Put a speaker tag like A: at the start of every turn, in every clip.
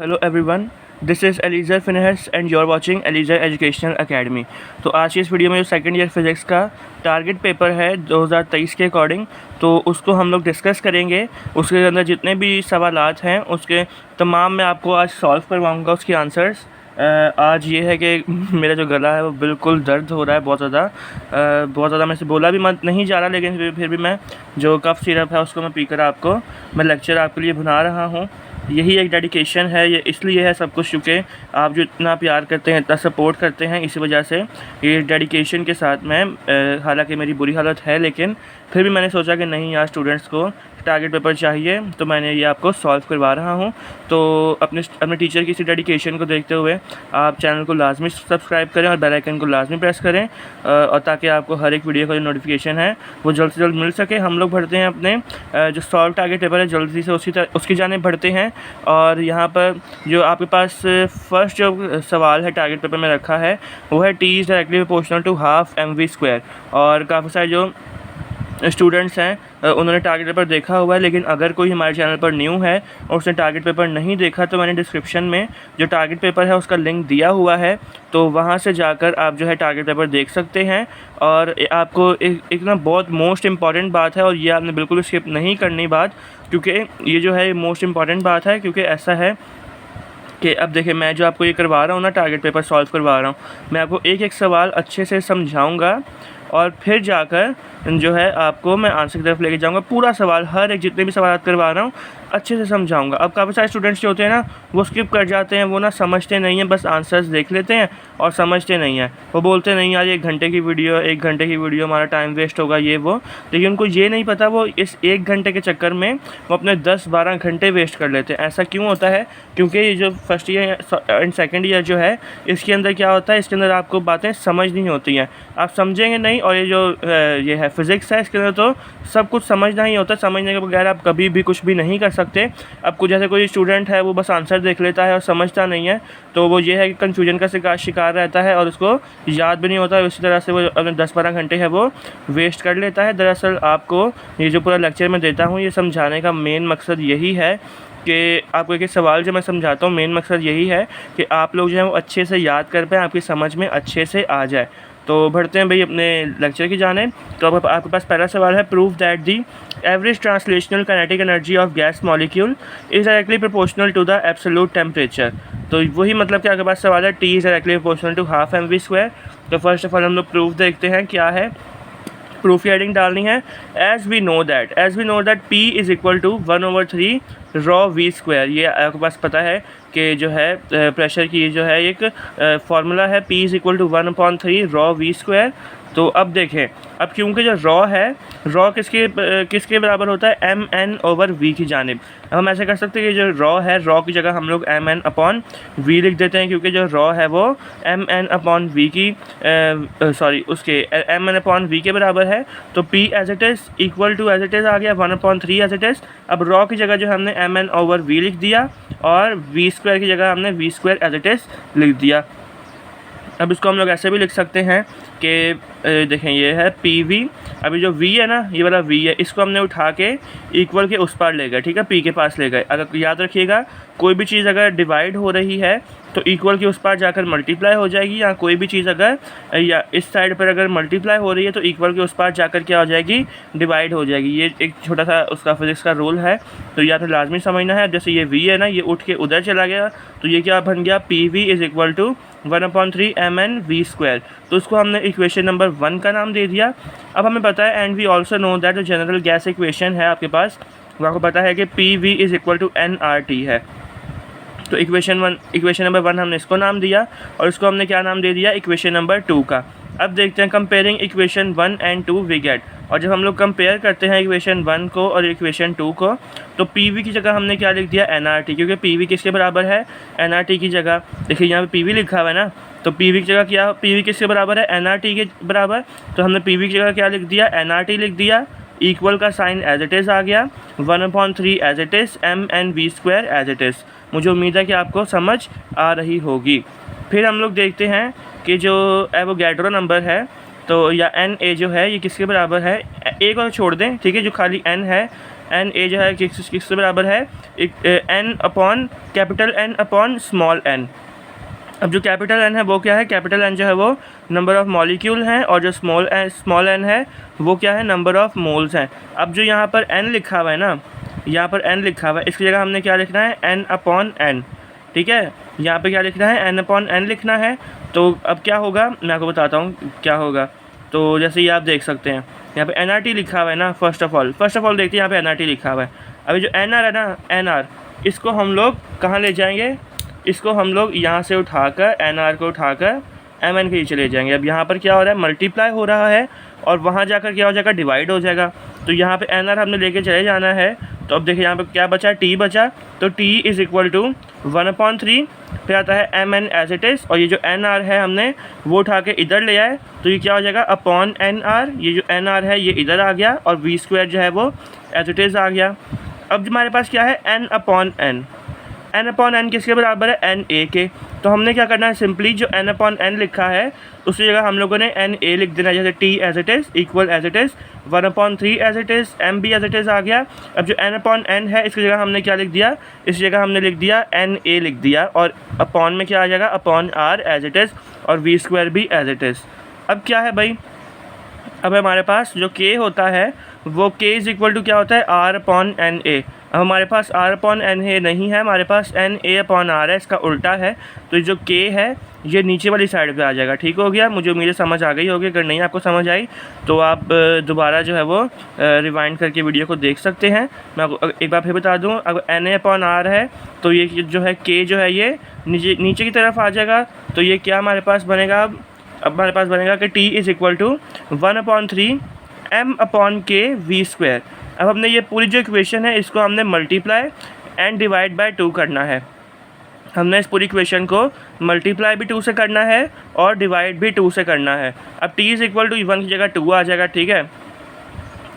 A: Hello everyone, this is Eliezer Phinehas and you are watching Eliezer educational academy. तो आज की इस video में जो सेकंड ईयर फिज़िक्स का टारगेट पेपर है 2023 के अकॉर्डिंग, तो उसको हम लोग डिस्कस करेंगे। उसके अंदर जितने भी सवालात हैं उसके तमाम मैं आपको आज सॉल्व करवाऊँगा उसके आंसर्स। आज ये है कि मेरा जो गला है वो बिल्कुल दर्द हो रहा है बहुत ज़्यादा मैं से बोला भी मत नहीं जा रहा, लेकिन फिर भी मैं जो कफ सिरप है उसको मैं पीकर आपको मैं लेक्चर आपके लिए बना रहा हूँ। यही एक डेडिकेशन है, ये इसलिए है सब कुछ, चूँकि आप जो इतना प्यार करते हैं, इतना सपोर्ट करते हैं, इसी वजह से ये डेडिकेशन के साथ मैं हालांकि मेरी बुरी हालत है, लेकिन फिर भी मैंने सोचा कि नहीं यार, स्टूडेंट्स को टारगेट पेपर चाहिए, तो मैंने ये आपको सॉल्व करवा रहा हूँ। तो अपने टीचर की इसी डेडिकेशन को देखते हुए आप चैनल को लाजमी सब्सक्राइब करें और बेल आइकन को लाजमी प्रेस करें, और ताकि आपको हर एक वीडियो का जो नोटिफिकेशन है वो जल्द से जल्द मिल सके। हम लोग बढ़ते हैं अपने जो सॉल्व टारगेट पेपर है जल्दी से उसकी जाने बढ़ते हैं। और यहाँ पर जो आपके पास फर्स्ट जो सवाल है टारगेट पेपर में रखा है वो है T is directly proportional to half mv²। और काफ़ी सारे जो स्टूडेंट्स हैं उन्होंने टारगेट पेपर देखा हुआ है, लेकिन अगर कोई हमारे चैनल पर न्यू है और उसने टारगेट पेपर नहीं देखा तो मैंने डिस्क्रिप्शन में जो टारगेट पेपर है उसका लिंक दिया हुआ है, तो वहाँ से जाकर आप जो है टारगेट पेपर देख सकते हैं। और आपको एक ना बहुत मोस्ट इम्पॉर्टेंट बात है, और ये आपने बिल्कुल स्किप नहीं करनी बात, क्योंकि ये जो है मोस्ट इम्पॉर्टेंट बात है। क्योंकि ऐसा है कि अब देखिए, मैं जो आपको ये करवा रहा हूँ ना, टारगेट पेपर सॉल्व करवा रहा हूँ, मैं आपको एक एक सवाल अच्छे से समझाऊंगा और फिर जाकर जो है आपको मैं आंसर की तरफ लेके जाऊंगा। पूरा सवाल, हर एक जितने भी सवाल करवा रहा हूँ अच्छे से समझाऊंगा। अब काफ़ी सारे स्टूडेंट्स जो होते हैं ना वो स्किप कर जाते हैं, वो ना समझते नहीं हैं, बस आंसर्स देख लेते हैं और समझते नहीं हैं। वो बोलते नहीं यार, एक घंटे की वीडियो हमारा टाइम वेस्ट होगा, ये वो। लेकिन उनको ये नहीं पता वो इस 1 घंटे के चक्कर में वो अपने 10-12 घंटे वेस्ट कर लेते हैं। ऐसा क्यों होता है? क्योंकि ये जो first year and second year जो है इसके अंदर क्या होता है, इसके अंदर आपको बातें समझ नहीं होती हैं, आप समझेंगे नहीं। और ये जो ये है फिज़िक्स है, इसके अंदर तो सब कुछ समझना ही होता है, समझने के बगैर आप कभी भी कुछ भी नहीं कर सकते। अब कुछ जैसे कोई स्टूडेंट है वो बस आंसर देख लेता है और समझता नहीं है, तो वो ये है कि कन्फ्यूजन का शिकार रहता है और उसको याद भी नहीं होता। इसी तरह से वो अपने 10-12 घंटे है वो वेस्ट कर लेता है। दरअसल आपको ये जो पूरा लेक्चर मैं देता हूँ, ये समझाने का मेन मकसद यही है कि आपको एक सवाल जो मैं समझाता हूँ, मेन मकसद यही है कि आप लोग जो है वो अच्छे से याद कर पाएँ, आपकी समझ में अच्छे से आ जाए। तो बढ़ते हैं भाई अपने लेक्चर की जाने। तो अब आपके पास पहला सवाल है, prove that the average translational kinetic energy of gas molecule is directly proportional to the absolute temperature. तो वही मतलब कि आपके पास सवाल है T is directly proportional to half mv²। तो फर्स्ट ऑफ ऑल हम लोग प्रूफ देखते हैं क्या है। प्रूफ की हेडिंग डालनी है, as we know that P is equal to 1/3 rho v²। ये आपके पास पता है कि जो है प्रेशर की जो है एक फार्मूला है, P is equal to 1/3 rho v²। तो अब देखें, अब क्योंकि जो रॉ किसके बराबर होता है, mn/v की जानिब। अब हम ऐसे कर सकते हैं कि जो रॉ है, रॉ की जगह हम लोग mn/v लिख देते हैं, क्योंकि जो रॉ है वो mn/v की उसके mn/v के बराबर है। तो P as it is equal to as it is आ गया 1/3 एज इट इज़। अब रॉ की जगह जो हमने mn/v लिख दिया और v² की जगह हमने v² एज इट इज़ लिख दिया। अब इसको हम लोग ऐसे भी लिख सकते हैं कि देखें, ये है PV। अभी जो V है ना, ये वाला V है, इसको हमने उठा के इक्वल के उस पार ले गए, ठीक है, P के पास ले गए। अगर याद रखिएगा, कोई भी चीज़ अगर डिवाइड हो रही है तो इक्वल के उस पार जाकर मल्टीप्लाई हो जाएगी, या कोई भी चीज़ अगर या इस साइड पर अगर मल्टीप्लाई हो रही है तो इक्वल के उस पार जाकर क्या हो जाएगी, डिवाइड हो जाएगी। ये एक छोटा सा उसका फिजिक्स का रूल है, तो या तो लाजमी समझना है। जैसे ये V है ना, ये उठ के उधर चला गया, तो ये क्या बन गया, PV is equal to 1/3 mn/v²। तो उसको हमने इक्वेशन नंबर 1 का नाम दे दिया। अब हमें पता है, and we also know that जो जनरल गैस इक्वेशन है आपके पास, वो आपको पता है कि PV is equal to nRT है। तो इक्वेशन नंबर 1 हमने इसको नाम दिया, और इसको हमने क्या नाम दे दिया, इक्वेशन नंबर 2 का। अब देखते हैं, comparing equation 1 and 2 we get. और जब हम लोग कंपेयर करते हैं इक्वेशन 1 को और इक्वेशन 2 को, तो PV की जगह हमने क्या लिख दिया, nRT, क्योंकि PV किसके बराबर है, nRT की जगह। देखिए यहाँ पे PV लिखा हुआ है ना, तो PV की जगह क्या, PV किसके बराबर है, nRT के बराबर। तो हमने PV की जगह क्या लिख दिया, nRT लिख दिया, इक्वल का साइन एज इट इज़ आ गया, 1/3 as it is, mn/v² as it is. मुझे उम्मीद है कि आपको समझ आ रही होगी। फिर हम लोग देखते हैं कि जो एवोगैड्रो नंबर है, तो या NA जो है ये किसके बराबर है, A को छोड़ दें, ठीक है, जो खाली N है एन ए जो है किससे बराबर है, n upon capital N upon small n. अब जो कैपिटल एन है वो क्या है, कैपिटल एन जो है वो नंबर ऑफ़ मॉलिक्यूल हैं, और जो स्मॉल एन है वो क्या है, नंबर ऑफ़ मोल्स हैं। अब जो यहाँ पर एन लिखा हुआ है ना, यहाँ पर एन लिखा हुआ है, इसकी जगह हमने क्या लिखना है, एन अपॉन एन। ठीक है, यहाँ पे क्या लिखना है, एन अपॉन एन लिखना है। तो अब क्या होगा, मैं आपको बताता हूँ क्या होगा। तो जैसे ये आप देख सकते हैं यहाँ पे NRT लिखा हुआ है ना, फर्स्ट ऑफ ऑल देखते हैं यहाँ पे NRT लिखा हुआ है। अभी जो NR है ना, NR, इसको हम लोग कहाँ ले जाएंगे, इसको हम लोग यहाँ से उठाकर NR को उठाकर MN के नीचे ले जाएंगे। अब यहाँ पर क्या हो रहा है, मल्टीप्लाई हो रहा है, और वहाँ जाकर क्या हो जाएगा, डिवाइड हो जाएगा। तो यहाँ पे NR हमने लेके चले जाना है। तो अब देखिए यहाँ पे क्या बचा, T बचा। तो T इज़ इक्वल टू 1/3, फिर आता है MN एज इट इज़, और ये जो NR है हमने वो उठा के इधर ले आए, तो ये क्या हो जाएगा, अपॉन NR। ये जो NR है ये इधर आ गया, और V² जो है वो एज इट इज़ आ गया। अब हमारे पास क्या है, N upon N। N upon N किसके बराबर है, NA के। तो हमने क्या करना है, सिंपली जो N अपॉन N लिखा है उसी जगह हम लोगों ने NA लिख देना है, जैसे T as it is equal as it is 1/3 as it is, M भी एज इट इज़ आ गया। अब जो N अपॉन N है इसकी जगह हमने क्या लिख दिया, इस जगह हमने लिख दिया NA लिख दिया, और अपॉन में क्या आ जाएगा, upon R as it is, और V² भी एज इट इज़। अब क्या है भाई, अब हमारे पास जो K होता है वो K इज़ इक्वल टू क्या होता है, R अपॉन NA। अब हमारे पास R अपॉन NA नहीं है, हमारे पास NA अपॉन R है, इसका उल्टा है। तो जो K है ये नीचे वाली साइड पे आ जाएगा। ठीक हो गया, मुझे उम्मीद है समझ आ गई होगी। अगर नहीं आपको समझ आई तो आप दोबारा जो है वो रिवाइंड करके वीडियो को देख सकते हैं। मैं आपको एक बार फिर बता दूं, अगर NA अपॉन R है तो ये जो है K जो है ये नीचे की तरफ आ जाएगा। तो ये क्या हमारे पास बनेगा, अब हमारे पास बनेगा कि T is equal to 1/3 M upon K V²। अब हमने ये पूरी जो इक्वेशन है इसको हमने मल्टीप्लाई एंड डिवाइड बाय 2 करना है। हमने इस पूरी इक्वेशन को मल्टीप्लाई भी 2 से करना है और डिवाइड भी 2 से करना है। अब T इज़ इक्वल टू 1 की जगह 2 आ जाएगा, ठीक है।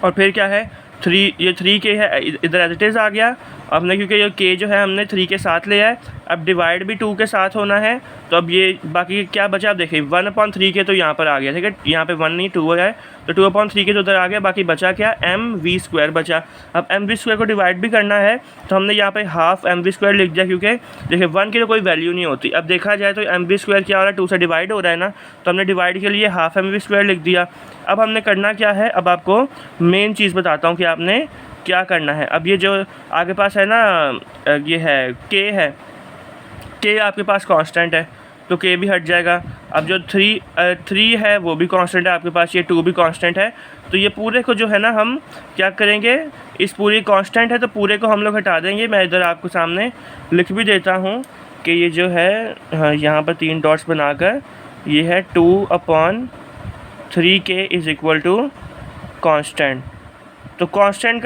A: और फिर क्या है, 3, ये 3K है, इधर एज इट इज़ आ गया। हमने क्योंकि ये K जो है हमने 3 के साथ लिया है, अब डिवाइड भी 2 के साथ होना है। तो अब ये बाकी क्या बचा, आप देखिए 1/3 तो यहाँ पर आ गया, ठीक है। यहाँ पे 1 नहीं 2 हो जाए, तो 2/3 तो उधर आ गया। बाकी बचा क्या, MV² बचा। अब MV² को डिवाइड भी करना है, तो हमने यहाँ पे हाफ MV² लिख दिया, क्योंकि देखिए 1 की तो कोई वैल्यू नहीं होती। अब देखा जाए तो MV² क्या हो रहा है, 2 से डिवाइड हो रहा है ना, तो हमने डिवाइड के लिए हाफ MV² लिख दिया। अब हमने करना क्या है, अब आपको मेन चीज़ बताता हूँ कि आपने क्या करना है। अब ये जो आगे पास है ना, ये है K आपके पास कांस्टेंट है, तो K भी हट जाएगा। अब जो 3 है वो भी कांस्टेंट है आपके पास, ये 2 भी कांस्टेंट है। तो ये पूरे को जो है ना हम क्या करेंगे, इस पूरी कांस्टेंट है तो पूरे को हम लोग हटा देंगे। मैं इधर आपको सामने लिख भी देता हूँ कि ये जो है, हाँ, यहाँ पर 3 डॉट्स बनाकर ये है 2/3K is equal to constant. तो कांस्टेंट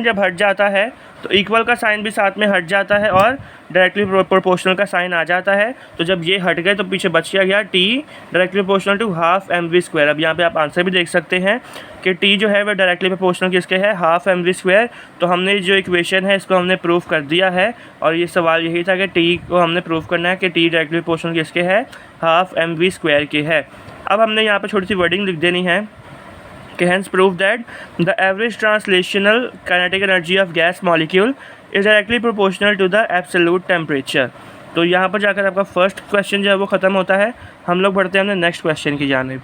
A: जब हट जाता है तो इक्वल का साइन भी साथ में हट जाता है और डायरेक्टली प्रोपोर्शनल का साइन आ जाता है। तो जब ये हट गए तो पीछे बच गया T directly proportional to half MV²। अब यहाँ पे आप आंसर भी देख सकते हैं कि T जो है वह डायरेक्टली प्रोपोर्शनल किसके है, हाफ MV²। तो हमने जो इक्वेशन है इसको हमने प्रूव कर दिया है, और ये सवाल यही था कि T को हमने प्रूव करना है कि T डायरेक्टली प्रोपोर्शनल किसके है, हाफ MV² के है। अब हमने यहाँ पर छोटी सी वर्डिंग लिख देनी है कि hence prove that the average translational kinetic energy of gas molecule is directly proportional to the absolute temperature। तो यहाँ पर जाकर आपका फर्स्ट क्वेश्चन जो है वो ख़त्म होता है। हम लोग बढ़ते हैं अपने नेक्स्ट क्वेश्चन की जानिब।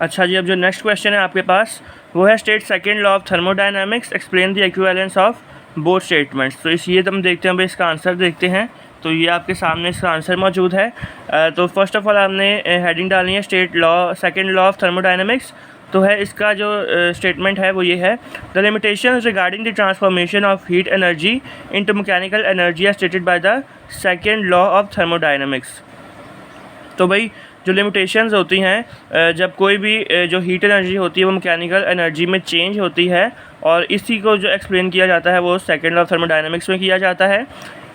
A: अच्छा जी, अब जो नेक्स्ट क्वेश्चन है आपके पास वो है state second law of thermodynamics, explain the equivalence of both statements. तो इसलिए हम देखते हैं भाई, इसका आंसर देखते हैं। तो ये आपके सामने इसका आंसर मौजूद है। तो फर्स्ट ऑफ ऑल आपने हेडिंग डालनी है सेकेंड लॉ ऑफ थर्मोडायनामिक्स। तो है इसका जो स्टेटमेंट है वो ये है, the limitations regarding the transformation of heat energy into mechanical energy are stated by the second law of thermodynamics. तो भाई जो लिमिटेशंस होती हैं, जब कोई भी जो हीट एनर्जी होती है वो मैकेनिकल एनर्जी में चेंज होती है, और इसी को जो एक्सप्लेन किया जाता है वो सेकेंड लॉ ऑफ थर्मोडायनामिक्स में किया जाता है।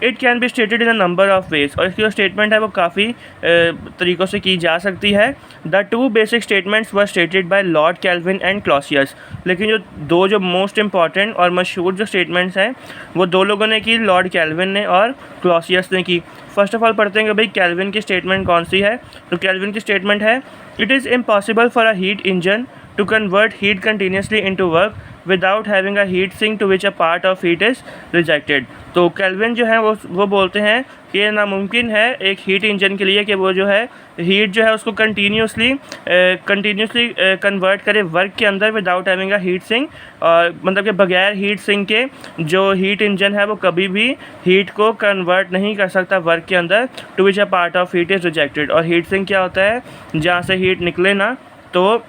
A: It can be stated in a number of ways, और इसकी जो स्टेटमेंट है वो काफ़ी तरीक़ों से की जा सकती है। The 2 basic statements were stated by Lord Kelvin and Clausius. लेकिन जो मोस्ट इंपॉर्टेंट और मशहूर जो स्टेटमेंट्स हैं वो 2 लोगों ने की, लॉर्ड कैल्विन ने और क्लॉसियस ने की। फर्स्ट ऑफ ऑल पढ़ते हैं कि भाई कैल्विन की स्टेटमेंट कौन सी है। तो कैल्विन की स्टेटमेंट है, it is impossible for a heat engine to convert heat continuously into work without having a heat sink to which a part of heat is rejected. तो केल्विन जो है वो बोलते हैं कि ये नामुमकिन है एक हीट इंजन के लिए कि वो जो है हीट जो है उसको कंटिन्यूसली कन्वर्ट करे वर्क के अंदर without having a heat sink, और मतलब कि बगैर हीट सिंक के जो हीट इंजन है वो कभी भी हीट को कन्वर्ट नहीं कर सकता वर्क के अंदर to which a part of heat is rejected. और हीट सिंक क्या होता है, जहाँ से हीट निकले ना, तो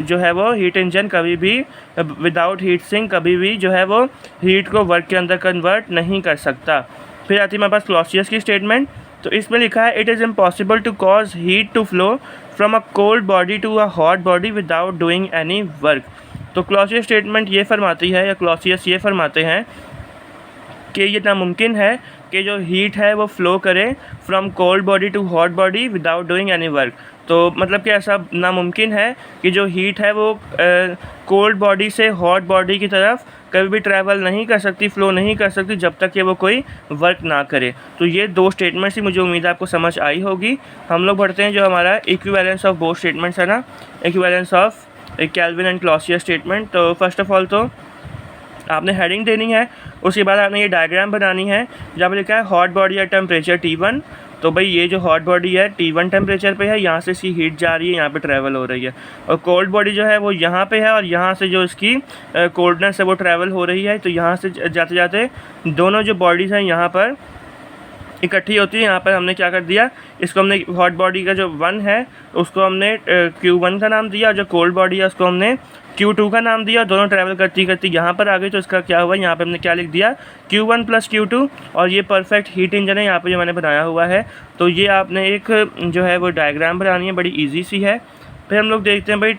A: जो है वो हीट इंजन कभी भी विदाउट हीट सिंक कभी भी जो है वो हीट को वर्क के अंदर कन्वर्ट नहीं कर सकता। फिर आती है हमारे पास क्लॉसियस की स्टेटमेंट। तो इसमें लिखा है it is impossible to cause heat to flow from a cold body to a hot body without doing any work. तो क्लॉसियस स्टेटमेंट ये फरमाती है, या क्लॉसियस ये फरमाते हैं कि ये नामुमकिन है कि जो हीट है वो फ़्लो करे from cold body to hot body without doing any work. तो मतलब कि ऐसा नामुमकिन है कि जो हीट है वो कोल्ड बॉडी से हॉट बॉडी की तरफ कभी भी ट्रैवल नहीं कर सकती, फ़्लो नहीं कर सकती जब तक कि वो कोई वर्क ना करे। तो ये दो स्टेटमेंट्स ही मुझे उम्मीद है आपको समझ आई होगी। हम लोग पढ़ते हैं जो हमारा इक्विवेलेंस ऑफ बोथ स्टेटमेंट्स है ना, equivalence of kelvin and Clausius statement. तो फर्स्ट ऑफ ऑल तो आपने हेडिंग देनी है, उसके बाद आपने ये डायग्राम बनानी है जहाँ पर लिखा है hot body at temperature T1। तो भाई ये जो हॉट बॉडी है T1 टेम्परेचर पे है, यहाँ से इसकी हीट जा रही है, यहाँ पे ट्रैवल हो रही है। और कोल्ड बॉडी जो है वो यहाँ पे है, और यहाँ से जो इसकी कोल्डनेस है वो ट्रैवल हो रही है। तो यहाँ से जाते जाते दोनों जो बॉडीज़ हैं यहाँ पर इकट्ठी होती है। यहाँ पर हमने क्या कर दिया, इसको हमने हॉट बॉडी का जो 1 है उसको हमने Q1 का नाम दिया, और जो कोल्ड बॉडी है उसको हमने Q2 का नाम दिया। दोनों ट्रैवल करती करती यहाँ पर आ गई। तो इसका क्या हुआ, यहाँ पे हमने क्या लिख दिया, Q1 प्लस Q2, और ये परफेक्ट हीट इंजन है यहाँ पे जो मैंने बनाया हुआ है। तो ये आपने एक जो है वो डायग्राम बनानी है, बड़ी ईजी सी है। फिर हम लोग देखते हैं भाई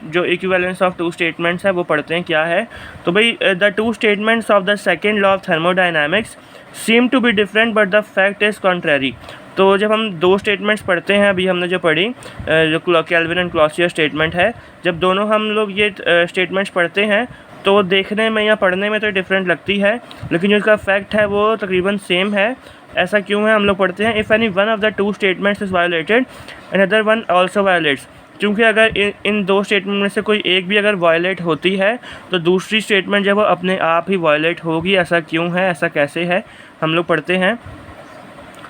A: जो इक्विवेलेंस ऑफ टू स्टेटमेंट्स है वो पढ़ते हैं क्या है। तो भाई the two statements of the second law of thermodynamics seem to be different but the fact is contrary. तो जब हम दो स्टेटमेंट्स पढ़ते हैं, अभी हमने जो पढ़ी जो केल्विन एंड क्लॉसियस स्टेटमेंट है, जब दोनों हम लोग ये स्टेटमेंट्स पढ़ते हैं तो देखने में या पढ़ने में तो डिफरेंट लगती है, लेकिन जो इसका फैक्ट है वो तकरीबन सेम है। ऐसा क्यों है, हम लोग पढ़ते हैं if any one of the two statements is violated another one also violates. क्योंकि अगर इन दो स्टेटमेंट में से कोई एक भी अगर वायलेट होती है तो दूसरी स्टेटमेंट जो है वो अपने आप ही वायलेट होगी। ऐसा क्यों है, ऐसा कैसे है, हम लोग पढ़ते हैं।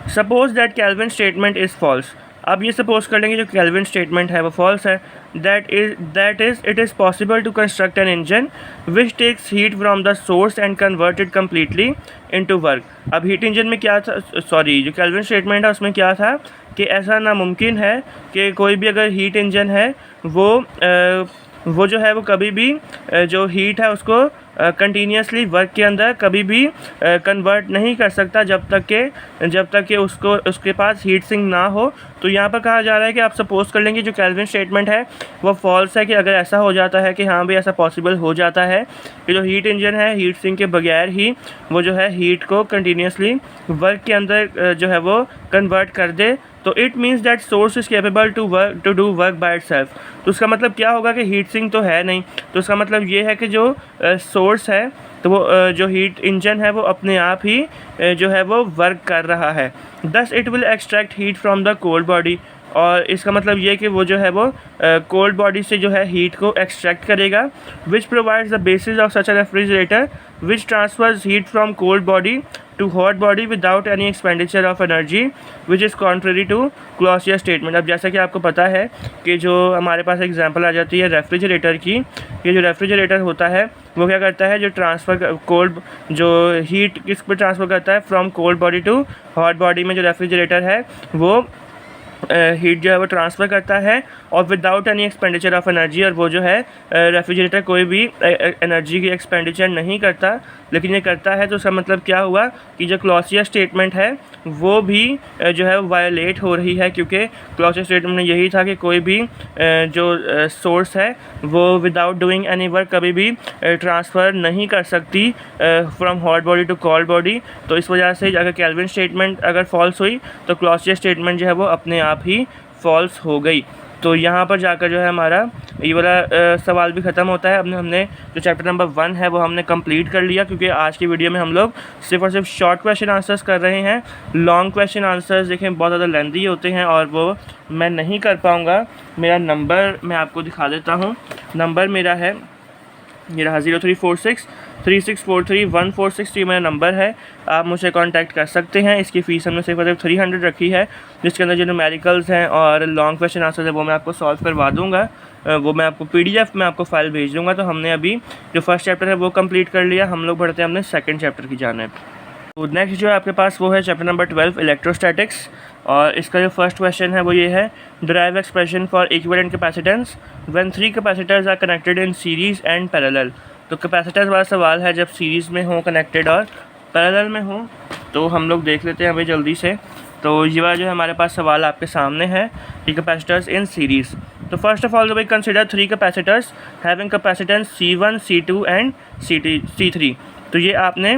A: Suppose that Kelvin statement is false. अब ये सपोज कर लेंगे जो केल्विन स्टेटमेंट है वो फॉल्स है। That is it is possible to construct an engine which takes heat from the source and convert it completely into work. अब heat engine में क्या था, सॉरी जो केल्विन स्टेटमेंट है उसमें क्या था कि ऐसा नामुमकिन है कि कोई भी अगर हीट इंजन है वो जो है वो कभी भी जो हीट है उसको कंटिन्यूसली वर्क के अंदर कभी भी कन्वर्ट नहीं कर सकता जब तक कि उसके पास हीट सिंक ना हो। तो यहाँ पर कहा जा रहा है कि आप सपोज कर लेंगे जो केल्विन स्टेटमेंट है वो फॉल्स है, कि अगर ऐसा हो जाता है कि हाँ भाई ऐसा पॉसिबल हो जाता है कि जो हीट इंजन है हीट सिंक के बगैर ही वो जो है हीट को कंटिन्यूसली वर्क के अंदर जो है वो कन्वर्ट कर दे, तो it means that source is capable to do work by itself. तो उसका मतलब क्या होगा कि हीट सिंक तो है नहीं, तो उसका मतलब ये है कि जो सोर्स है तो वो जो हीट इंजन है वो अपने आप ही जो है वो वर्क कर रहा है। Thus it will extract heat from the cold body. और इसका मतलब ये कि वो जो है वो कोल्ड बॉडी से जो है हीट को एक्सट्रैक्ट करेगा। Which provides the basis of such a refrigerator which transfers heat from cold body to hot body without any expenditure of energy which is contrary to Clausius statement. अब जैसा कि आपको पता है कि जो हमारे पास एग्जांपल आ जाती है रेफ्रिजरेटर की, ये जो रेफ्रिजरेटर होता है वो क्या करता है, जो ट्रांसफ़र कोल्ड जो हीट किस पर ट्रांसफ़र करता है, from cold body to hot body में जो रेफ्रिजरेटर है वो हीट जो है वो ट्रांसफ़र करता है और without any expenditure of energy. और वो जो है रेफ्रिजरेटर कोई भी एनर्जी की एक्सपेंडिचर नहीं करता, लेकिन ये करता है। तो उसका मतलब क्या हुआ कि जो क्लॉसियस स्टेटमेंट है वो भी जो है वायलेट हो रही है, क्योंकि क्लॉसियस स्टेटमेंट में यही था कि कोई भी जो सोर्स है वो विदाउट डूइंग एनी वर्क कभी भी ट्रांसफ़र नहीं कर सकती from hot body to cold body. तो इस वजह से अगर केल्विन स्टेटमेंट अगर फॉल्स हुई तो क्लॉसियस स्टेटमेंट जो है वो अपने आप ही फॉल्स हो गई। तो यहाँ पर जाकर जो है हमारा ये वाला सवाल भी ख़त्म होता है। अब हमने जो चैप्टर नंबर 1 है वो हमने कंप्लीट कर लिया, क्योंकि आज की वीडियो में हम लोग सिर्फ और सिर्फ शॉर्ट क्वेश्चन आंसर्स कर रहे हैं। लॉन्ग क्वेश्चन आंसर्स देखें बहुत ज़्यादा लेंथी होते हैं और वो मैं नहीं कर पाऊँगा। मेरा नंबर मैं आपको दिखा देता हूँ। नंबर मेरा है ये रहा 03463643 ये मेरा नंबर है, आप मुझसे कांटेक्ट कर सकते हैं। इसकी फ़ीस हमने सिर्फ 300 रखी है, जिसके अंदर जो न्यूमेरिकल्स हैं और लॉन्ग क्वेश्चन आंसर है वो मैं आपको सॉल्व करवा दूँगा। वो मैं आपको PDF में आपको फ़ाइल भेज दूँगा। तो हमने अभी जो फर्स्ट चैप्टर है वो कंप्लीट कर लिया, हम लोग बढ़ते हैं अपने सेकंड चैप्टर की जानिब। तो नेक्स्ट जो है आपके पास वो है चैप्टर नंबर 12 इलेक्ट्रोस्टैटिक्स, और इसका जो फर्स्ट क्वेश्चन है वो ये है, derive expression for equivalent capacitance when 3 capacitors are connected in series and parallel. तो कैपेसिटर्स वाला सवाल है जब सीरीज़ में हो कनेक्टेड और पैरेलल में हो। तो हम लोग देख लेते हैं अभी जल्दी से। तो ये वाला जो है हमारे पास सवाल आपके सामने है कि कैपेसिटर्स इन सीरीज़। तो first of all we consider 3 capacitors having capacitance C1 C2 and C3। तो ये आपने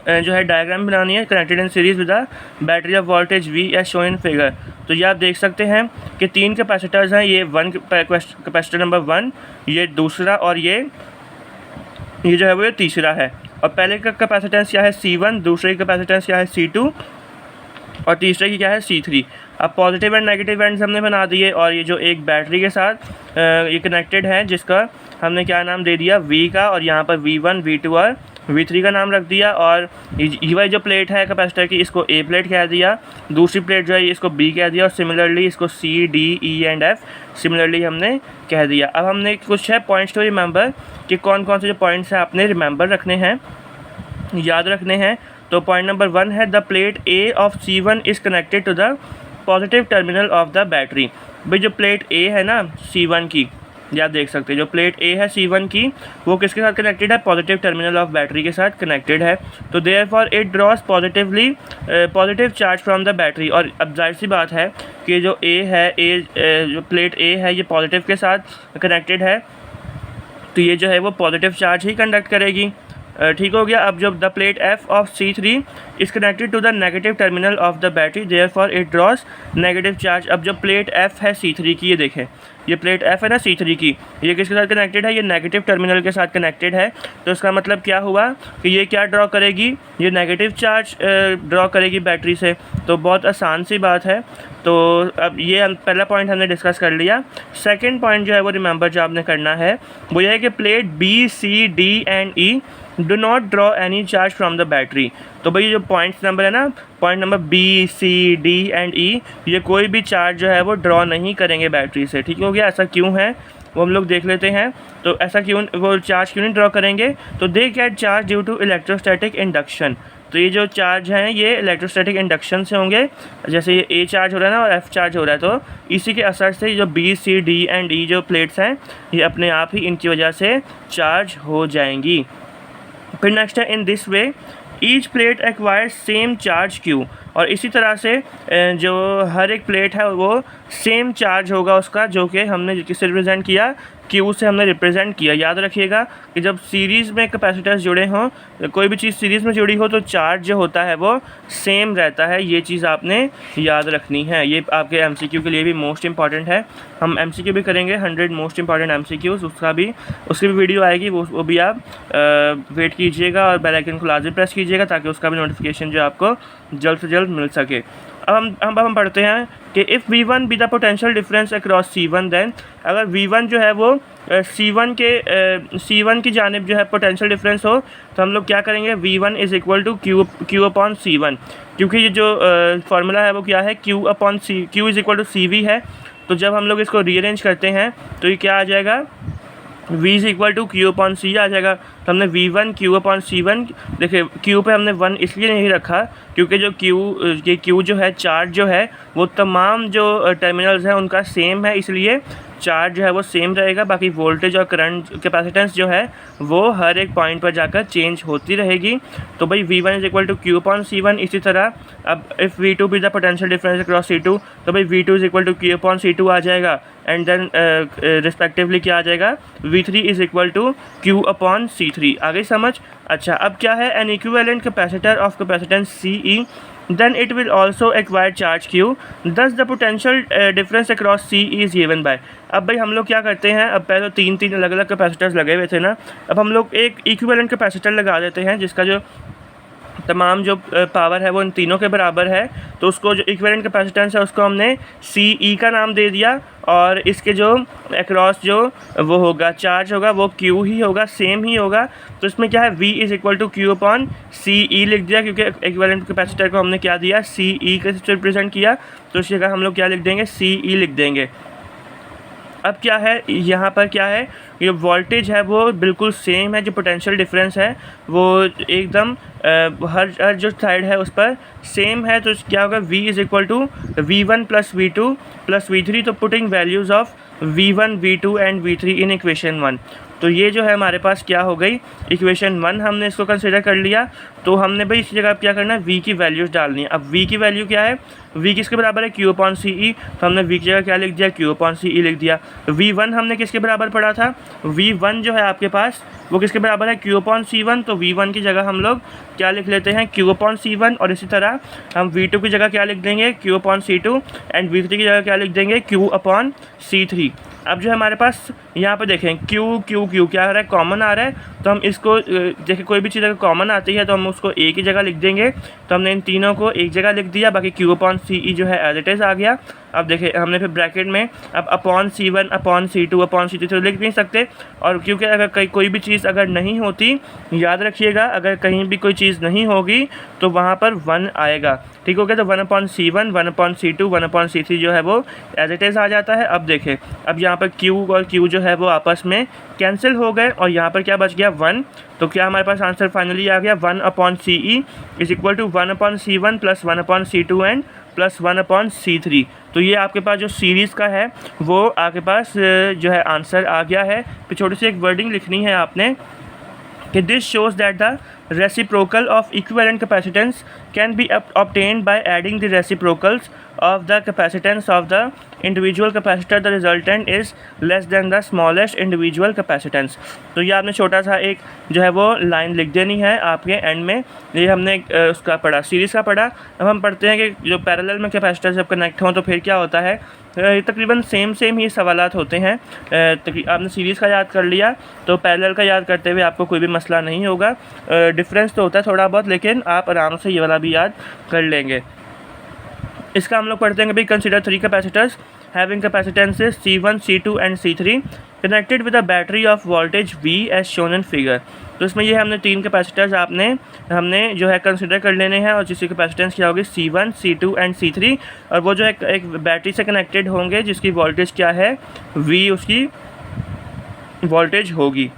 A: जो है डायग्राम बनानी है, connected in series with the battery of voltage V as shown in figure. तो ये आप देख सकते हैं कि 3 कैपेसिटर्स हैं, ये कैपेसिटर नंबर 1, ये दूसरा, और ये जो है वो ये तीसरा है। और पहले का कैपेसिटेंस क्या है C1, दूसरे की कैपेसिटेंस क्या है C2, और तीसरे की क्या है C3। अब पॉजिटिव एंड नेगेटिव एंड्स हमने बना दिए, और ये जो एक बैटरी के साथ ये कनेक्टेड है जिसका हमने क्या नाम दे दिया V का, और यहाँ पर V1 V2 और V3 का नाम रख दिया। और ये वाली जो प्लेट है कैपेसिटर की, इसको A प्लेट कह दिया, दूसरी प्लेट जो है इसको B कह दिया, और सिमिलरली इसको C D E and F similarly हमने कह दिया। अब हमने कुछ है पॉइंट्स टू रिमेंबर कि कौन कौन से जो पॉइंट्स हैं आपने रिमेंबर रखने हैं, याद रखने हैं। तो पॉइंट नंबर 1 है, the plate A of C1 is connected to the positive terminal of the battery. भाई जो प्लेट A है ना C1 की, ये आप देख सकते हैं जो प्लेट A है C1 की, वो किसके साथ कनेक्टेड है, पॉजिटिव टर्मिनल ऑफ बैटरी के साथ कनेक्टेड है। तो therefore it draws positive charge from the battery. और अब जाहिर सी बात है कि जो A है, जो प्लेट A है ये पॉजिटिव के साथ कनेक्टेड है, तो ये जो है वो पॉजिटिव चार्ज ही कंडक्ट करेगी। ठीक हो गया। अब जब the plate F of C3 is connected to the negative terminal of the battery, therefore it draws negative charge. अब जब प्लेट F है C3 की, ये देखें ये प्लेट F है ना C3 की, ये किसके साथ कनेक्टेड है, ये नेगेटिव टर्मिनल के साथ कनेक्टेड है। तो इसका मतलब क्या हुआ कि ये क्या ड्रॉ करेगी, ये नेगेटिव चार्ज ड्रॉ करेगी बैटरी से। तो बहुत आसान सी बात है। तो अब ये पहला पॉइंट हमने डिस्कस कर लिया। सेकंड पॉइंट जो है वो रिमेंबर जो आपने करना है वो ये है कि plate B C D and E do not draw any charge from the battery. तो भाई जो पॉइंट्स नंबर है ना, point number B C D and E, ये कोई भी चार्ज जो है वो ड्रॉ नहीं करेंगे बैटरी से। ठीक हो गया। ऐसा क्यों है वो हम लोग देख लेते हैं। तो ऐसा क्यों, वो चार्ज क्यों नहीं ड्रॉ करेंगे, तो they get charge due to electrostatic induction. तो ये जो चार्ज हैं ये इलेक्ट्रोस्टैटिक इंडक्शन से होंगे। जैसे ये A चार्ज हो रहा है ना और F चार्ज हो रहा है, तो इसी के असर से जो B C D and E जो प्लेट्स हैं ये अपने आप ही इनकी वजह से चार्ज हो जाएंगी। फिर नेक्स्ट है, in this way each plate acquires same charge Q। और इसी तरह से जो हर एक प्लेट है वो सेम चार्ज होगा उसका, जो कि हमने किससे रिप्रेजेंट किया, Q से हमने रिप्रेजेंट किया। याद रखिएगा कि जब सीरीज़ में कैपेसिटर्स जुड़े हों, कोई भी चीज़ सीरीज़ में जुड़ी हो, तो चार्ज जो होता है वो सेम रहता है। ये चीज़ आपने याद रखनी है। ये आपके MCQ के लिए भी मोस्ट इंपॉर्टेंट है। हम MCQ भी करेंगे 100 मोस्ट इंपॉर्टेंट MCQs, उसकी भी वीडियो आएगी, वो भी आप वेट कीजिएगा और बेल आइकन को लाजमी प्रेस कीजिएगा ताकि उसका भी नोटिफिकेशन जो आपको जल्द से जल्द मिल सके। अब हम पढ़ते हैं कि if V1 be the potential difference across C1, then अगर V1 जो है वो C1 की जानिब जो है पोटेंशियल डिफरेंस हो, तो हम लोग क्या करेंगे, V1 is equal to Q upon C1। क्योंकि ये जो फार्मूला है वो क्या है, Q is equal to CV है। तो जब हम लोग इसको रीअरेंज करते हैं तो ये क्या आ जाएगा, V is equal to Q upon C आ जाएगा। तो हमने V1 Q अपॉन C1, देखिए Q पे हमने 1 इसलिए नहीं रखा क्योंकि जो Q जो है चार्ज जो है वो तमाम जो टर्मिनल्स हैं उनका सेम है, इसलिए चार्ज जो है वो सेम रहेगा। बाकी वोल्टेज और करंट कैपेसिटेंस जो है वो हर एक पॉइंट पर जाकर चेंज होती रहेगी। तो भाई V1 is equal to Q upon C1। इसी तरह अब if V2 be the potential difference across C2, तो भाई V2 is equal to Q upon C2 आ जाएगा। एंड देन रिस्पेक्टिवली क्या आ जाएगा, V3 is equal to Q upon C3। आ गई समझ। अच्छा, अब क्या है, an equivalent capacitor of capacitance CE, then it will also acquire charge Q, thus the potential difference across C is given by। अब भाई हम लोग क्या करते हैं, अब पहले तो तीन अलग अलग कैपेसिटर्स लगे हुए थे ना, अब हम लोग एक इक्विवेलेंट कैपेसिटर लगा देते हैं जिसका जो तमाम जो पावर है वो इन तीनों के बराबर है, तो उसको जो इक्विवेलेंट कैपेसिटेंस है उसको हमने सी ई का नाम दे दिया, और इसके जो अक्रॉस जो वो होगा चार्ज होगा वो क्यू ही होगा, सेम ही होगा। तो इसमें क्या है, V is equal to Q upon C E लिख दिया, क्योंकि इक्विवेलेंट कैपेसिटर को हमने क्या दिया, सी ई के से रिप्रेजेंट किया, तो इस जगह हम लोग क्या लिख देंगे, सी ई लिख देंगे। अब क्या है, यहाँ पर क्या है, ये वोल्टेज है वो बिल्कुल सेम है, जो पोटेंशियल डिफरेंस है वो एकदम हर जो साइड है उस पर सेम है। तो क्या होगा, V is equal to V1 plus V2 plus V3। तो putting values of V1 V2 and V3 in equation 1, तो ये जो है हमारे पास क्या हो गई, इक्वेशन 1 हमने इसको कंसिडर कर लिया। तो हमने भाई इस जगह क्या करना है, V की वैल्यूज़ डालनी है। अब V की वैल्यू क्या है, V किसके बराबर है, Q अपॉन सी ई, तो हमने V की जगह क्या लिख दिया, Q अपॉन सी ई लिख दिया। V1 हमने किसके बराबर पढ़ा था, V1 जो है आपके पास वो किसके बराबर है, Q अपॉन C1, तो V1 की जगह हम लोग क्या लिख लेते हैं, Q अपॉन C1, और इसी तरह हम V2 की जगह क्या लिख देंगे, Q upon C2, and V3 की जगह क्या लिख देंगे, Q अपॉन C3। अब जो है हमारे पास यहाँ पर देखें Q Q Q क्या आ रहा है, कॉमन आ रहा है, तो हम इसको देखिए कोई भी चीज़ अगर कॉमन आती है तो हम उसको एक ही जगह लिख देंगे। तो हमने इन तीनों को एक जगह लिख दिया, बाकी Q अपॉन सी ई जो है एज इट इज़ आ गया। अब देखिए हमने फिर ब्रैकेट में अब upon C1 upon C2 upon C3 तो लिख नहीं सकते, और क्योंकि अगर कोई भी चीज़ अगर नहीं होती, याद रखिएगा अगर कहीं भी कोई चीज़ नहीं होगी तो वहाँ पर 1 आएगा, ठीक हो गया। तो 1 upon C1 1 upon C2 1 upon C3 जो है वो एज इट इज़ आ जाता है। अब देखें, अब यहाँ पर Q और Q जो है वो आपस में कैंसिल हो गए, और यहाँ पर क्या बच गया, 1। तो क्या हमारे पास आंसर फाइनली आ गया, 1 upon C E is equal to 1 upon C1 plus 1 upon C2 and plus 1 upon C3। तो ये आपके पास जो सीरीज़ का है वो आपके पास जो है आंसर आ गया है। फिर छोटी सी एक वर्डिंग लिखनी है आपने कि this shows that the reciprocal of equivalent capacitance can be obtained by adding the reciprocals of the capacitance of the individual capacitor. The resultant is less than the smallest individual capacitance. तो ये आपने छोटा सा एक जो है वो line लिख देनी है आपके एंड में। ये हमने उसका पढ़ा, सीरीज़ का पढ़ा। अब हम पढ़ते हैं कि जो पैरेलल में कैपेसिटर जब कनेक्ट हों तो फिर क्या होता है। तकरीबन सेम ही सवालात होते हैं। आपने सीरीज़ का याद कर लिया तो पैरेलल का याद करते हुए आपको कोई भी मसला नहीं होगा। डिफरेंस तो होता है थोड़ा बहुत, लेकिन आप आराम से ये वाला भी याद कर लेंगे। इसका हम लोग पढ़ते हैं कि भाई consider 3 capacitors having capacitances C1 C2 and C3 connected with a battery of voltage V as shown in figure. तो इसमें ये हमने 3 कैपेसिटर्स हमने जो है कंसिडर कर लेने हैं, और जिसकी कैपेसिटेंस क्या होगी, C1 C2 एंड C3, और वो जो है एक बैटरी से कनेक्टेड होंगे जिसकी वोल्टेज क्या है, V उसकी वोल्टेज होगी।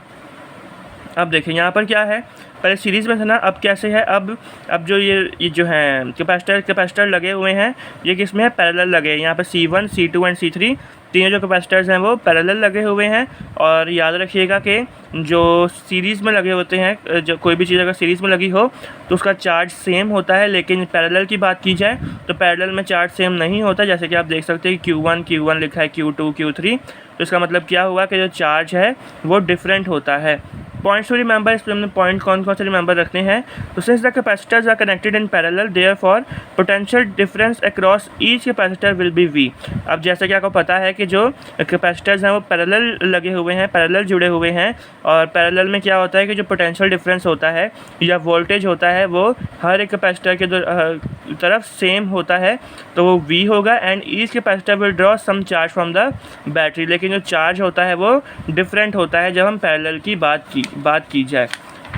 A: अब देखें यहाँ पर क्या है, पहले सीरीज़ में था ना, अब कैसे है, अब जो ये जो है कैपेसिटर लगे हुए हैं, ये किस में है, पैरेलल लगे हैं। यहाँ पर C1 C2 एंड C3 तीनों जो कैपेसिटर्स हैं वो पैरेलल लगे हुए हैं। और याद रखिएगा कि जो सीरीज़ में लगे होते हैं, जो कोई भी चीज़ अगर सीरीज़ में लगी हो तो उसका चार्ज सेम होता है, लेकिन पैरेलल की बात की जाए तो पैरेलल में चार्ज सेम नहीं होता। जैसे कि आप देख सकते हैं Q1 लिखा है, Q2 Q3, तो इसका मतलब क्या हुआ कि जो चार्ज है वो डिफरेंट होता है। पॉइंट्स टू रिमेंबर, इस पर हमने पॉइंट कौन कौन से रिमेंबर रखने हैं। तो since the capacitors are connected in parallel therefore potential difference across each capacitor will be V। अब जैसा कि आपको पता है कि जो कैपेसिटर्स हैं वो पैरेलल लगे हुए हैं, पैरेलल जुड़े हुए हैं, और पैरेलल में क्या होता है कि जो पोटेंशियल डिफरेंस होता है या वोल्टेज होता है वो हर एक कैपेसिटर के तरफ सेम होता है, तो वो V होगा। And each capacitor will draw some charge from the battery, लेकिन जो चार्ज होता है वो डिफरेंट होता है जब हम पैरेलल की बात की जाए।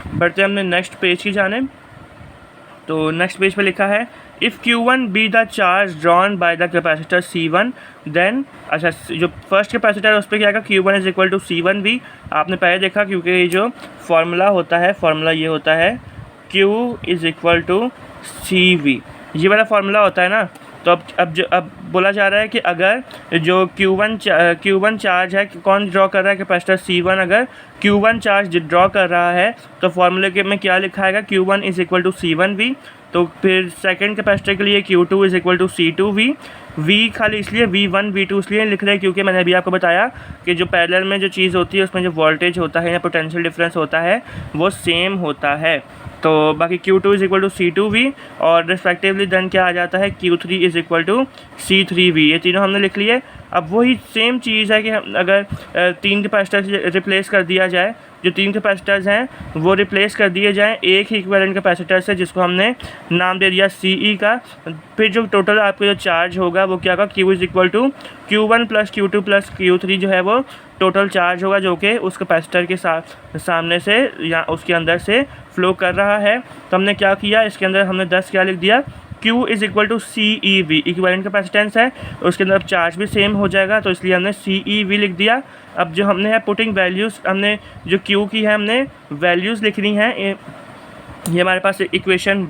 A: बढ़ते हमने नेक्स्ट पेज की जानिब। तो नेक्स्ट पेज पे लिखा है if Q1 be the charge drawn by the capacitor C1 then, अच्छा जो फर्स्ट कैपेसिटर है उस पर क्या आएगा, Q1 is equal to C1V। आपने पहले देखा, क्योंकि ये जो फार्मूला होता है, फार्मूला ये होता है Q is equal to CV, ये वाला फार्मूला होता है ना। तो अब बोला जा रहा है कि अगर जो Q1 चार्ज है, कौन ड्रॉ कर रहा है, कैपेसिटर C1 अगर Q1 चार्ज ड्रॉ कर रहा है तो फार्मूले के में क्या लिखा है, Q1 is equal to C1V। तो फिर सेकंड कैपेसिटर के लिए Q2 is equal to C2V। V खाली इसलिए V1 V2 इसलिए लिख रहे हैं क्योंकि मैंने अभी आपको बताया कि जो पैरेलल में जो चीज़ होती है उसमें जो वोल्टेज होता है या पोटेंशियल डिफरेंस होता है वो सेम होता है। तो बाकी Q2 is equal to C2V, और रिस्पेक्टिवली देन क्या आ जाता है, Q3 is equal to C3V। ये तीनों हमने लिख लिए। अब वही सेम चीज़ है कि हम अगर 3 कैपेसिटर रिप्लेस कर दिया जाए, जो 3 कैपेसिटर्स हैं वो रिप्लेस कर दिए जाएँ एक ही इक्विवेलेंट कैपेसिटर से, जिसको हमने नाम दे दिया CE का। फिर जो टोटल आपका जो चार्ज होगा वो क्या होगा, Q is equal to Q1 plus Q2 plus Q3 जो है वो टोटल चार्ज होगा, जो कि उस कैपेसिटर के सामने से या उसके अंदर से फ़्लो कर रहा है। तो हमने क्या किया, इसके अंदर हमने 10 क्या लिख दिया, Q is equal to CEV, equivalent capacitance है, उसके अंदर चार्ज भी सेम हो जाएगा, तो इसलिए हमने CEV लिख दिया। अब जो हमने है पुटिंग वैल्यूज़, हमने जो Q की है हमने वैल्यूज़ लिखनी है। ये हमारे पास इक्वेशन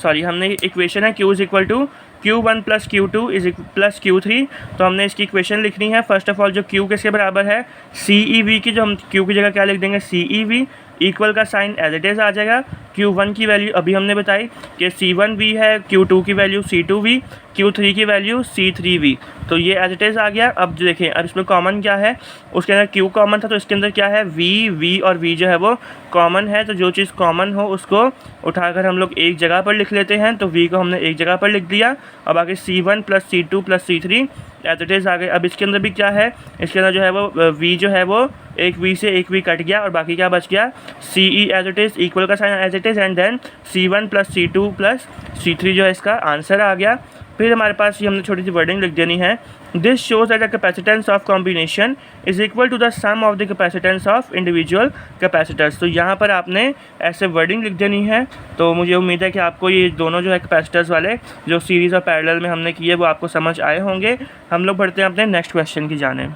A: हमने इक्वेशन है Q is equal to Q1 plus Q2 is plus Q3। तो हमने इसकी इक्वेशन लिखनी है। फर्स्ट ऑफ ऑल जो Q किसके बराबर है, CEV की, जो हम Q की जगह क्या लिख देंगे, CEV, इक्वल का साइन एज इट इज़ आ जाएगा। Q1 की वैल्यू अभी हमने बताई कि C1V है, Q2 की वैल्यू C2V, Q3 की वैल्यू C3V, तो ये एज इट इज़ आ गया। अब जो देखें, अब इसमें कॉमन क्या है, उसके अंदर Q कॉमन था, तो इसके अंदर क्या है, V और V जो है वो कॉमन है। तो जो चीज़ कॉमन हो उसको उठाकर हम लोग एक जगह पर लिख लेते हैं, तो V को हमने एक जगह पर लिख दिया। अब आगे C1 plus C2 plus C3 as it is आ गए। अब इसके अंदर भी क्या है, इसके अंदर जो है वो V जो है वो एक V से एक V कट गया और बाकी क्या बच गया, CE as it is, equal का sign as it is, and then C1 plus C2 plus C3 जो है इसका आंसर आ गया। फिर हमारे पास ये हमने छोटी सी वर्डिंग लिख देनी है, this shows that the capacitance of combination is equal to the sum of the capacitance of individual capacitors. तो यहाँ पर आपने ऐसे वर्डिंग लिख देनी है। तो मुझे उम्मीद है कि आपको ये दोनों जो है कैपेसिटर्स वाले जो सीरीज़ और पैरेलल में हमने किए वो आपको समझ आए होंगे। हम लोग बढ़ते हैं अपने नेक्स्ट क्वेश्चन की जानिब।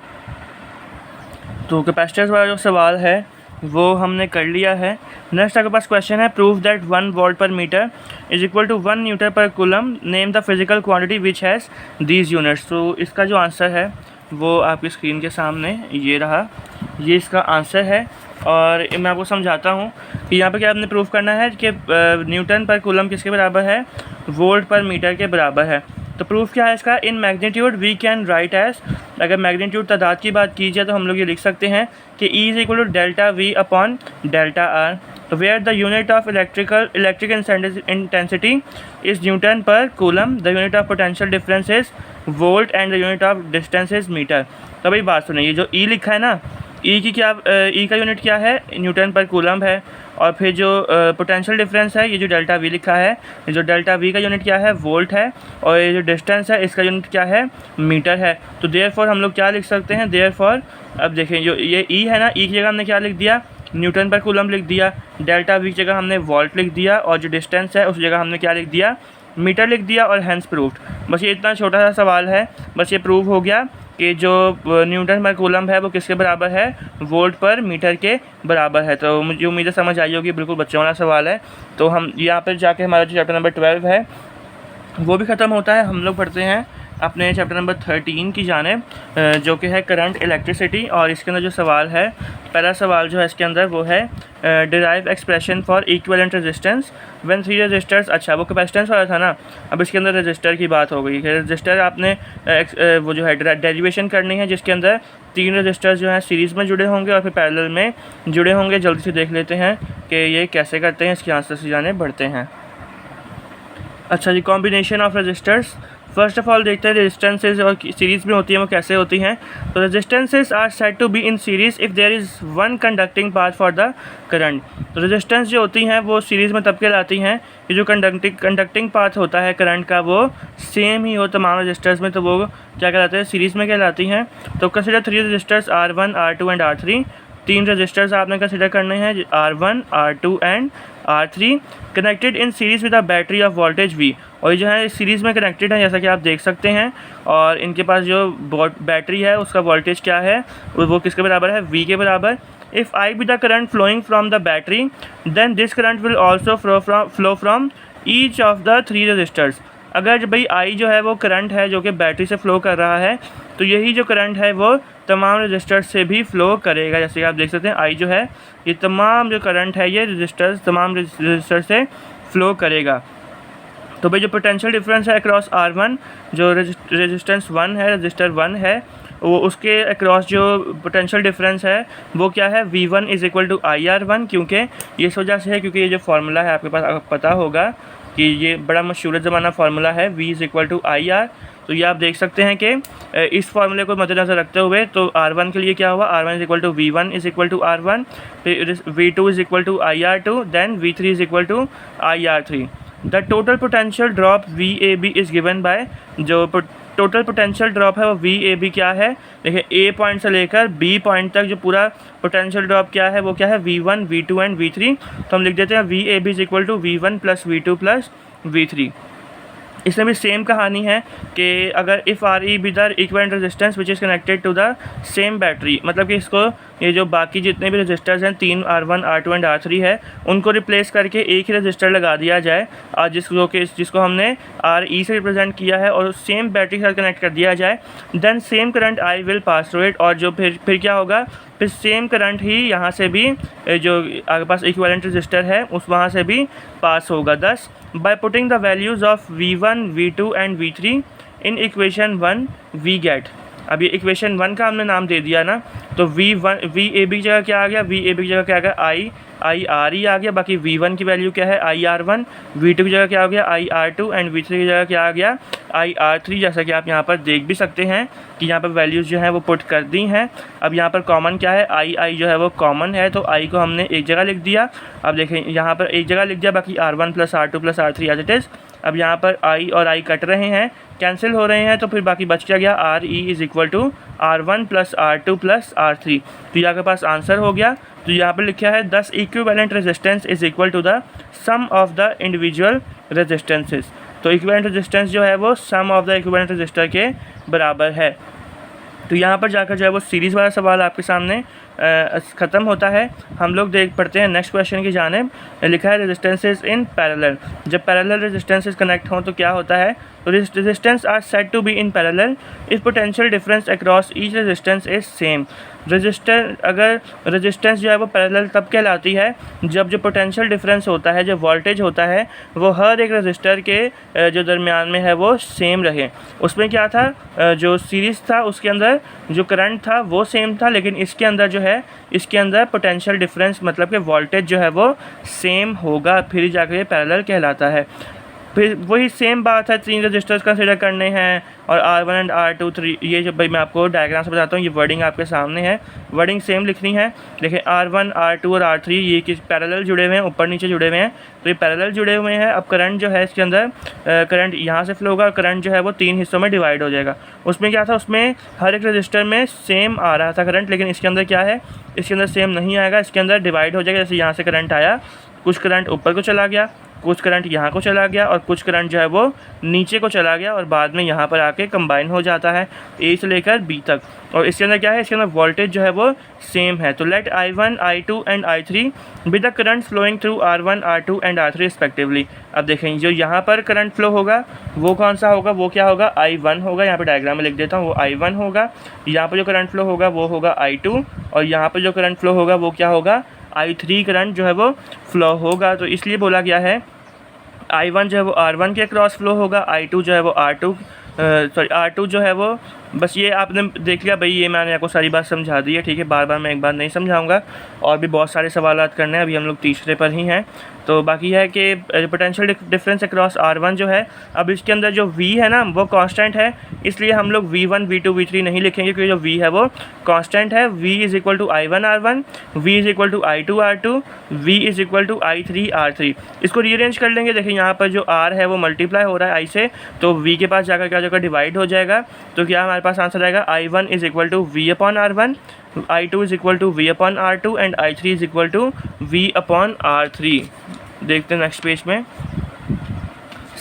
A: तो कैपेसिटर्स वाला जो सवाल है वो हमने कर लिया है। नेक्स्ट आपके पास क्वेश्चन है, prove that 1 volt per metre is equal to 1 newton per coulomb, name the physical quantity which has these units. तो इसका जो आंसर है वो आपकी स्क्रीन के सामने ये रहा, ये इसका आंसर है। और मैं आपको समझाता हूँ कि यहाँ पे क्या आपने प्रूव करना है कि न्यूटन पर कूलम किसके बराबर है, वोल्ट पर मीटर के बराबर है। तो प्रूफ क्या है इसका, in magnitude we can write as, अगर मैग्नीट्यूड तादाद की बात की जाए तो हम लोग ये लिख सकते हैं कि E is equal to delta V upon delta R। तो where the unit of electric intensity is newton per coulomb, the unit of potential difference is volt and the unit of distance is metre. तो भाई बात सुनिए, जो E लिखा है ना, E की क्या E का यूनिट क्या है, न्यूटन पर कूलम है। और फिर जो पोटेंशियल डिफरेंस है, ये जो डेल्टा V लिखा है, ये जो डेल्टा V का यूनिट क्या है, वोल्ट है। और ये जो डिस्टेंस है इसका यूनिट क्या है, मीटर है। तो देयरफॉर हम लोग क्या लिख सकते हैं, देयरफॉर अब देखें जो ये E है ना, E की जगह हमने क्या लिख दिया, न्यूटन पर कूलम लिख दिया, डेल्टा V की जगह हमने वोल्ट लिख दिया, और जो डिस्टेंस है उस जगह हमने क्या लिख दिया, मीटर लिख दिया, और हैंस प्रूव्ड। बस ये इतना छोटा सा सवाल है, बस ये प्रूव हो गया कि जो न्यूटन पर कूलम है वो किसके बराबर है, वोल्ट पर मीटर के बराबर है। तो मुझे उम्मीद है समझ आई होगी, बिल्कुल बच्चों वाला सवाल है। तो हम यहाँ पर जाके हमारा जो चैप्टर नंबर 12 है वो भी ख़त्म होता है। हम लोग पढ़ते हैं अपने चैप्टर नंबर 13 की जानिब, जो कि है करंट इलेक्ट्रिसिटी। और इसके अंदर जो सवाल है, पहला सवाल जो है इसके अंदर वो है derive expression for equivalent resistance when 3 resistors. अच्छा, वो कैपेसिटेंस वाला था ना, अब इसके अंदर रेजिस्टर की बात हो गई है। रेजिस्टर आपने वो जो है डेरिवेशन करनी है, जिसके अंदर 3 रेजिस्टर्स जो हैं सीरीज़ में जुड़े होंगे और फिर पैरेलल में जुड़े होंगे। जल्दी से देख लेते हैं कि ये कैसे करते हैं, इसके आंसर से जाने बढ़ते हैं। अच्छा जी, combination of resistors. First of all देखते हैं रेजिस्टेंसेज और सीरीज़ में होती हैं वो कैसे होती हैं। तो resistances are said to be in series if there is one conducting path for the current. तो रेजिस्टेंस जो होती हैं वो सीरीज़ में तब कहलाती हैं कि जो कंडक्टिंग पाथ होता है करंट का वो सेम ही हो तमाम रजिस्टर्स में, तो वो क्या कहलाते हैं, सीरीज़ में कहलाती हैं। तो consider 3 resistors R1, R2 and R3। 3 resistors आपने कंसिडर करने हैं, R1, R2 and R3, connected in series with a battery of voltage V। और ये जो है सीरीज़ में कनेक्टेड है, जैसा कि आप देख सकते हैं। और इनके पास जो बैटरी है उसका वोल्टेज क्या है, वो किसके बराबर है, V के बराबर। If I be the current flowing from the battery, then this current will also flow from each of the 3 resistors। अगर जब भाई I जो है वो करंट है जो कि बैटरी से फ़्लो कर रहा है, तो यही जो करंट है वो तमाम रजिस्टर्स से भी फ़्लो करेगा। जैसे कि आप देख सकते हैं I जो है, ये तमाम जो करंट है ये तमाम रजिस्टर से फ़्लो करेगा। तो भाई जो पोटेंशियल डिफरेंस है अक्रॉस R1, जो रेजिस्टेंस 1 है, रजिस्टर 1 है, वो उसके अक्रॉस जो पोटेंशियल डिफरेंस है वो क्या है, V1 is equal to IR1। क्योंकि ये इस वजह से है क्योंकि ये जो फार्मूला है आपके पास, आपको पता होगा कि ये बड़ा मशहूर ज़माना फार्मूला है, V is equal to IR। तो ये आप देख सकते हैं कि इस फॉर्मूले को मद्देनज़र रखते हुए तो R1 के लिए क्या हुआ, R1 is equal to V1 is equal to R1, फिर V2 is equal to IR2, then V3 is equal to IR3। The total potential drop VAB is given by, जो टोटल पोटेंशियल ड्रॉप है वो VAB क्या है, देखिए A point से लेकर B point तक जो पूरा पोटेंशियल ड्रॉप क्या है वो क्या है, V1 V2 एंड V3। तो हम लिख देते हैं VAB is equal to V1 plus V2 plus V3। इसमें भी सेम कहानी है कि अगर if R E be the equivalent resistance which is connected to the same battery, मतलब कि इसको ये जो बाकी जितने भी रजिस्टर्स हैं 3 R1 R2 एंड R3 है उनको रिप्लेस करके एक ही रजिस्टर लगा दिया जाए, जिसको हमने RE से रिप्रेजेंट किया है और सेम बैटरी के साथ कनेक्ट कर दिया जाए, then same current I will pass through it. और जो फिर क्या होगा, फिर सेम करंट ही यहाँ से भी जो आपके पास इक्विवेलेंट रजिस्टर है उस वहाँ से भी पास होगा। Thus by putting the values of V1 V2 and V3 in equation 1 we get. अब ये इक्वेशन 1 का हमने नाम दे दिया ना, तो VAB की जगह क्या आ गया, VAB की जगह क्या आ गया, IRE आ गया। बाकी V1 की वैल्यू क्या है, IR1, V2 की जगह क्या हो गया, IR2 एंड V3 की जगह क्या आ गया, IR3। जैसा कि आप यहाँ पर देख भी सकते हैं कि यहाँ पर वैल्यूज़ जो है वो पुट कर दी हैं। अब यहाँ पर कॉमन क्या है, I जो है वो कॉमन है, तो I को हमने एक जगह लिख दिया। अब देखें यहाँ पर एक जगह लिख दिया, बाकी R1 plus R2 plus R3 as it is. अब यहाँ पर I और I कट रहे हैं, कैंसिल हो रहे हैं, तो फिर बाकी बच क्या गया, RE is equal to R1 plus R2 plus R3। तो ये आपके पास आंसर हो गया। तो यहाँ पर लिखा है 10 equivalent resistance is equal to the sum of the individual resistances. तो इक्विवेलेंट रेजिस्टेंस जो है वो sum of the equivalent resistor के बराबर है। तो यहाँ पर जाकर जो है वो सीरीज़ वाला सवाल आपके सामने ख़त्म होता है। हम लोग पढ़ते हैं नेक्स्ट क्वेश्चन की जानिब। लिखा है रेजिस्टेंसेस इन पैरेलल। जब पैरेलल रेजिस्टेंसेस कनेक्ट हों तो क्या होता है, तो resistance are said to be in parallel if potential difference across each resistance is same. अगर रेजिस्टेंस जो है वो पैरेलल तब कहलाती है जब जो पोटेंशियल डिफरेंस होता है, जो वोल्टेज होता है, वो हर एक रेजिस्टर के जो दरमियान में है वो सेम रहे। उसमें क्या था, जो सीरीज़ था उसके अंदर जो करंट था वो सेम था, लेकिन इसके अंदर जो है इसके अंदर पोटेंशियल डिफरेंस मतलब कि वोल्टेज जो है वो सेम होगा, फिर जाकर ये पैरेलल कहलाता है। फिर वही सेम बात है, 3 रजिस्टर्स कंसिडर करने हैं और R1 एंड R2 3। ये जो भाई मैं आपको डायग्राम से बताता हूँ, ये वर्डिंग आपके सामने है, वर्डिंग सेम लिखनी है। देखिए R1 R2 और R3 ये किस पैरेलल जुड़े हुए हैं, ऊपर नीचे जुड़े हुए हैं, तो ये पैरेलल जुड़े हुए हैं। अब करंट जो है इसके अंदर करंट यहाँ से फ्लो होगा, करंट जो है वो 3 हिस्सों में डिवाइड हो जाएगा। उसमें क्या था, उसमें हर एक रजिस्टर में सेम आ रहा था करंट, लेकिन इसके अंदर क्या है, इसके अंदर सेम नहीं आएगा, इसके अंदर डिवाइड हो जाएगा। जैसे यहाँ से करंट आया, कुछ करंट ऊपर को चला गया, कुछ करंट यहाँ को चला गया और कुछ करंट जो है वो नीचे को चला गया और बाद में यहाँ पर आके कंबाइन हो जाता है A से लेकर B तक। और इसके अंदर क्या है, इसके अंदर वोल्टेज जो है वो सेम है। तो let I1 I2 and I3 be the current flowing through R1 R2 and R3 respectively. अब देखें जो यहाँ पर करंट फ्लो होगा वो कौन सा होगा, वो क्या होगा, I1 होगा। यहाँ पर डायग्राम में लिख देता हूँ, वो I1 होगा। यहाँ पर जो करंट फ्लो होगा वो होगा I2 और यहाँ पर जो करंट फ्लो होगा वो क्या होगा, I3 करंट जो है वो फ्लो होगा। तो इसलिए बोला गया है I1 जो है वो R1 के क्रॉस फ्लो होगा, I2 जो है वो R2 जो है वो, बस ये आपने देख लिया भाई, ये मैंने आपको सारी बात समझा दी है, ठीक है। बार बार मैं एक बार नहीं समझाऊंगा, और भी बहुत सारे सवालात करने हैं, अभी हम लोग तीसरे पर ही हैं। तो बाकी है कि पोटेंशियल डिफरेंस अक्रॉस R1 जो है, अब इसके अंदर जो V है ना वो कांस्टेंट है, इसलिए हम लोग V1 V2 V3 नहीं लिखेंगे, क्योंकि जो V है वो कांस्टेंट है। V is equal to I1 R1, V is equal to I2 R2, V is equal to I3 R3। इसको रीअरेंज कर लेंगे। देखिए यहाँ पर जो R है वो मल्टीप्लाई हो रहा है I से, तो V के पास जाकर क्या जगह डिवाइड हो जाएगा। तो क्या हमारे पास आंसर आएगा, I1 is equal to V upon R1, I2 is equal to V upon R2 and I3 is equal to V upon R3। देखते हैं नेक्स्ट पेज में,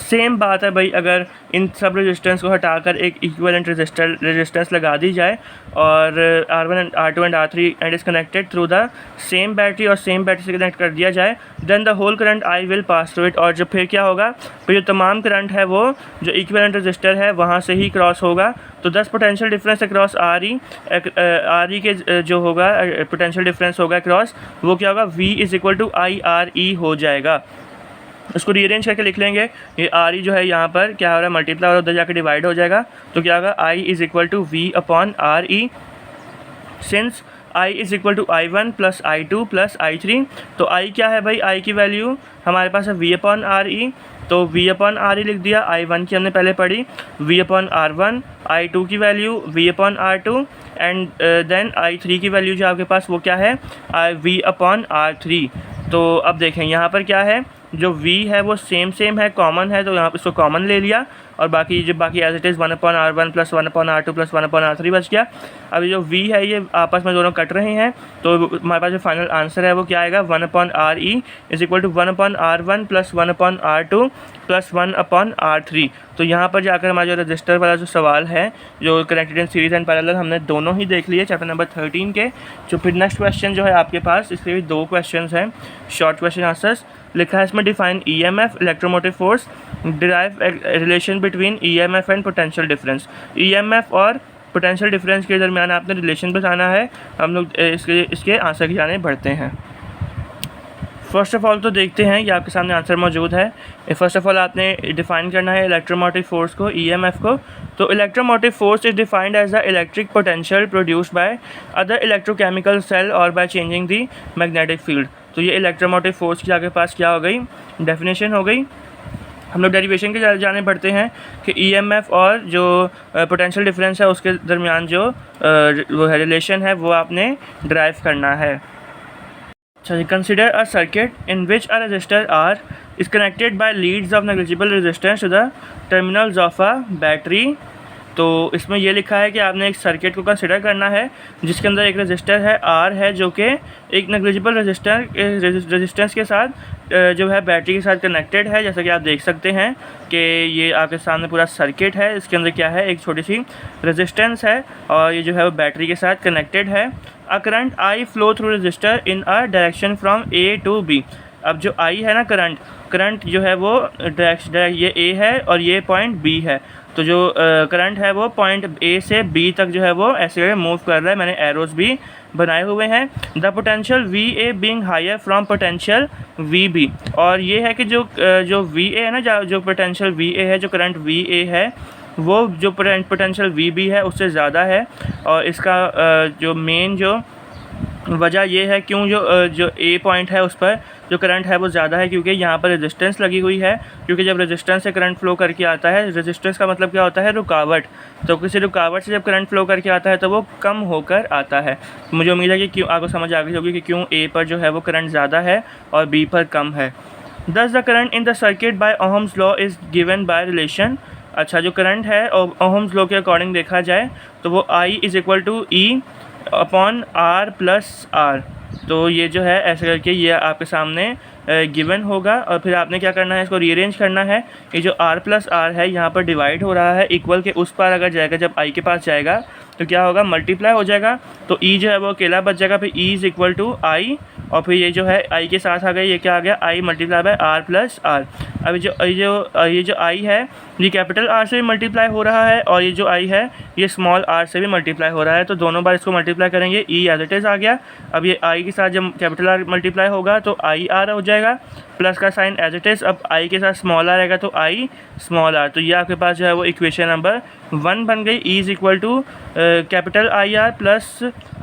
A: सेम बात है भाई। अगर इन सब रेजिस्टेंस को हटाकर एक इक्विवेलेंट रेजिस्टेंस लगा दी जाए और R1 and R2 and R3 and is connected through the same battery और सेम बैटरी से कनेक्ट कर दिया जाए, then the whole current I will pass through it. और जब फिर क्या होगा, फिर जो तमाम करंट है वो जो इक्विवेलेंट रेजिस्टर है वहाँ से ही क्रॉस होगा। तो 10 पोटेंशियल डिफरेंस अक्रॉस RE के जो होगा पोटेंशियल डिफरेंस होगा अक्रॉस, वो क्या होगा, V is equal to IRE हो जाएगा। उसको रीअरेंज करके लिख लेंगे। ये RE जो है यहाँ पर क्या हो रहा है, मल्टीप्लाई और उधर जाकर डिवाइड हो जाएगा। तो क्या होगा, I is equal to V upon RE। Since I is equal to I1 plus I2 plus I3। तो I क्या है भाई, I की वैल्यू हमारे पास है V/RE, तो V/RE लिख दिया। I1 की हमने पहले पढ़ी V/R1, I2 की value V/R2 and then I3 की वैल्यू जो आपके पास वो क्या है V/R3। तो अब देखें यहाँ पर क्या है, जो V है वो सेम है, कॉमन है, तो यहाँ पर इसको कॉमन ले लिया और बाकी as it is 1/R1 plus 1/R2 plus 1/R3 बच गया। अब जो V है ये आपस में दोनों कट रहे हैं, तो हमारे पास जो फाइनल आंसर है वो क्या आएगा 1/RE is equal to 1/R1 plus 1/R2 plus 1/R3। तो यहाँ पर जाकर हमारा जो रजिस्टर वाला जो सवाल है, जो connected in series and parallel, हमने दोनों ही देख लिए चैप्टर नंबर 13 के। जो फिर नेक्स्ट क्वेश्चन जो है आपके पास, इसके भी 2 क्वेश्चन हैं, शॉर्ट क्वेश्चन आंसर्स लिखा है इसमें। Define EMF electromotive force, derive relation between EMF and potential difference. EMF और पोटेंशियल डिफरेंस के दरमियान आपने रिलेशन बताना है। हम लोग इसके आंसर की जाने बढ़ते हैं। फर्स्ट ऑफ ऑल तो देखते हैं, ये आपके सामने आंसर मौजूद है। फर्स्ट ऑफ ऑल आपने डिफाइन करना है इलेक्ट्रोमोटिव फोर्स को, EMF को। तो electromotive force is defined as the electric potential produced by other electrochemical cell और by changing the magnetic field. तो ये इलेक्ट्रोमोटिव फोर्स की आपके पास क्या हो गई, डेफिनेशन हो गई। हम लोग डेरिवेशन के जाने बढ़ते हैं कि EMF और जो पोटेंशियल डिफरेंस है उसके दरमियान जो वो है रिलेशन है वो आपने ड्राइव करना है। अच्छा जी, consider a circuit in which a resistor R is connected by leads of negligible resistance to the terminals of a battery. तो इसमें ये लिखा है कि आपने एक सर्किट को कंसिडर करना है जिसके अंदर एक रजिस्टर है R है, जो कि एक नेग्लिजिबल रेजिस्टेंस के साथ जो है बैटरी के साथ कनेक्टेड है। जैसा कि आप देख सकते हैं कि ये आपके सामने पूरा सर्किट है, इसके अंदर क्या है, एक छोटी सी रेजिस्टेंस है और ये जो है वो बैटरी के साथ कनेक्टेड है। A current I flow through resistor in a direction from A to B। अब जो I है ना, करंट जो है वो डायरेक्ट ये A है और ये पॉइंट B है। तो जो करंट है वो पॉइंट A से B तक जो है वो ऐसे मूव कर रहा है। मैंने एरोज भी बनाए हुए हैं। The potential VA being higher from potential VB। और ये है कि जो VA है ना, जो पोटेंशियल VA है, जो करंट VA है वो जो पोटेंशियल VB है उससे ज़्यादा है। और इसका जो मेन जो वजह ये है क्यों जो A पॉइंट है उस पर जो करंट है वो ज़्यादा है, क्योंकि यहाँ पर रेजिस्टेंस लगी हुई है। क्योंकि जब रेजिस्टेंस से करंट फ्लो करके आता है, रेजिस्टेंस का मतलब क्या होता है, रुकावट। तो किसी रुकावट से जब करंट फ्लो करके आता है तो वो कम होकर आता है। मुझे उम्मीद है कि क्यों आपको समझ आ गई होगी कि क्यों A पर जो है वो करंट ज़्यादा है और B पर कम है। Thus the current in the circuit by Ohm's law is given by relation. अच्छा, जो करंट है ओहम्स लॉ के अकॉर्डिंग देखा जाए तो वो I is equal to E upon R plus R। तो ये जो है ऐसे करके ये आपके सामने गिवन होगा और फिर आपने क्या करना है, इसको रीअरेंज करना है। ये जो R प्लस R है यहाँ पर डिवाइड हो रहा है, इक्वल के उस पार अगर जाएगा, जब I के पास जाएगा तो क्या होगा, मल्टीप्लाई हो जाएगा। तो E जो है वो अकेला बच जाएगा, फिर E is equal to I और फिर ये जो है I के साथ आ गया, ये क्या आ गया, I multiply by R plus R। अब ये जो I है ये कैपिटल R से भी मल्टीप्लाई हो रहा है और ये जो I है ये स्मॉल r से भी मल्टीप्लाई हो रहा है। तो दोनों बार इसको मल्टीप्लाई करेंगे, E एज इट इज़ आ गया। अब ये I के साथ जब कैपिटल R मल्टीप्लाई होगा तो I R हो जाएगा, प्लस का साइन एज इट इज़। अब I के साथ स्मॉल r आएगा तो I स्मॉल r। तो ये आपके पास जो है वो इक्वेशन नंबर 1 बन गई। E is equal to capital I R plus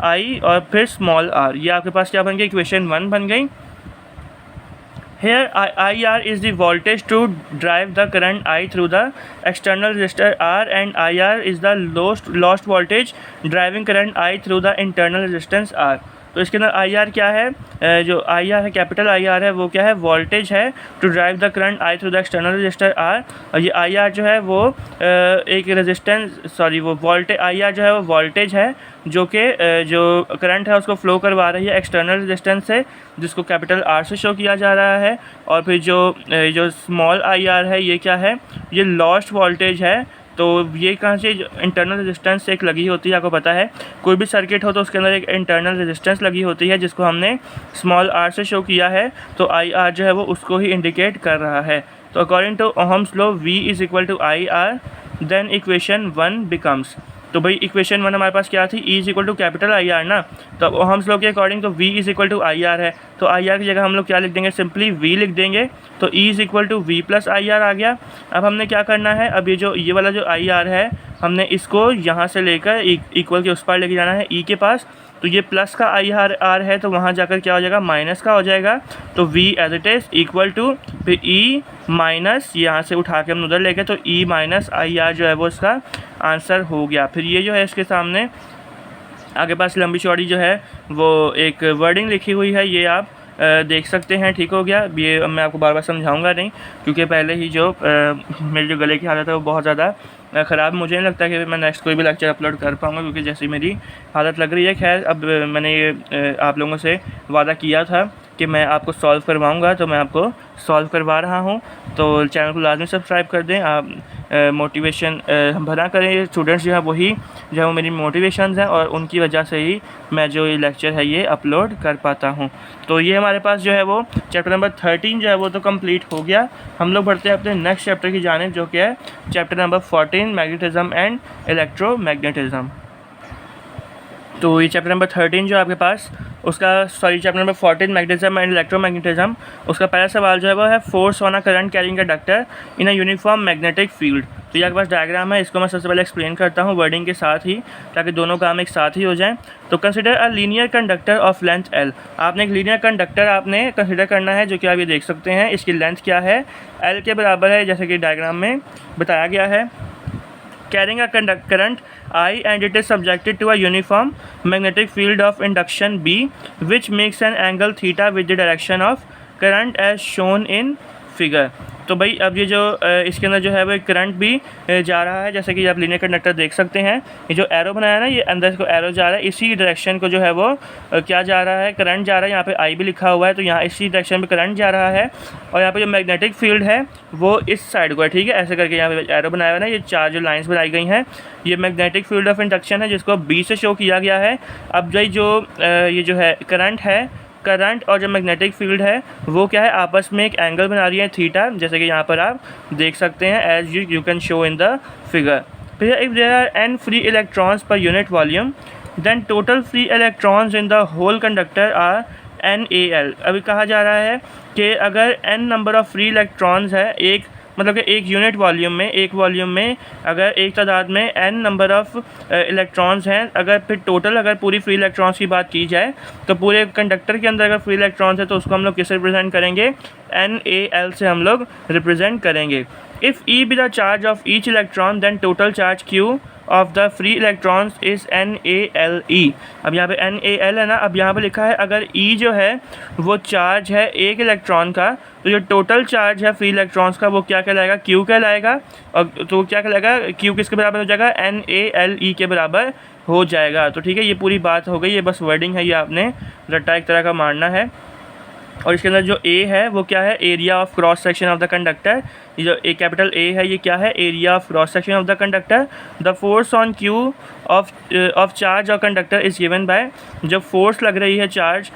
A: I और फिर स्मॉल r। ये आपके पास क्या बन गई, इक्वेशन 1 बन गई। Here IR is the voltage to drive the current I through the external resistor R and IR is the lost voltage driving current I through the internal resistance R। तो इसके अंदर IR क्या है, जो IR है capital IR है वो क्या है, वोल्टेज है to drive the current I through the external resistor R। और ये IR जो है वो एक रेजिस्टेंस वो वोल्टेज IR जो है वो वोल्टेज है जो कि जो करंट है उसको फ्लो करवा रही है एक्सटर्नल रेजिस्टेंस से, जिसको कैपिटल R से शो किया जा रहा है। और फिर जो स्मॉल IR है ये क्या है, ये लॉस्ट वोल्टेज है। तो ये कहाँ से, इंटरनल रेजिस्टेंस एक लगी होती है, आपको पता है कोई भी सर्किट हो तो उसके अंदर एक इंटरनल रेजिस्टेंस लगी होती है जिसको हमने स्मॉल r से शो किया है। तो IR जो है वो उसको ही इंडिकेट कर रहा है। तो according to Ohm's law V is equal to IR, then equation 1 becomes. तो भाई इक्वेशन 1 हमारे पास क्या थी, E is equal to capital IR ना। तो अब ओहम्स लॉ के अकॉर्डिंग तो V is equal to IR है, तो IR की जगह हम लोग क्या लिख देंगे, सिंपली V लिख देंगे। तो E is equal to V plus IR आ गया। अब हमने क्या करना है, अब ये वाला जो IR है हमने इसको यहाँ से लेकर इक्वल के उस पार लेके जाना है ई के पास, तो ये प्लस का आई आर है तो वहाँ जाकर क्या हो जाएगा, माइनस का हो जाएगा। तो v as it is equal to फिर e माइनस, यहाँ से उठा के हम उधर लेके, तो e माइनस आई आर जो है वो इसका आंसर हो गया। फिर ये जो है इसके सामने आगे पास लंबी चौड़ी जो है वो एक वर्डिंग लिखी हुई है, ये आप देख सकते हैं। ठीक हो गया। ये मैं आपको बार बार समझाऊंगा नहीं, क्योंकि पहले ही जो मेरे जो गले की हालत है वो बहुत ज़्यादा ख़राब, मुझे नहीं लगता कि मैं नेक्स्ट कोई भी लेक्चर अपलोड कर पाऊँगा, क्योंकि जैसी मेरी हालत लग रही है। खैर, अब मैंने ये आप लोगों से वादा किया था कि मैं आपको सॉल्व करवाऊँगा, तो मैं आपको सॉल्व करवा रहा हूँ। तो चैनल को लाजमी सब्सक्राइब कर दें। आप मोटिवेशन भरा करें, स्टूडेंट्स जो है वही जो है वो मेरी मोटिवेशंस हैं, और उनकी वजह से ही मैं जो ये लेक्चर है ये अपलोड कर पाता हूँ। तो ये हमारे पास जो है वो चैप्टर नंबर 13 जो है वो तो कंप्लीट हो गया। हम लोग बढ़ते हैं अपने नेक्स्ट चैप्टर की जानिब, जो कि है chapter number 14 magnetism and electromagnetism. तो ये चैप्टर नंबर 13 जो आपके पास chapter number 14 magnetism and electromagnetism, उसका पहला सवाल जो है वो है force on a current carrying a conductor in a uniform magnetic field. तो ये आपके पास डायग्राम है, इसको मैं सबसे पहले एक्सप्लेन करता हूँ वर्डिंग के साथ ही, ताकि दोनों काम एक साथ ही हो जाएं। तो consider a linear conductor of length L। आपने एक लीनियर कंडक्टर आपने कंसिडर करना है, जो कि आप ये देख सकते हैं इसकी लेंथ क्या है, L के बराबर है, जैसे कि डायग्राम में बताया गया है। Carrying a current I and it is subjected to a uniform magnetic field of induction B, which makes an angle theta with the direction of current as shown in figure। तो भाई अब ये जो इसके अंदर जो है वो करंट भी जा रहा है, जैसे कि आप लीनियर कंडक्टर देख सकते हैं। ये जो एरो बनाया ना, ये अंदर को एरो जा रहा है, इसी डायरेक्शन को जो है वो क्या जा रहा है, करंट जा रहा है। यहाँ पे आई भी लिखा हुआ है, तो यहाँ इसी डायरेक्शन पे करंट जा रहा है। और यहाँ पे जो मैग्नेटिक फील्ड है वो इस साइड को है, ठीक है। ऐसे करके यहाँ पे एरो बनाया हुआ है ना, ये चार जो लाइन्स बनाई गई हैं, ये मैग्नेटिक फील्ड ऑफ इंडक्शन है, जिसको बी से शो किया गया है। अब ये जो है करंट और जो मैग्नेटिक फील्ड है वो क्या है, आपस में एक एंगल बना रही है थीटा, जैसे कि यहाँ पर आप देख सकते हैं, as you can show in the figure. फिर if there are n free electrons per unit volume, then total free electrons in the whole conductor are NaL। अभी कहा जा रहा है कि अगर n number of free electrons है, एक मतलब कि एक यूनिट वॉल्यूम में अगर एक तादाद में n नंबर ऑफ इलेक्ट्रॉन्स हैं, अगर फिर टोटल अगर पूरी फ्री इलेक्ट्रॉन्स की बात की जाए, तो पूरे कंडक्टर के अंदर अगर फ्री इलेक्ट्रॉन्स है तो उसको हम लोग किससे रिप्रेजेंट करेंगे, NaL से हम लोग रिप्रेजेंट करेंगे। If E be the charge of each electron, then total charge Q of the free electrons is NaLe। अब यहाँ पे NaL है ना, अब यहाँ पे लिखा है अगर E जो है वो चार्ज है एक इलेक्ट्रॉन का, तो जो टोटल चार्ज है फ्री इलेक्ट्रॉन्स का वो क्या कहलाएगा, Q कहलाएगा। और तो क्या कहलाएगा, Q किसके बराबर हो जाएगा, NaLe के बराबर हो जाएगा। तो ठीक है, ये पूरी बात हो गई, ये बस वर्डिंग है, ये आपने रट्टा एक तरह का मारना है। और इसके अंदर जो A है वो क्या है, area of cross section of the conductor. ये जो A कैपिटल A है ये क्या है, area of cross section of the conductor. The force on Q of charge और कंडक्टर इज़ गिवन बाय, जब फोर्स लग रही है चार्ज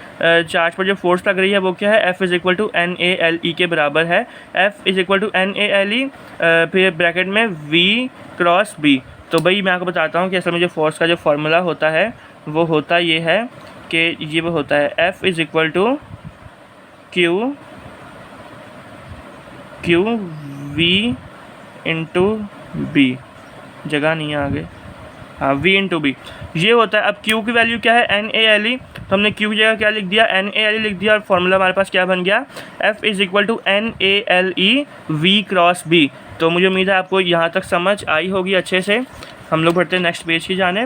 A: पर जो फोर्स लग रही है वो क्या है, F is equal to NaLe के बराबर है। F is equal to NaLe फिर ब्रैकेट में V क्रॉस B। तो भाई मैं आपको बताता हूँ कि असल में जो फोर्स का जो फार्मूला होता है वो होता ये है कि ये वो होता है F is equal to Q V into B, जगह नहीं है आगे, हाँ V इंटू बी ये होता है। अब Q की वैल्यू क्या है, NaLe, तो हमने Q की जगह क्या लिख दिया, NaLe लिख दिया, और फॉर्मूला हमारे पास क्या बन गया, F is equal to NaLe V cross B। तो मुझे उम्मीद है आपको यहाँ तक समझ आई होगी अच्छे से। हम लोग बढ़ते हैं नेक्स्ट पेज की जाने।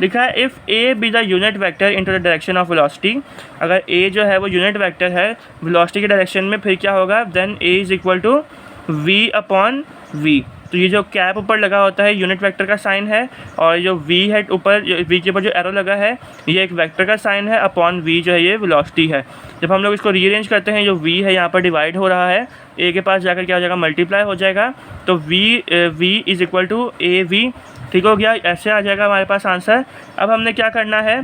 A: लिखा है if A be the unit vector into the direction of velocity. अगर A जो है वो यूनिट वेक्टर है वेलोसिटी के डायरेक्शन में, फिर क्या होगा, then A is equal to V upon V। तो ये जो कैप ऊपर लगा होता है यूनिट वेक्टर का साइन है, और जो V है ऊपर, V के ऊपर जो एरो लगा है ये एक वेक्टर का साइन है, अपॉन V जो है ये वेलोसिटी है। जब हम लोग इसको रीअरेंज करते हैं, जो V है यहाँ पर डिवाइड हो रहा है, A के पास जाकर क्या हो जाएगा, मल्टीप्लाई हो जाएगा। तो V is equal to AV। ठीक हो गया, ऐसे आ जाएगा हमारे पास आंसर। अब हमने क्या करना है,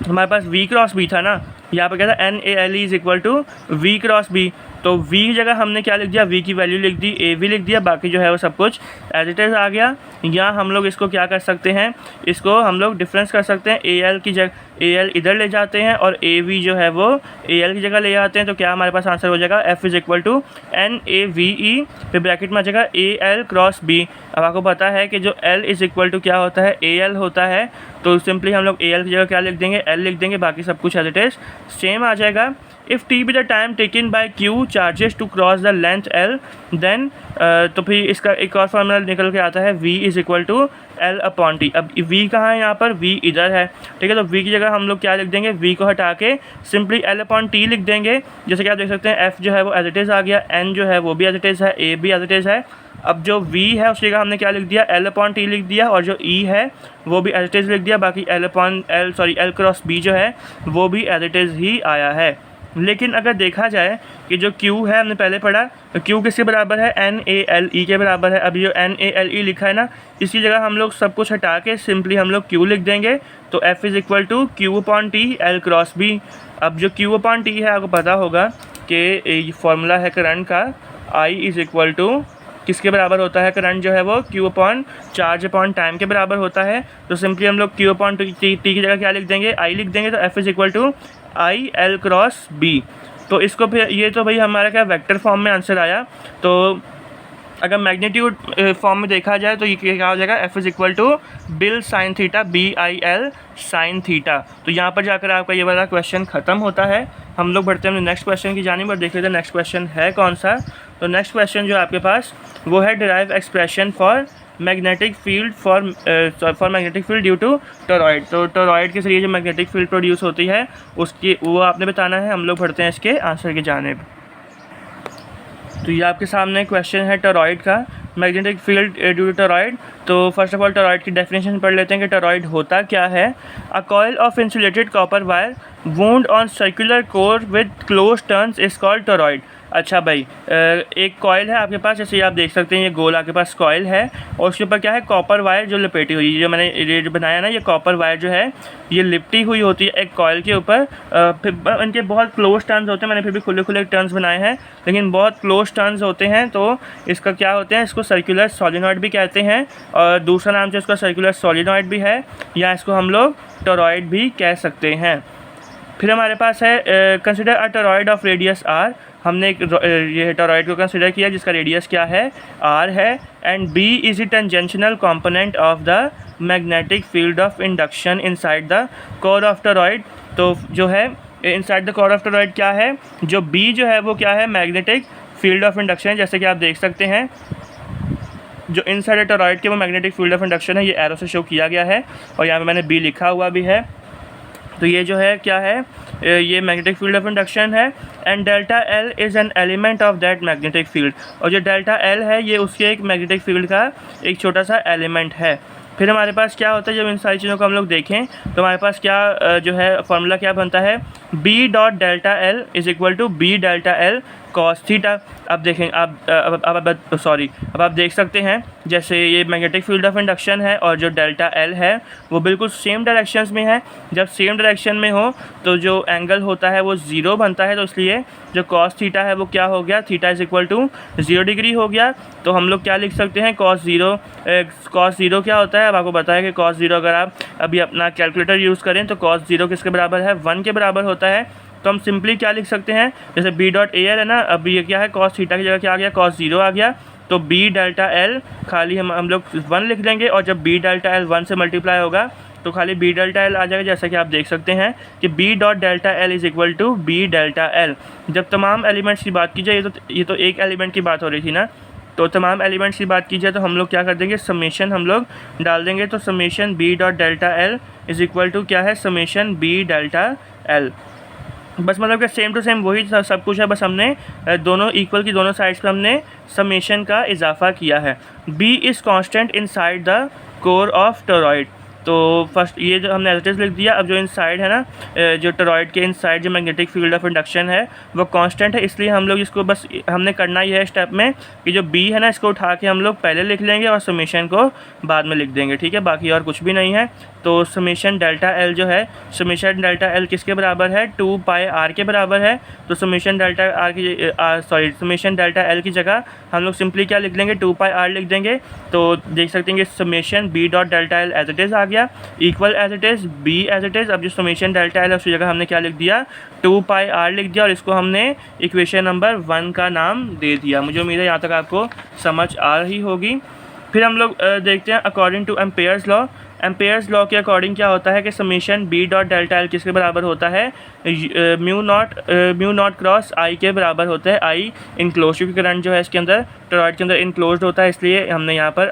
A: हमारे पास V क्रॉस B था ना, यहाँ पर क्या था NaLe is equal to V cross B, तो V की जगह हमने क्या लिख दिया, V की वैल्यू लिख दी, AV लिख दिया, बाकी जो है वो सब कुछ एज इट इज़ आ गया। या हम लोग इसको क्या कर सकते हैं, इसको हम लोग डिफरेंस कर सकते हैं, AL की जगह AL इधर ले जाते हैं और AV जो है वो AL की जगह ले जाते हैं, तो क्या हमारे पास आंसर हो जाएगा F is equal to NaVe, फिर ब्रैकेट में आ जाएगा AL क्रॉस B। अब आपको पता है कि जो L इज इक्वल टू क्या होता है, AL होता है, तो सिंपली हम लोग AL की जगह क्या लिख देंगे, L लिख देंगे, बाकी सब कुछ एज इट इज़ सेम आ जाएगा। If T be the time taken by Q charges to cross the length L then, तो फिर इसका एक और फार्मूला निकल के आता है V is equal to L upon T। अब V कहाँ है, यहाँ पर V इधर है, ठीक है, तो V की जगह हम लोग क्या लिख देंगे, V को हटा के सिंपली L अपॉन T लिख देंगे। जैसे कि आप देख सकते हैं F जो है वो एज इट इज़ आ गया, N जो है वो भी एज इट इज़ है, A भी एज इट इज़ है। अब जो V है उसकी जगह हमने क्या लिख दिया, L अपॉन T लिख दिया, और जो E है वो भी एज इट इज़ लिख दिया, बाकी L क्रॉस B जो है वो भी एज इट इज़ ही आया है। लेकिन अगर देखा जाए कि जो Q है हमने पहले पढ़ा, तो Q किसके बराबर है, NaLe के बराबर है। अब जो NaLe लिखा है ना, इसकी जगह हम लोग सब कुछ हटा के सिंपली हम लोग Q लिख देंगे, तो F is equal to Q upon T L cross B। अब जो Q अपॉन T है आपको पता होगा कि फॉर्मूला है करंट का, I इज़ इक्वल टू किसके बराबर होता है, करंट जो है वो Q upon charge upon time के बराबर होता है। तो सिंपली हम लोग Q अपॉन T की जगह क्या लिख देंगे, I लिख देंगे, तो F is equal to IL cross B। तो इसको फिर ये तो भाई हमारा क्या वेक्टर फॉर्म में आंसर आया। तो अगर मैग्नीट्यूड फॉर्म में देखा जाए तो ये क्या हो जाएगा, F इज़ इक्वल टू बिल sine theta, BIL sine theta. तो यहाँ पर जाकर आपका ये वाला क्वेश्चन ख़त्म होता है। हम लोग बढ़ते हैं नेक्स्ट क्वेश्चन की जानिब और देख लेते हैं नेक्स्ट क्वेश्चन है कौन सा। तो नेक्स्ट क्वेश्चन जो आपके पास वो है derive expression for magnetic field for magnetic field due to toroid. तो टोरॉइड के जरिए जो मैग्नेटिक फील्ड प्रोड्यूस होती है उसकी वो आपने बताना है। हम लोग बढ़ते हैं इसके आंसर की जानिब। तो ये आपके सामने क्वेश्चन है टोरॉइड का, magnetic field due to toroid. तो फर्स्ट ऑफ ऑल टोरॉइड की डेफिनेशन पढ़ लेते हैं कि टोरॉइड होता क्या है। A coil of insulated copper wire wound on circular core with close turns is called toroid. अच्छा भाई, एक कॉइल है आपके पास, जैसे आप देख सकते हैं ये गोल आपके पास कॉइल है और उसके ऊपर क्या है, कॉपर वायर जो लपेटी हुई है। जो मैंने ये जो बनाया ना, ये कॉपर वायर जो है ये लिपटी हुई होती है एक कॉइल के ऊपर। फिर इनके बहुत क्लोज टर्न्स होते हैं, मैंने फिर भी खुले खुले टर्न्स बनाए हैं लेकिन बहुत क्लोज टर्न्स होते हैं। तो इसका क्या होते हैं, इसको सर्कुलर सोलिनॉइड भी कहते हैं और दूसरा नाम जो इसका सर्कुलर सोलिनॉइड भी है, या इसको हम लोग टोरॉइड भी कह सकते हैं। फिर हमारे पास है consider a toroid of radius R। हमने एक ये टोरॉइड को कंसिडर किया जिसका रेडियस क्या है, R है, and B is the tangential component of the magnetic field of induction inside the core of toroid. तो जो है inside the core of toroid क्या है, जो B जो है वो क्या है, मैग्नेटिक फील्ड ऑफ इंडक्शन है। जैसे कि आप देख सकते हैं जो इनसाइड टोरॉइड के वो मैग्नेटिक फील्ड ऑफ इंडक्शन है, ये एरो से शो किया गया है और यहाँ पे मैंने B लिखा हुआ भी है। तो ये जो है क्या है, ये मैग्नेटिक फील्ड ऑफ इंडक्शन है and delta L is an element of that magnetic field. और जो डेल्टा L है ये उसके एक मैग्नेटिक फील्ड का एक छोटा सा एलिमेंट है। फिर हमारे पास क्या होता है, जब इन सारी चीज़ों को हम लोग देखें तो हमारे पास क्या जो है फार्मूला क्या बनता है, B dot delta L is equal to B delta L cos theta. अब देखें अब आप देख सकते हैं जैसे ये मैग्नेटिक फील्ड ऑफ इंडक्शन है और जो डेल्टा L है वो बिल्कुल सेम डायरेक्शंस में है। जब सेम डायरेक्शन में हो तो जो एंगल होता है वो 0 बनता है, तो इसलिए जो कॉस थीटा है वो क्या हो गया, theta is equal to 0 degree हो गया। तो हम लोग क्या लिख सकते हैं, कॉस ज़ीरो क्या होता है, अब आपको बताया कि कॉस ज़ीरो अगर आप अभी अपना कैलकुलेटर यूज़ करें तो कॉस ज़ीरो किसके बराबर है, 1 के बराबर होता है। तो हम सिंपली क्या लिख सकते हैं, जैसे B डॉट AL है ना, अब ये क्या है, कॉस थीटा की जगह क्या आ गया, कॉस ज़ीरो आ गया। तो B डेल्टा L खाली हम लोग 1 लिख लेंगे और जब B डेल्टा L 1 से मल्टीप्लाई होगा तो खाली B डेल्टा L आ जाएगा। जैसा कि आप देख सकते हैं कि B dot delta L is equal to B delta L। जब तमाम एलिमेंट्स की बात की जाए, ये तो एक एलिमेंट की बात हो रही थी ना, तो तमाम एलिमेंट्स की बात की जाए तो हम लोग क्या कर देंगे, समेशन हम लोग डाल देंगे। तो summation B dot delta L is equal to क्या है, समेशन B डेल्टा L। बस मतलब कि सेम टू सेम वही सब कुछ है, बस हमने दोनों इक्वल की दोनों साइड्स पर हमने समेशन का इजाफा किया है। B is constant inside the core of toroid. तो फर्स्ट ये जो हमने एज लिख दिया। अब जो इनसाइड है ना, जो टोरॉइड के इनसाइड जो मैग्नेटिक फील्ड ऑफ इंडक्शन है वो कांस्टेंट है, इसलिए हम लोग इसको बस हमने करना ही है स्टेप में कि जो B है ना इसको उठा के हम लोग पहले लिख लेंगे और समेशन को बाद में लिख देंगे, ठीक है, बाकी और कुछ भी नहीं है। तो समेशन डेल्टा एल जो है, समेशन डेल्टा एल किसके बराबर है, 2 पाई आर के बराबर है। तो समेशन डेल्टा आर की समेशन डेल्टा एल की जगह हम लोग सिंपली क्या लिख लेंगे, 2 पाई आर लिख देंगे। तो देख सकते हैं कि summation B dot delta L as it is आ गया, equal as it is B as it is. अब जो समेशन डेल्टा एल है उसकी जगह हमने क्या लिख दिया, 2 पाई आर लिख दिया और इसको हमने इक्वेशन नंबर 1 का नाम दे दिया। मुझे उम्मीद है यहाँ तक आपको समझ आ रही होगी। फिर हम लोग देखते हैं according to Ampere's law. Ampere's law के अकॉर्डिंग क्या होता है कि summation B dot delta L किसके बराबर होता है, म्यू नॉट क्रॉस आई के बराबर होता है। आई इनक्लोज, क्योंकि करंट जो है इसके अंदर टॉरॉइड के अंदर इनक्लोज होता है, इसलिए हमने यहाँ पर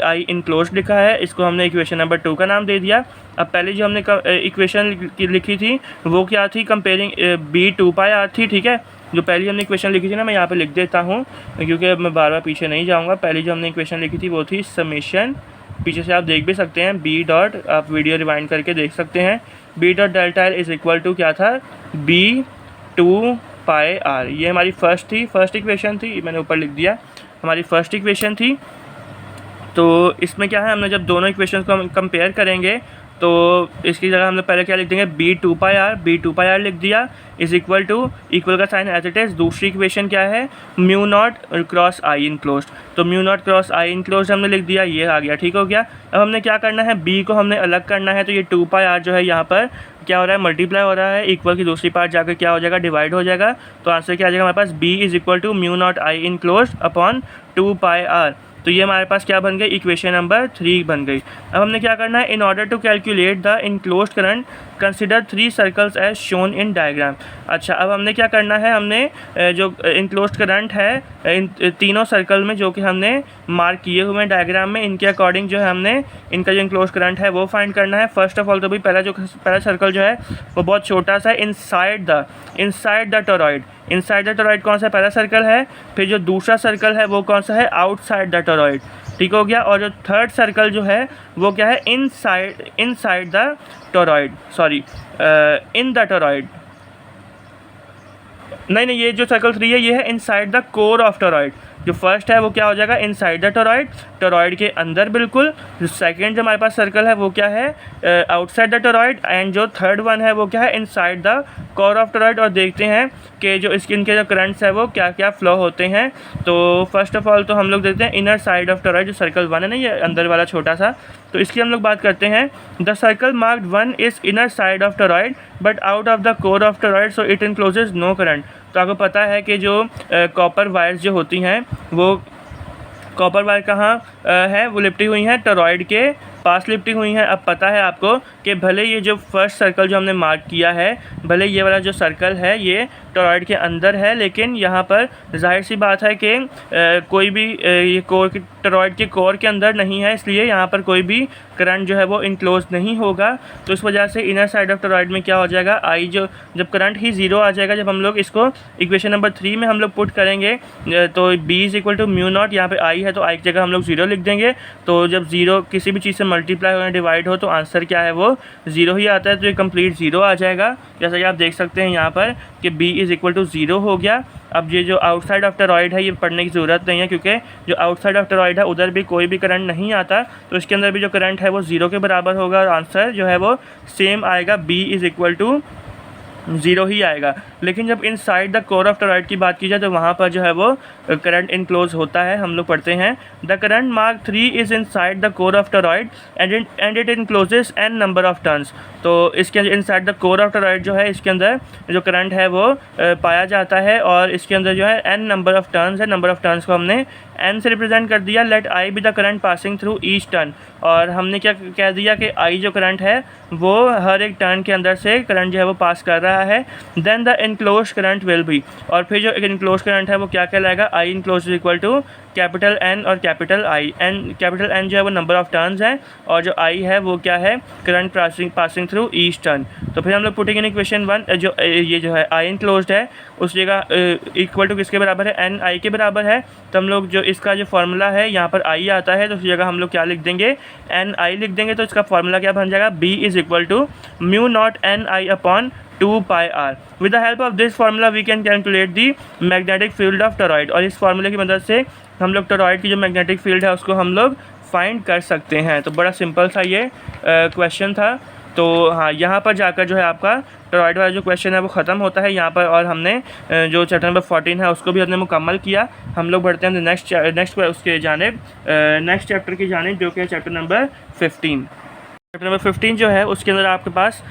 A: आई इनक्लोज लिखा है। इसको हमने इक्वेशन नंबर 2 का नाम दे दिया। अब पहले जो हमने इक्वेशन लिखी थी वो क्या थी, कंपेयरिंग बी 2 पाई आर थी, ठीक है। जो पहली हमने इक्वेशन लिखी थी ना, मैं यहाँ पे लिख देता हूँ क्योंकि मैं बार बार पीछे नहीं जाऊँगा। पहली जो हमने इक्वेशन लिखी थी वो थी समेशन, पीछे से आप देख भी सकते हैं, बी डॉट, आप वीडियो रिवाइंड करके देख सकते हैं, B dot delta L is equal to क्या था, बी 2 पाई आर। ये हमारी फर्स्ट इक्वेशन थी, मैंने ऊपर लिख दिया, हमारी फर्स्ट इक्वेशन थी। तो इसमें क्या है, हमने जब दोनों इक्वेशन को हम कंपेयर करेंगे तो इसकी जगह हमने पहले क्या लिख देंगे, बी 2 पाई आर लिख दिया, इज़ इक्वल टू, इक्वल का साइन एज इट इज़। दूसरी इक्वेशन क्या है, mu naught cross I enclose, तो mu naught cross I enclose हमने लिख दिया, ये आ गया, ठीक हो गया। अब हमने क्या करना है, बी को हमने अलग करना है, तो ये 2 पाई आर जो है यहाँ पर क्या हो रहा है, मल्टीप्लाई हो रहा है, इक्वल की दूसरी पार्ट जाकर क्या हो जाएगा, डिवाइड हो जाएगा। तो आंसर क्या आ जाएगा हमारे पास, B is equal to mu naught I enclose upon 2 pi R. तो ये हमारे पास क्या बन गई, इक्वेशन नंबर 3 बन गई। अब हमने क्या करना है, in order to calculate the enclosed current consider 3 circles as shown in diagram. अच्छा, अब हमने क्या करना है, हमने जो इनक्लोज्ड करंट है इन तीनों सर्कल में जो कि हमने मार्क किए हुए हैं डायग्राम में, इनके अकॉर्डिंग जो है हमने इनका जो इनक्लोज्ड करंट है वो फाइंड करना है। फर्स्ट ऑफ ऑल तो भी पहला सर्कल जो है वो बहुत छोटा सा है, inside the toroid. Inside the toroid कौन सा पहला सर्कल है, फिर जो दूसरा सर्कल है वो कौन सा है, आउटसाइड द टोरॉइड, ठीक हो गया। और जो थर्ड सर्कल जो है वो क्या है, inside the toroid, sorry in the toroid, नहीं, ये जो सर्कल 3 है ये है inside the core of toroid. जो फर्स्ट है वो क्या हो जाएगा, इनसाइड द टोरॉइड के अंदर बिल्कुल। जो सेकंड जो हमारे पास सर्कल है वो क्या है, आउटसाइड द टोरॉइड। एंड जो थर्ड वन है वो क्या है, inside the core of toroid. और देखते हैं कि जो इनके जो करंट्स है वो क्या क्या फ्लो होते हैं। तो फर्स्ट ऑफ ऑल तो हम लोग देखते हैं इनर साइड ऑफ टोरॉइड, जो सर्कल 1 है ना, ये अंदर वाला छोटा सा, तो इसकी हम लोग बात करते हैं। The circle marked 1 is inner side of toroid but out of the core of toroid, so it encloses no current. तो आपको पता है कि जो कॉपर वायर्स जो होती हैं वो कॉपर वायर कहाँ है, वो लिपटी हुई हैं टोरॉइड के पास लिपटी हुई हैं। अब पता है आपको कि भले ये जो फर्स्ट सर्कल जो हमने मार्क किया है, भले ये वाला जो सर्कल है ये टोरॉइड के अंदर है, लेकिन यहाँ पर जाहिर सी बात है कि कोई भी ये कोर की टोरॉइड के कोर के अंदर नहीं है, इसलिए यहाँ पर कोई भी करंट जो है वो इनक्लोज नहीं होगा। तो इस वजह से इनर साइड ऑफ टोरॉइड में क्या हो जाएगा, आई जो जब करंट ही ज़ीरो आ जाएगा, जब हम लोग इसको इक्वेशन नंबर 3 में हम लोग पुट करेंगे तो B is equal to mu nought, यहाँ पे आई है तो आई की जगह हम लोग 0 लिख देंगे। तो जब 0 किसी भी चीज़ से मल्टीप्लाई हो या डिवाइड हो तो आंसर क्या है, वो 0 ही आता है। तो ये कंप्लीट 0 आ जाएगा, जैसा कि आप देख सकते हैं यहाँ पर कि b इज़ इक्वल टू 0 हो गया। अब ये जो आउटसाइड ऑफ टोरॉइड है ये पढ़ने की ज़रूरत नहीं है, क्योंकि जो आउटसाइड ऑफ टोरॉइड है उधर भी कोई भी करंट नहीं आता, तो इसके अंदर भी जो करंट है वो 0 के बराबर होगा और आंसर जो है वो सेम आएगा, b इज़ इक्वल टू 0 ही आएगा। लेकिन जब inside the core of toroid की बात की जाए तो वहाँ पर जो है वो करंट इनक्लोज होता है। हम लोग पढ़ते हैं the current mark 3 is inside the core of toroid and it encloses n number of turns. तो इसके अंदर inside the core of toroid जो है इसके अंदर जो करंट है वो पाया जाता है और इसके अंदर जो है n नंबर ऑफ टर्न्स है। नंबर ऑफ टर्न्स को हमने n से रिप्रेजेंट कर दिया। Let i be the current passing through each turn, और हमने क्या कह दिया कि i जो करंट है वो हर एक टर्न के अंदर से करंट जो है वो पास कर रहा है। Then the enclose current will be, और फिर जो एक इनक्लोज करंट है वो क्या कहलाएगा, I enclose is equal to capital N और कैपिटल I। कैपिटल N जो है वो नंबर ऑफ टर्न्स है और जो I है वो क्या है, current passing through each turn. तो फिर हम लोग पुटिंग इन इक्वेशन 1 जो ये जो है I इनक्लोज्ड है उस जगह इक्वल टू किसके बराबर है, N I के बराबर है। तो हम लोग जो इसका जो फार्मूला है यहाँ पर I आता है तो उस जगह हम लोग क्या लिख देंगे, N I लिख देंगे। तो इसका फार्मूला क्या बन जाएगा, B is equal to mu nought N I upon 2 pi r। With the help of this formula we can calculate the magnetic field of toroid, और इस फार्मूले की मदद से हम लोग टोरॉइड की जो मैग्नेटिक फील्ड है उसको हम लोग फाइंड कर सकते हैं। तो बड़ा सिंपल सा ये क्वेश्चन था। तो हाँ, यहाँ पर जाकर जो है आपका टॉरॉइड वाला जो क्वेश्चन है वो ख़त्म होता है यहाँ पर, और हमने जो चैप्टर नंबर 14 है उसको भी हमने मुकम्मल किया। हम लोग बढ़ते हैं नेक्स्ट उसके जानिब, नेक्स्ट चैप्टर की जानिब, जो कि है चैप्टर नंबर 15। चैप्टर नंबर 15 जो है उसके अंदर आपके पास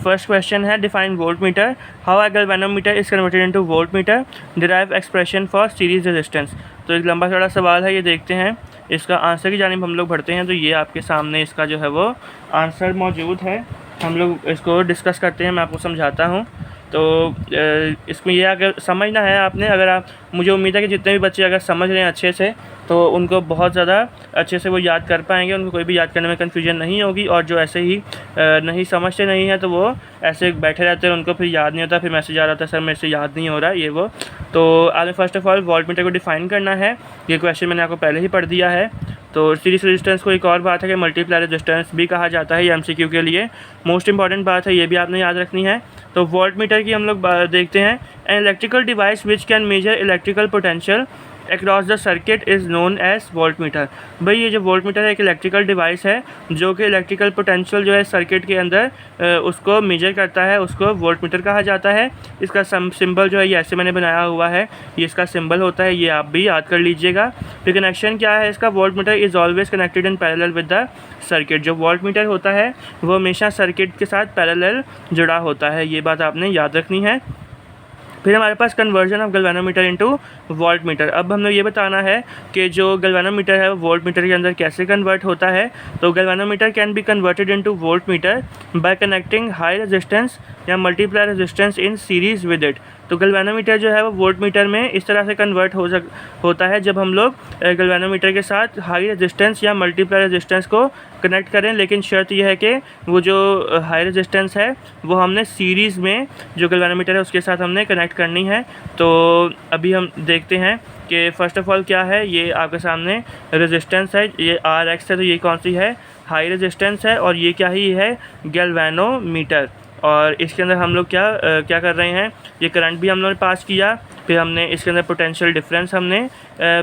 A: फर्स्ट क्वेश्चन है, define volt meter, how a galvanometer is converted into volt metre, derive expression for series resistance. तो एक लंबा चौड़ा सवाल है, ये देखते हैं। इसका आंसर की जानिब हम लोग बढ़ते हैं। तो ये आपके सामने इसका जो है वो आंसर मौजूद है, हम लोग इसको डिस्कस करते हैं, मैं आपको समझाता हूँ। तो इसमें ये अगर समझना है आपने, अगर आप, मुझे उम्मीद है कि जितने भी बच्चे अगर समझ रहे हैं अच्छे से, तो उनको बहुत ज़्यादा अच्छे से वो याद कर पाएंगे, उनको कोई भी याद करने में कन्फ्यूजन नहीं होगी। और जो ऐसे ही नहीं समझते नहीं हैं, तो वो ऐसे बैठे रहते हैं, उनको फिर याद नहीं होता, फिर मैसेज आ रहा था सर मेरे से याद नहीं हो रहा ये वो। तो आपने first of all volt meter को डिफ़ाइन करना है। ये क्वेश्चन मैंने आपको पहले ही पढ़ दिया है। तो सीरीज रेजिस्टेंस को एक और बात है कि मल्टीप्लाई रेजिस्टेंस भी कहा जाता है, ये MCQ के लिए मोस्ट इंपॉर्टेंट बात है, ये भी आपने याद रखनी है। तो वोल्ट मीटर की हम लोग देखते हैं। An electrical device which can measure electrical potential across the circuit is known as voltmeter. भाई ये जो वोल्ट मीटर है एक इलेक्ट्रिकल डिवाइस है जो कि इलेक्ट्रिकल पोटेंशियल जो है सर्किट के अंदर उसको मेजर करता है, उसको वोल्ट मीटर कहा जाता है। इसका सिंबल जो है ये ऐसे मैंने बनाया हुआ है, ये इसका सिंबल होता है, ये आप भी याद कर लीजिएगा। फिर कनेक्शन क्या है इसका, volt meter is always connected in parallel with the circuit. जो वोल्ट मीटर होता है वो हमेशा सर्किट के साथ पैरेलल जुड़ा होता है, ये बात आपने याद रखनी है। फिर हमारे पास conversion of galvanometer into volt meter. अब हमें ये बताना है कि जो गैल्वेनोमीटर है वो वोल्ट मीटर के अंदर कैसे कन्वर्ट होता है। तो galvanometer can be converted into volt meter by connecting high resistance या multiply resistance in series with it. तो गैल्वेनोमीटर जो है वो वोल्ट मीटर में इस तरह से कन्वर्ट होता है जब हम लोग गैल्वेनोमीटर के साथ हाई रेजिस्टेंस या मल्टीप्लाई रेजिस्टेंस को कनेक्ट करें। लेकिन शर्त यह है कि वो जो हाई रेजिस्टेंस है वो हमने सीरीज़ में जो गैल्वेनोमीटर है उसके साथ हमने कनेक्ट करनी है। तो अभी हम देखते हैं कि फ़र्स्ट ऑफ़ ऑल क्या है। ये आपके सामने रेजिस्टेंस है, ये RX है, तो ये कौन सी है, हाई रेजिस्टेंस है, और ये क्या ही है, गैल्वेनोमीटर। और इसके अंदर हम लोग क्या कर रहे हैं, ये करंट भी हम लोगों ने पास किया, फिर हमने इसके अंदर पोटेंशियल डिफरेंस हमने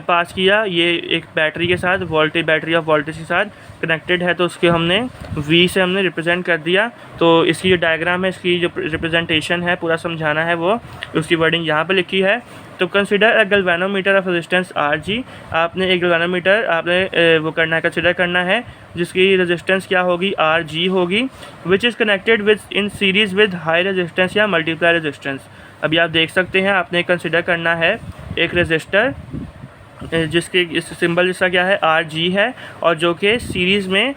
A: पास किया। ये एक बैटरी के साथ वोल्टेज, बैटरी ऑफ वोल्टेज के साथ कनेक्टेड है, तो उसके हमने V से हमने रिप्रेजेंट कर दिया। तो इसकी जो डायग्राम है, इसकी जो रिप्रेजेंटेशन है, पूरा समझाना है वो, उसकी वर्डिंग यहाँ पे लिखी है। तो consider a galvanometer of resistance RG। आपने एक गैल्वेनोमीटर आपने वो करना है, कंसिडर करना है, जिसकी रेजिस्टेंस क्या होगी, RG होगी, विच is connected with in series with high resistance या मल्टीप्लाई रेजिस्टेंस। अभी आप देख सकते हैं, आपने कंसिडर करना है एक रेजिस्टर जिसके इस सिंबल जिसका क्या है, RG है, और जो कि सीरीज़ में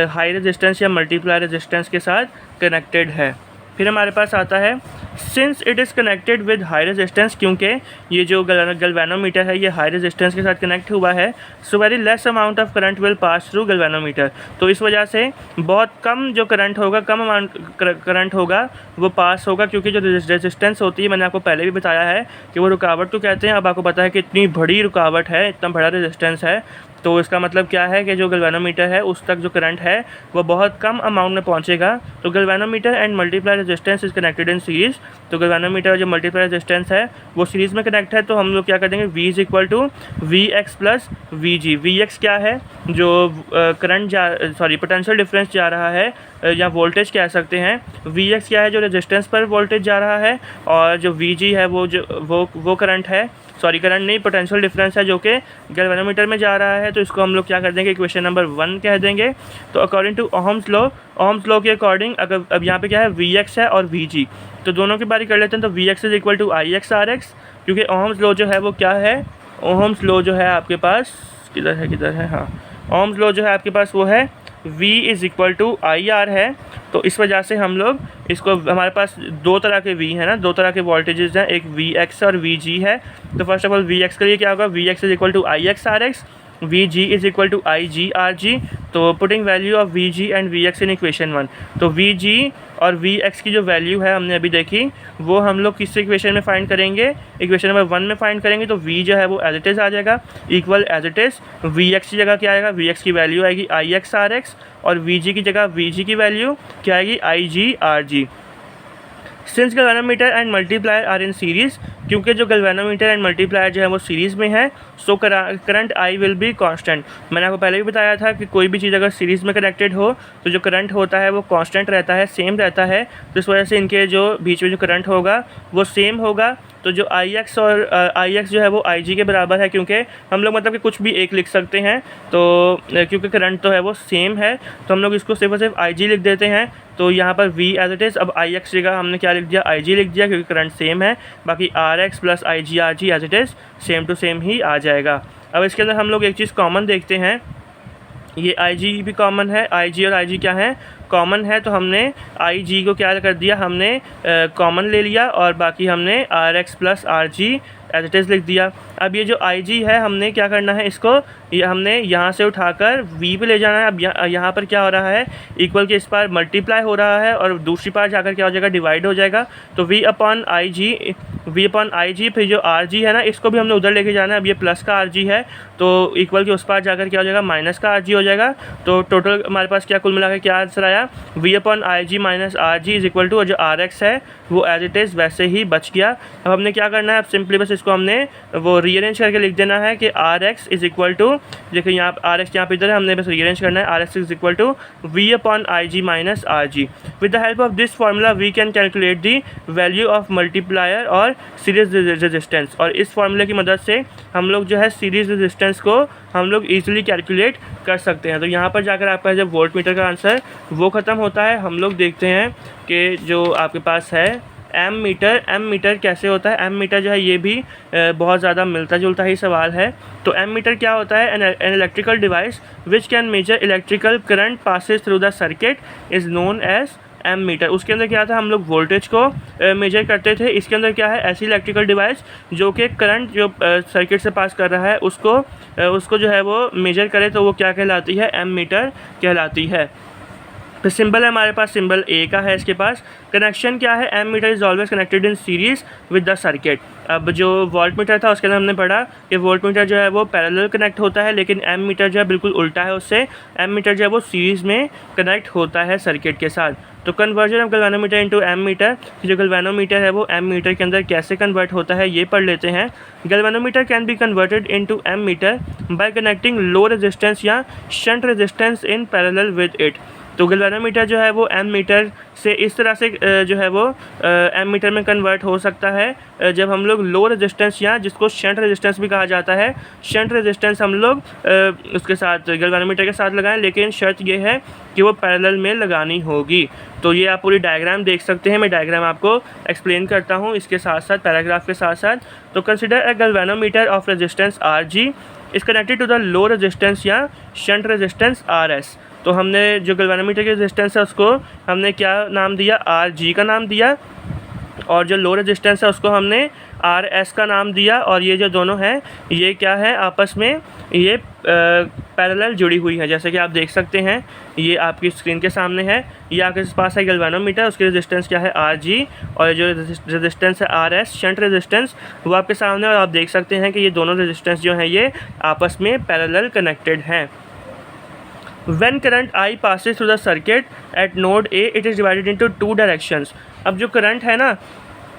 A: हाई रेजिस्टेंस या मल्टीप्लाई रेजिस्टेंस के साथ कनेक्टेड है। फिर हमारे पास आता है since it is connected with high resistance, क्योंकि ये जो गैल्वेनोमीटर है ये हाई रेजिस्टेंस के साथ कनेक्ट हुआ है, so very less amount of current will pass through galvanometer. तो इस वजह से बहुत कम जो करंट होगा, कम अमाउंट करंट होगा वो पास होगा, क्योंकि जो रेजिस्टेंस होती है, मैंने आपको पहले भी बताया है कि वो रुकावट तो कहते हैं। अब आपको पता है कि इतनी बड़ी रुकावट है, इतना बड़ा रेजिस्टेंस है, तो इसका मतलब क्या है कि जो गैल्वेनोमीटर है उस तक जो करंट है वो बहुत कम अमाउंट में पहुंचेगा। तो galvanometer and multiply resistance is connected in series. तो गैल्वेनोमीटर जो मल्टीप्लाई रेजिस्टेंस है वो सीरीज़ में कनेक्ट है, तो हम लोग क्या कर देंगे, V is equal to VX plus VG। VX क्या है, जो पोटेंशियल डिफरेंस जा रहा है या वोल्टेज कह सकते हैं। VX क्या है, जो रेजिस्टेंस पर वोल्टेज जा रहा है, और जो VG है वो करंट है, करंट नहीं, पोटेंशियल डिफरेंस है जो कि गैल्वेनोमीटर में जा रहा है। तो इसको हम लोग क्या कर देंगे, इक्वेशन नंबर 1 कह देंगे। तो अकॉर्डिंग टू ओहम्स लॉ के अकॉर्डिंग, अगर अब यहाँ पे क्या है, VX है और VG, तो दोनों की बारी कर लेते हैं। तो VX is equal to IX RX, क्योंकि ओहम्स लॉ जो है वो क्या है, ओहम्स लॉ जो है आपके पास किधर है, हाँ, ओहम्स लॉ जो है आपके पास वो है V is equal to IR है। तो इस वजह से हम लोग इसको, हमारे पास दो तरह के V है ना, दो तरह के वोल्टेजेस हैं, एक VX और VG है। तो फर्स्ट ऑफ ऑल VX के लिए क्या होगा, VX is equal to IX RX, VG is equal to IG RG। तो putting value of VG and VX in equation 1। तो VG और VX की जो वैल्यू है हमने अभी देखी, वो हम लोग किस इक्वेशन में फाइंड करेंगे, इक्वेशन नंबर 1 में फाइंड करेंगे। तो V जो है वो एज इट इज़ आ जाएगा, equal as it is. VX की जगह क्या आएगा, VX की वैल्यू आएगी IX RX, और VG की जगह VG की वैल्यू क्या आएगी, IG RG। Since galvanometer and multiplier are in series, क्योंकि जो गैल्वेनोमीटर एंड मल्टीप्लायर जो है वो सीरीज़ में है, so current I will be constant. मैंने आपको पहले भी बताया था कि कोई भी चीज़ अगर सीरीज़ में कनेक्टेड हो तो जो करंट होता है वो कांस्टेंट रहता है, सेम रहता है। तो इस वजह से इनके जो बीच में जो करंट होगा वो सेम होगा। तो जो Ix और Ix जो है वो Ig के बराबर है, क्योंकि हम लोग मतलब कि कुछ भी एक लिख सकते हैं, तो क्योंकि करंट तो है वो सेम है तो हम लोग इसको सिर्फ और सिर्फ Ig लिख देते हैं। तो यहाँ पर V एज इट इज़, अब Ix जगह हमने क्या लिख दिया, Ig लिख दिया, क्योंकि करंट सेम है। बाकी Rx plus Ig Rg as it is same to same ही आ जाएगा। अब इसके अंदर हम लोग एक चीज़ कॉमन देखते हैं, ये Ig भी कॉमन है, Ig और Ig क्या है, कॉमन है। तो हमने Ig को क्या कर दिया, हमने कॉमन ले लिया और बाकी हमने Rx plus Rg as it is लिख दिया। अब ये जो Ig है हमने क्या करना है, इसको ये हमने यहाँ से उठाकर V पे ले जाना है। अब यहाँ पर क्या हो रहा है, इक्वल के इस पार मल्टीप्लाई हो रहा है और दूसरी पार जाकर क्या हो जाएगा, डिवाइड हो जाएगा। तो V अपॉन Ig, फिर जो Rg है ना इसको भी हमने उधर लेके जाना है। अब ये प्लस का Rg है तो इक्वल के उस पार जाकर क्या हो जाएगा, माइनस का Rg हो जाएगा। तो टोटल हमारे पास क्या कुल मिलाकर क्या आंसर आया, V upon Ig minus Rg is equal to, और जो Rx है वो एज इट इज़ वैसे ही बच गया। अब हमने क्या करना है, अब सिंपली बस इसको हमने वो रीअरेंज करके लिख देना है कि Rx इज इक्वल टू, देखिए यहाँ Rx यहाँ पे इधर है, हमने बस रीअरेंज करना है, Rx is equal to V upon Ig minus Rg। With the help of this formula we can calculate the value of multiplier और सीरीज रेजिस्टेंस। और इस फार्मूले की मदद से हम लोग जो है सीरीज रेजिस्टेंस को हम लोग ईजिली कैलकुलेट कर सकते हैं। तो यहाँ पर जाकर आपका जब वोल्ट मीटर का आंसर वो ख़त्म होता है। हम लोग देखते हैं कि जो आपके पास है एम मीटर कैसे होता है। एम मीटर जो है ये भी बहुत ज़्यादा मिलता जुलता ही सवाल है। तो एम मीटर क्या होता है, an electrical device which can measure electrical current passes through the circuit is known as ammeter. उसके अंदर क्या था, हम लोग वोल्टेज को मेजर करते थे। इसके अंदर क्या है, ऐसी इलेक्ट्रिकल डिवाइस जो कि करंट जो सर्किट से पास कर रहा है उसको जो है वो मेजर करे, तो वो क्या कहलाती है, एम मीटर कहलाती है। फिर सिंबल है हमारे पास, सिंबल ए का है इसके पास। कनेक्शन क्या है, ammeter is always connected in series with the circuit. अब जो वोल्ट मीटर था उसके अंदर हमने पढ़ा कि वोल्ट मीटर जो है वो पैरेलल कनेक्ट होता है, लेकिन एम मीटर जो है बिल्कुल उल्टा है उससे। एम मीटर जो है वो सीरीज़ में कनेक्ट होता है सर्किट के साथ। तो conversion of galvanometer into ammeter, जो गैल्वेनोमीटर है वो एम मीटर के अंदर कैसे कन्वर्ट होता है ये पढ़ लेते हैं। Galvanometer can be converted into ammeter by connecting low resistance या shunt resistance in parallel with it. तो गैल्वेनोमीटर जो है वो एम मीटर से इस तरह से जो है वो एम मीटर में कन्वर्ट हो सकता है जब हम लोग लो रेजिस्टेंस या जिसको शंट रेजिस्टेंस भी कहा जाता है, शंट रेजिस्टेंस हम लोग उसके साथ गैल्वेनोमीटर के साथ लगाएं, लेकिन शर्त ये है कि वो पैरेलल में लगानी होगी। तो ये आप पूरी डायग्राम देख सकते हैं, मैं डायग्राम आपको एक्सप्लेन करता हूँ इसके साथ साथ, पैराग्राफ के साथ साथ। तो consider a galvanometer of resistance Rg is connected to the low resistance या शंट रेजिस्टेंस Rs। तो हमने जो गैल्वेनोमीटर की रेजिस्टेंस है उसको हमने क्या नाम दिया, Rg का नाम दिया, और जो लो रेजिस्टेंस है उसको हमने Rs का नाम दिया। और ये जो दोनों हैं ये क्या है, आपस में ये पैरेलल जुड़ी हुई है। जैसे कि आप देख सकते हैं ये आपकी स्क्रीन के सामने है, ये आपके पास है गैल्वेनोमीटर, उसकी रेजिस्टेंस क्या है Rg, और जो रेजिस्टेंस है Rs शंट रेजिस्टेंस वो आपके सामने, और आप देख सकते हैं कि ये दोनों रेजिस्टेंस जो हैं ये आपस में पैरेलल कनेक्टेड हैं। When current I passes through the circuit at node A, it is divided into two directions। अब जो करंट है ना,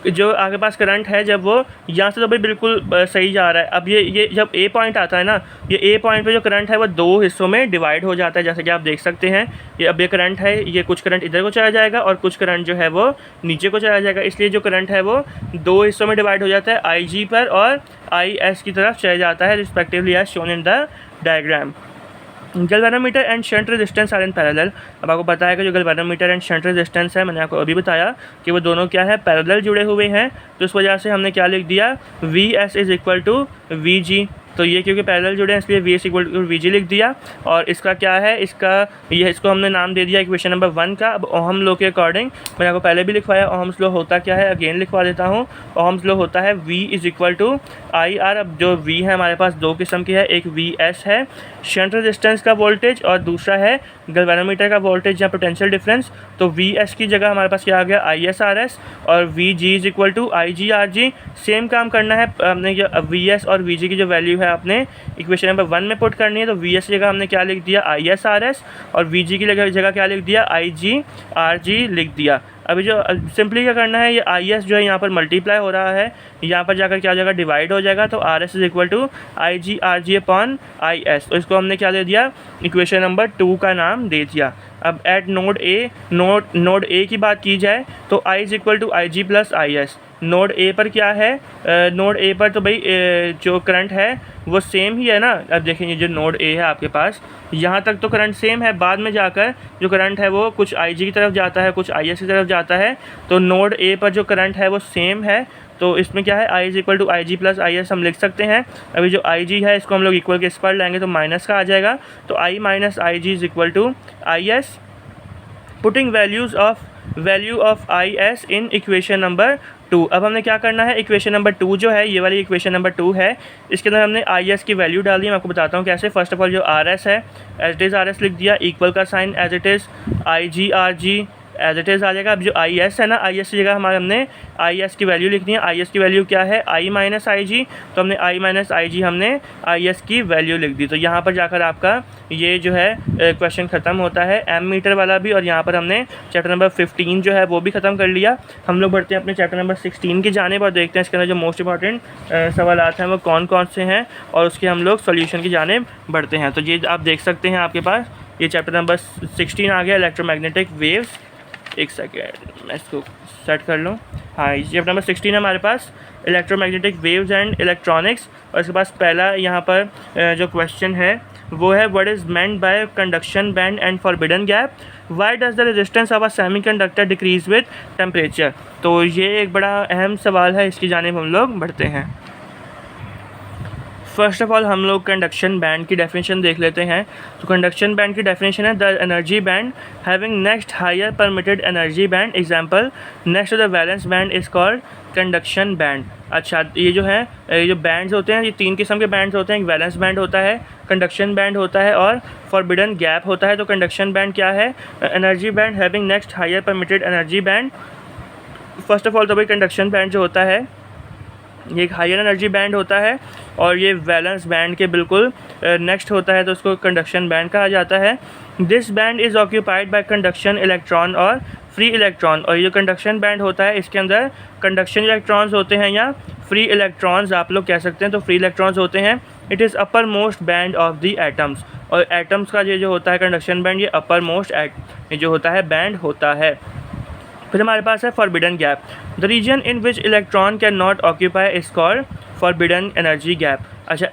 A: जो आपके पास करंट है जब वो यहाँ से तो भाई बिल्कुल सही जा रहा है। अब ये जब ए पॉइंट आता है ना, ये ए पॉइंट पे जो करंट है वो दो हिस्सों में डिवाइड हो जाता है, जैसे कि आप देख सकते हैं। ये अब ये करंट है, ये कुछ करंट इधर को चला जाएगा और कुछ करंट जो है वो नीचे को चला जाएगा। इसलिए जो करंट है वो दो हिस्सों में डिवाइड हो जाता है, IG पर और IS की तरफ चला जाता है respectively as shown in the diagram. Galvanometer and shunt resistance are in parallel. अब आपको पता है कि जो गैल्वेनोमीटर एंड शंट रेजिस्टेंस है, मैंने आपको अभी बताया कि वो दोनों क्या है, पैरेलल जुड़े हुए हैं। तो इस वजह से हमने क्या लिख दिया, VS is equal to VG। तो ये क्योंकि पैरेलल जुड़े हैं इसलिए VS इक्वल टू VG लिख दिया। और इसका क्या है, इसको हमने नाम दे दिया इक्वेशन नंबर 1 का। अब ओहम लॉ के अकॉर्डिंग, मैंने आपको पहले भी लिखवाया, ओहम्स लॉ होता क्या है, अगेन लिखवा देता हूँ। ओहम्स लॉ होता है V is equal to IR। अब जो V है हमारे पास दो किस्म की है, एक VS है शंट रेजिस्टेंस का वोल्टेज, और दूसरा है गैल्वेनोमीटर का वोल्टेज या पोटेंशियल डिफरेंस। तो VS की जगह हमारे पास क्या आ गया, ISRS, और VG is equal to IGRG। Same काम करना है, हमने VS और VG की जो वैल्यू है आपने इक्वेशन नंबर 1 में पुट करनी है। तो वी एस की जगह हमने क्या लिख दिया, आई एस आर एस, और वी जी की जगह क्या लिख दिया, आई जी आर जी लिख दिया। अभी जो सिंपली क्या करना है, ये आई एस जो है यहाँ पर मल्टीप्लाई हो रहा है, यहाँ पर जाकर क्या हो जाएगा, डिवाइड हो जाएगा। तो R S is equal to I G R G upon I S. तो इसको हमने क्या दे दिया, इक्वेशन नंबर 2 का नाम दे दिया। अब एट नोड ए की बात की जाए तो I is equal to I G plus I S. Node A पर क्या है, नोड ए पर तो भाई जो करंट है वो सेम ही है ना। अब देखेंगे जो नोड ए है आपके पास, यहाँ तक तो करंट सेम है, बाद में जाकर जो करंट है वो कुछ आई जी की तरफ जाता है, कुछ आई एस की तरफ जाता है। तो नोड ए पर जो करंट है वो सेम है, तो इसमें क्या है, I is equal to I G plus I S हम लिख सकते हैं। अभी जो आई जी है इसको हम लोग इक्वल के इस पर लाएंगे तो माइनस का आ जाएगा। तो I minus I G is equal to I S, putting value of I S in equation number 2। अब हमने क्या करना है, इक्वेशन नंबर 2 जो है, ये वाली इक्वेशन नंबर 2 है, इसके अंदर हमने आई एस की वैल्यू डाल दी। मैं आपको बताता हूँ कैसे। फर्स्ट ऑफ ऑल जो आर एस है as it is R S लिख दिया, इक्वल का sign as it is I G R G as it is आ जाएगा। अब जो आई एस है ना, आई एस की जगह हमने आई एस की वैल्यू लिखनी है। आई एस की वैल्यू क्या है, आई माइनस आई जी, तो हमने आई माइनस आई जी हमने आई एस की वैल्यू लिख दी। तो यहाँ पर जाकर आपका ये जो है क्वेश्चन ख़त्म होता है, एम मीटर वाला भी। और यहाँ पर हमने चैप्टर नंबर 15 जो है वो भी ख़त्म कर लिया। हम लोग बढ़ते हैं अपने चैप्टर नंबर 16 की जानेब और देखते हैं इसके अंदर जो मोस्ट इंपॉर्टेंट सवाल हैं वो कौन कौन से हैं, और उसके हम लोग सोल्यूशन की जानेब बढ़ते हैं। तो ये आप देख सकते हैं, आपके पास ये चैप्टर नंबर 16 आ गया, इलेक्ट्रोमैग्नेटिक वेव्स। एक सेकेंड मैं इसको सेट कर लूँ। हाँ, ये चैप्टर नंबर 16 है हमारे पास, इलेक्ट्रोमैग्नेटिक वेव्स एंड इलेक्ट्रॉनिक्स। और इसके पास पहला यहाँ पर जो क्वेश्चन है वो है, what is meant by conduction band and forbidden gap, why does the resistance of a semiconductor decrease with temperature. तो ये एक बड़ा अहम सवाल है, इसकी जानिब हम लोग बढ़ते हैं। फर्स्ट ऑफ ऑल हम लोग कंडक्शन बैंड की डेफिनेशन देख लेते हैं। तो कंडक्शन बैंड की डेफिनेशन है, the energy band having next higher permitted energy band, example next to the valence band is called conduction band. अच्छा, ये जो है ये जो बैंड्स होते हैं, ये 3 किस्म के बैंड्स होते हैं। एक वैलेंस बैंड होता है, कंडक्शन बैंड होता है, और फॉरबिडन गैप होता है। तो कंडक्शन बैंड क्या है, energy band having next higher permitted energy band. First of all तो भाई कंडक्शन बैंड जो होता है ये एक हायर एनर्जी बैंड होता है, और ये वैलेंस बैंड के बिल्कुल नेक्स्ट होता है, तो उसको कंडक्शन बैंड कहा जाता है। This band is occupied by conduction electron और फ्री इलेक्ट्रॉन। और ये जो कंडक्शन बैंड होता है इसके अंदर कंडक्शन इलेक्ट्रॉन्स होते हैं या फ्री इलेक्ट्रॉन्स आप लोग कह सकते हैं। तो फ्री इलेक्ट्रॉन्स होते हैं। It is upper most band of the atoms, और एटम्स का ये जो होता है कंडक्शन बैंड, ये अपर मोस्ट ये जो होता है बैंड होता है। फिर हमारे पास है forbidden gap, the region in which electron can not occupy is called forbidden energy gap. अच्छा,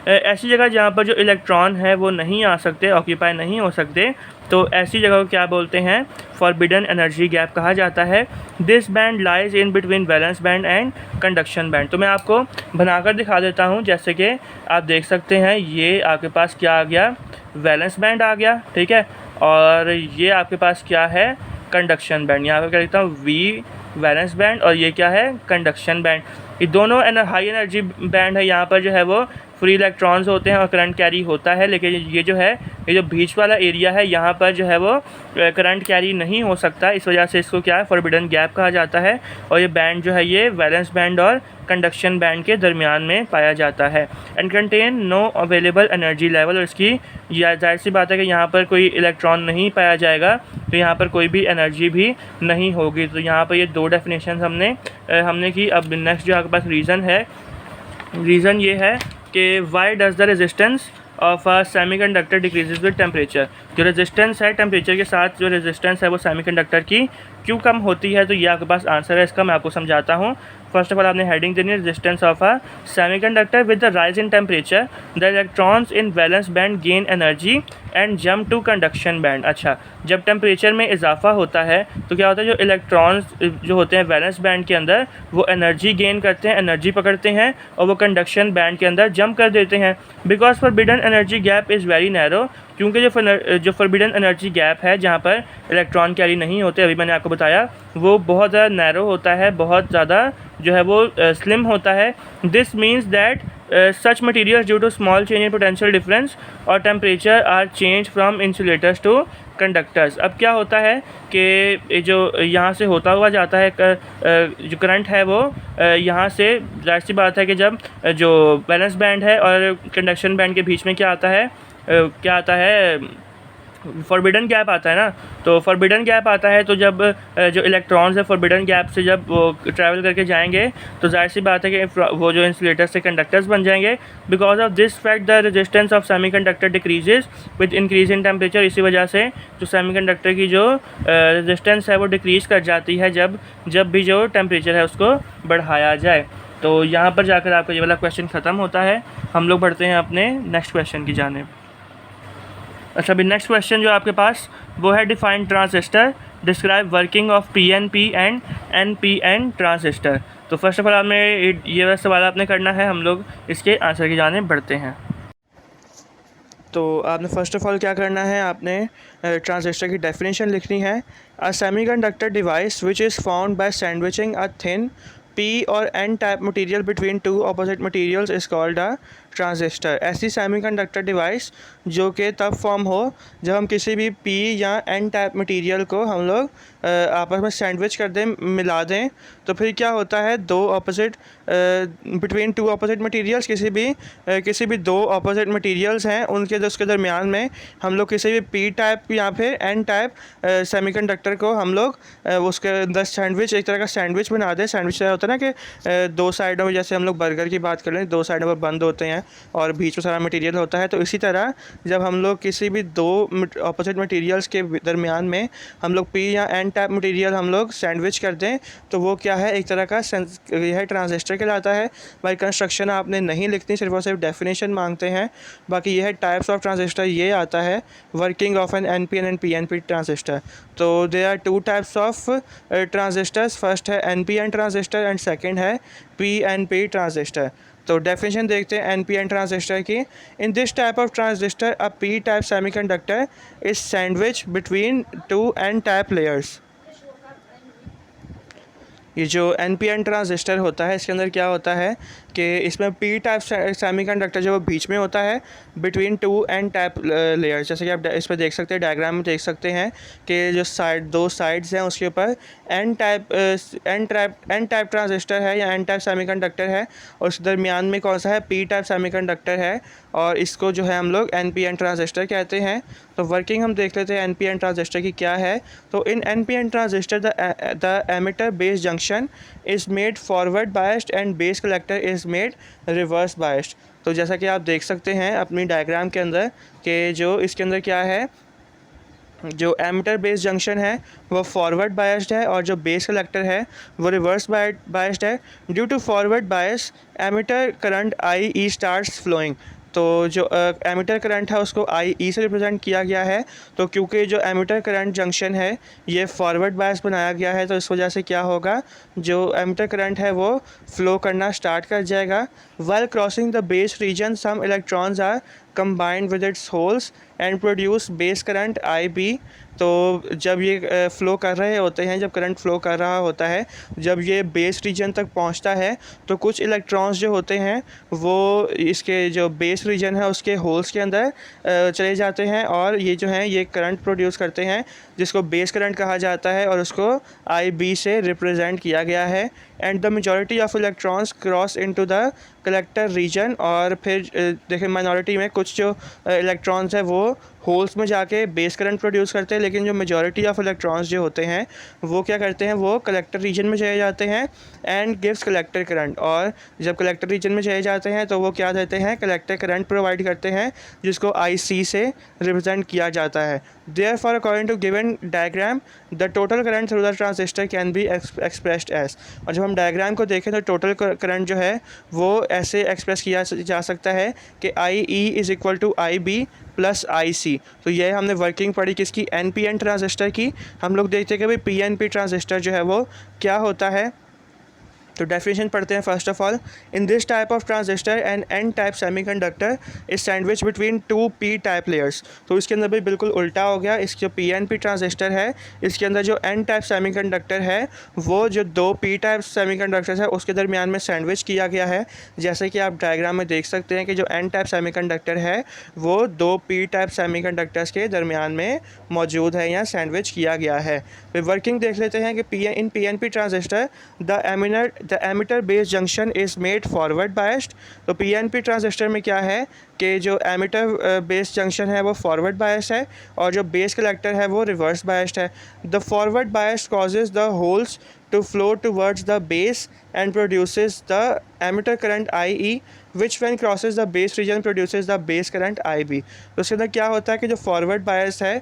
A: ऐसी जगह जहाँ पर जो इलेक्ट्रॉन है वो नहीं आ सकते, ऑक्यूपाई नहीं हो सकते, तो ऐसी जगह को क्या बोलते हैं, फॉरबिडन एनर्जी गैप कहा जाता है। This band lies in between valence band and conduction band. तो मैं आपको बनाकर दिखा देता हूँ, जैसे कि आप देख सकते हैं ये आपके पास क्या आ गया, वैलेंस बैंड आ गया, ठीक है, और ये आपके पास क्या है, कंडक्शन बैंड। यहाँ पर क्या लिखता हूँ, वी वैलेंस बैंड, और ये क्या है, कंडक्शन बैंड। ये दोनों हाई एनर्जी बैंड है। यहाँ पर जो है वो फ्री इलेक्ट्रॉन्स होते हैं और करंट कैरी होता है, लेकिन ये जो है ये जो बीच वाला एरिया है यहाँ पर जो है वो करंट कैरी नहीं हो सकता, इस वजह से इसको क्या है, फॉरबिडन गैप कहा जाता है। और ये बैंड जो है ये वैलेंस बैंड और कंडक्शन बैंड के दरमियान में पाया जाता है। And contain no available energy level, और इसकी जाहिर सी बात है कि यहाँ पर कोई इलेक्ट्रॉन नहीं पाया जाएगा, तो यहाँ पर कोई भी एनर्जी भी नहीं होगी। तो यहाँ पर ये 2 डेफिनेशन हमने की। अब नेक्स्ट जो आपके पास रीज़न है, रीज़न ये है कि why does the resistance of a semiconductor decreases with temperature. जो रेजिस्टेंस है टेम्परेचर के साथ, जो रेजिस्टेंस है वो सेमीकंडक्टर की क्यों कम होती है, तो ये आपके पास आंसर है इसका, मैं आपको समझाता हूँ। फर्स्ट ऑफ ऑल आपने हेडिंग देनी है, resistance of a semiconductor with the rise in temperature the electrons in valence band gain energy and jump to conduction band. अच्छा, जब टेम्परेचर में इजाफा होता है तो क्या होता है, जो इलेक्ट्रॉन्स जो होते हैं वैलेंस बैंड के अंदर वो एनर्जी गेन करते हैं, एनर्जी पकड़ते हैं, और वो कंडक्शन बैंड के अंदर जंप कर देते हैं। Because forbidden energy gap is very narrow, क्योंकि जो फॉरबिडन एनर्जी गैप है जहाँ पर इलेक्ट्रॉन कैरी नहीं होते, अभी मैंने आपको बताया, वो बहुत ज़्यादा नैरो होता है, बहुत ज़्यादा जो है वो स्लिम होता है। This means that such materials due to small change in potential difference और temperature are change from insulators to conductors. अब क्या होता है कि जो यहाँ से होता हुआ जाता है जो करंट है वो यहाँ से, जाहिर सी बात है कि जब जो बैलेंस बैंड है और कंडक्शन बैंड के बीच में क्या आता है फॉरबिडन गैप आता है ना। तो फॉरबिडन गैप आता है, तो जब जो इलेक्ट्रॉन्स है फॉरबिडन गैप से जब वो ट्रैवल करके जाएंगे तो जाहिर सी बात है कि वो जो इंसुलेटर से कंडक्टर्स बन जाएंगे। Because of this fact the resistance of semiconductor decreases with increase in temperature. इसी वजह से जो सेमीकंडक्टर की जो रेजिस्टेंस है वो डिक्रीज़ कर जाती है जब भी जो टेम्परेचर है उसको बढ़ाया जाए। तो यहाँ पर जाकर आपका ये वाला क्वेश्चन ख़त्म होता है। हम लोग बढ़ते हैं अपने नेक्स्ट क्वेश्चन की जानिब। अच्छा, अभी नेक्स्ट क्वेश्चन जो आपके पास वो है define transistor, describe working of PNP and NPN transistor. तो फर्स्ट ऑफ ऑल आपने ये वाला सवाल आपने करना है, हम लोग इसके आंसर की जाने बढ़ते हैं। तो आपने फर्स्ट ऑफ ऑल क्या करना है, आपने ट्रांजिस्टर की डेफिनेशन लिखनी है। अ semiconductor device which is found by sandwiching a thin P और N type material between two opposite materials is called a transistor. ऐसी सेमीकंडक्टर डिवाइस जो कि तब फॉर्म हो जब हम किसी भी P या N टाइप मटेरियल को हम लोग आपस में सैंडविच कर दें, मिला दें, तो फिर क्या होता है, दो opposite between two opposite materials, किसी भी दो ऑपोजिट मटेरियल्स हैं उसके दरमियान में हम लोग किसी भी P टाइप या फिर N टाइप सेमीकंडक्टर को हम लोग उसके अंदर सैंडविच, एक तरह का सैंडविच बना दें। सैंडविच होता है ना कि दो साइडों में, जैसे हम लोग बर्गर की बात कर लें, दो साइडों पर बंद होते हैं और बीच में सारा मटेरियल होता है। तो इसी तरह जब हम लोग किसी भी दो ऑपोजिट मटेरियल्स के दरमियान में हम लोग P या N टाइप मटेरियल हम लोग सैंडविच कर दें, तो वो क्या है, एक तरह का यह ट्रांजिस्टर कहलाता है। भाई कंस्ट्रक्शन आपने नहीं लिखनी, सिर्फ और सिर्फ डेफिनेशन मांगते हैं। बाकी यह है टाइप्स ऑफ ट्रांजिस्टर, ये आता है working of an NPN and PNP transistor. तो there are two types of transistors, first है NPN ट्रांजिस्टर एंड सेकंड है PNP ट्रांजिस्टर। तो डेफिनेशन देखते हैं NPN ट्रांजिस्टर की। In this type of transistor a P type semiconductor is sandwich between two N type layers. ये जो NPN transistor होता है, इसके अंदर क्या होता है कि इसमें P टाइप सेमीकंडक्टर जो बीच में होता है between two N type layers. जैसे कि आप इस पर देख सकते हैं, डायग्राम में देख सकते हैं कि जो दो साइड्स हैं उसके ऊपर N टाइप ट्रांजिस्टर है या N टाइप सेमीकंडक्टर है, और उस दरमियान में कौन सा है, P टाइप सेमीकंडक्टर है, और इसको जो है हम लोग NPN ट्रांजिस्टर कहते हैं। तो वर्किंग हम देख लेते हैं NPN ट्रांजिस्टर की क्या है। तो इन NPN transistor the emitter base junction is made forward biased and base collector is made reverse biased. तो जैसा कि आप देख सकते हैं अपनी डायग्राम के अंदर कि जो इसके अंदर क्या है, जो एमिटर बेस जंक्शन है वो फॉरवर्ड बायस्ड है और जो बेस कलेक्टर है वो रिवर्स बायस्ड है। Due to forward bias emitter current IE starts flowing. तो जो एमिटर करंट है उसको IE से रिप्रेजेंट किया गया है। तो क्योंकि जो एमिटर करंट जंक्शन है ये फॉरवर्ड बायस बनाया गया है, तो इस वजह से क्या होगा, जो एमिटर करंट है वो फ्लो करना स्टार्ट कर जाएगा। While crossing the base region some electrons are combined with its holes and produce base current IB। तो जब ये फ़्लो कर रहे होते हैं, जब करंट फ़्लो कर रहा होता है, जब ये बेस रीजन तक पहुंचता है तो कुछ इलेक्ट्रॉन्स जो होते हैं वो इसके जो बेस रीजन है उसके होल्स के अंदर चले जाते हैं और ये जो हैं ये करंट प्रोड्यूस करते हैं जिसको बेस करंट कहा जाता है और उसको IB से रिप्रेजेंट किया गया है। And the majority of electrons cross into the collector region. और फिर देखिए माइनॉरिटी में कुछ जो इलेक्ट्रॉन्स है वो होल्स में जाके बेस करंट प्रोड्यूस करते हैं, लेकिन जो मेजॉरिटी ऑफ इलेक्ट्रॉन्स जो होते हैं वो क्या करते हैं, वो कलेक्टर रीजन में चले जाते हैं एंड गिव्स कलेक्टर करंट। और जब कलेक्टर रीजन में चले जाते हैं तो वो क्या देते हैं, कलेक्टर करंट प्रोवाइड करते हैं जिसको IC से रिप्रेजेंट किया जाता है। Therefore, according to given diagram, the total current through the transistor can be expressed as। और जब हम डायग्राम को देखें तो टोटल करंट जो है वो ऐसे एक्सप्रेस किया जा सकता है कि IE is equal to IB plus IC। तो ये हमने वर्किंग पढ़ी किसकी, NPN ट्रांजिस्टर की। हम लोग देखते हैं कि भाई PNP ट्रांजिस्टर जो है वो क्या होता है। तो डेफिनेशन पढ़ते हैं first of all. In this type of transistor an N type semiconductor is sandwich between two P type layers. तो इसके अंदर भी बिल्कुल उल्टा हो गया। इसके जो पीएनपी ट्रांजिस्टर है इसके अंदर जो एन टाइप सेमीकंडक्टर है वो जो दो पी टाइप सेमीकंडक्टर्स है उसके दरमियान में सैंडविच किया गया है। जैसे कि आप डायग्राम में देख सकते हैं कि जो एन टाइप सेमीकंडक्टर है वो दो पी टाइप सेमीकंडक्टर्स के दरमियान में मौजूद है या सैंडविच किया गया है। फिर वर्किंग देख लेते हैं कि in PNP transistor the emitter base junction is made forward biased. तो पीएनपी ट्रांजिस्टर में क्या है कि जो एमिटर बेस जंक्शन है वो फॉरवर्ड बायस्ड है और जो बेस कलेक्टर है वो रिवर्स बायस्ड है। The forward bias causes the holes to flow towards the base and produces the emitter current IE which when crosses the base region produces the base current IB। तो इसके अंदर क्या होता है कि जो फॉरवर्ड बायस है,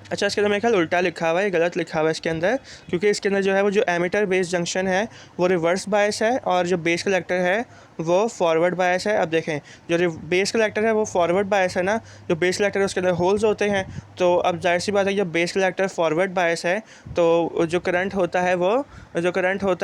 A: अच्छा इसके अंदर मेरे ख्याल उल्टा लिखा हुआ है, गलत लिखा हुआ है इसके अंदर, क्योंकि इसके अंदर जो है वो जो एमिटर बेस जंक्शन है वो रिवर्स बायस है और जो बेस कलेक्टर है वो फॉरवर्ड बायस है। अब देखें जो बेस कलेक्टर है वो फॉरवर्ड बायस है ना, जो बेस कलेक्टर है उसके अंदर होल्स होते हैं। तो अब जाहिर सी बात है जब बेस कलेक्टर फॉरवर्ड बायस है तो जो करंट होता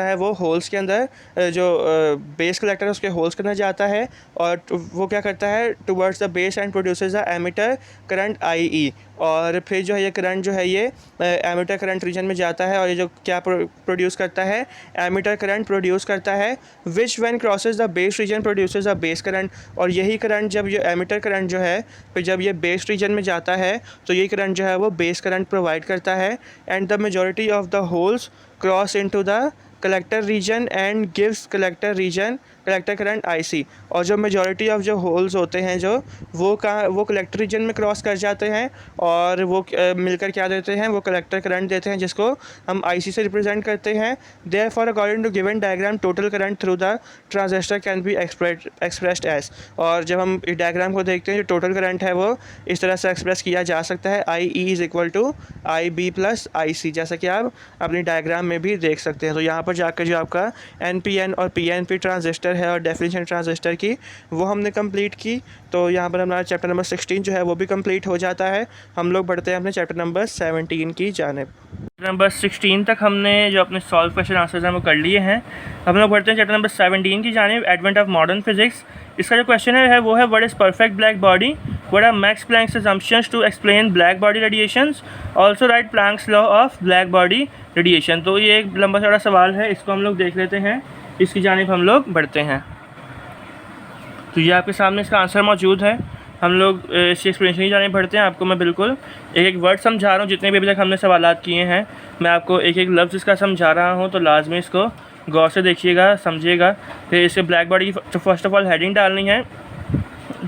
A: है वो होल्स के अंदर, जो बेस कलेक्टर है उसके होल्स के अंदर जाता है और वो क्या करता है towards the base and produces the emitter current IE। और फिर जो है ये करंट जो है ये एमिटर करंट रीजन में जाता है और ये जो क्या प्रोड्यूस करता है, एमिटर करंट प्रोड्यूस करता है विच when crosses the base reason produces the base current. और यही करंट जब ये एमिटर करंट जो है फिर जब ये बेस रीजन में जाता है तो यही करंट जो है वो बेस करंट प्रोवाइड करता है। And the majority of the holes cross into the collector region and gives collector current IC। और जो मेजॉरिटी ऑफ जो होल्स होते हैं जो वो कलेक्टर रीजन में क्रॉस कर जाते हैं और वो मिलकर क्या देते हैं, वो कलेक्टर करंट देते हैं जिसको हम IC से रिप्रेजेंट करते हैं। Therefore according to given diagram total current through the transistor can be expressed as. और जब हम इस डायग्राम को देखते हैं जो टोटल करंट है वो इस तरह से एक्सप्रेस किया जा सकता है, IE is equal to IB plus IC, जैसा कि आप अपनी डायग्राम में भी देख सकते हैं। तो यहाँ पर जाकर जो आपका NPN और PNP ट्रांजिस्टर है और डेफिनेशन ट्रांजिस्टर की वो हमने कंप्लीट की। तो यहाँ पर हमारा चैप्टर नंबर 16 जो है वो भी कंप्लीट हो जाता है। हम लोग बढ़ते हैं अपने चैप्टर नंबर 17 की जानिब। नंबर 16 तक हमने जो अपने सॉल्व क्वेश्चन आंसर्स हैं वो कर लिए हैं। हम लोग बढ़ते हैं चैप्टर नंबर 17 की जानिब, एडवेंट ऑफ मॉडर्न फिजिक्स। इसका जो क्वेश्चन है वो है what is perfect black body, what are Max Planck's assumptions to explain black body radiations, also write Planck's law of black body radiation. तो ये एक लंबा चौड़ा सवाल है, इसको हम लोग देख लेते हैं, इसकी जानिब हम लोग बढ़ते हैं। तो ये आपके सामने इसका आंसर मौजूद है। हम लोग इसकी एक्सप्लेनेशन की जानिब बढ़ते हैं। आपको मैं बिल्कुल एक एक वर्ड समझा रहा हूँ, जितने भी अभी तक हमने सवालात किए हैं मैं आपको एक एक लफ्ज़ इसका समझा रहा हूँ, तो लाजमी इसको गौर से देखिएगा, समझिएगा। फिर इसके ब्लैक बॉडी की फर्स्ट ऑफ ऑल हेडिंग डालनी है।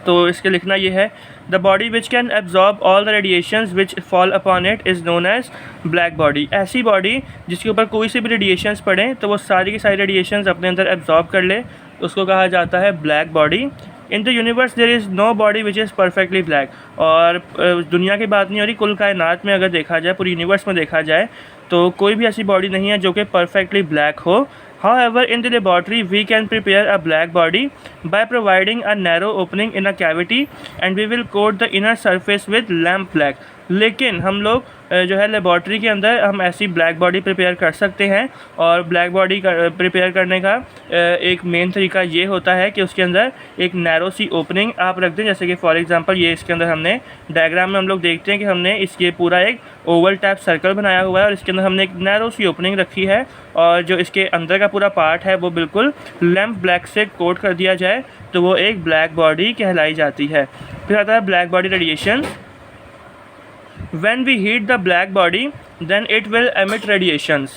A: तो इसके लिखना ये है, the body which can absorb all the radiations which fall upon it is known as black body. ऐसी बॉडी जिसके ऊपर कोई से भी रेडिएशंस पड़े तो वो सारी की सारी रेडिएशंस अपने अंदर एब्जॉर्ब कर ले, उसको कहा जाता है black body. In the universe there is no body which is perfectly black. और दुनिया की बात नहीं हो रही, कुल कायनात में अगर देखा जाए, पूरी यूनिवर्स में देखा जाए तो कोई भी ऐसी बॉडी नहीं है जो कि परफेक्टली ब्लैक हो। However, in the laboratory, we can prepare a black body by providing a narrow opening in a cavity and we will coat the inner surface with lamp black। लेकिन हम लोग जो है लेबॉर्ट्री के अंदर हम ऐसी ब्लैक बॉडी प्रिपेयर कर सकते हैं। और ब्लैक बॉडी प्रिपेयर करने का एक मेन तरीका ये होता है कि उसके अंदर एक नैरो सी ओपनिंग आप रख दें। जैसे कि फॉर एग्जांपल ये इसके अंदर हमने डायग्राम में हम लोग देखते हैं कि हमने इसके पूरा एक ओवल टाइप सर्कल बनाया हुआ है और इसके अंदर हमने एक नैरो सी ओपनिंग रखी है और जो इसके अंदर का पूरा पार्ट है वो बिल्कुल लैम्प ब्लैक से कोट कर दिया जाए तो वो एक ब्लैक बॉडी कहलाई जाती है। फिर आता है black body radiation. When we heat the black body, then it will emit radiations।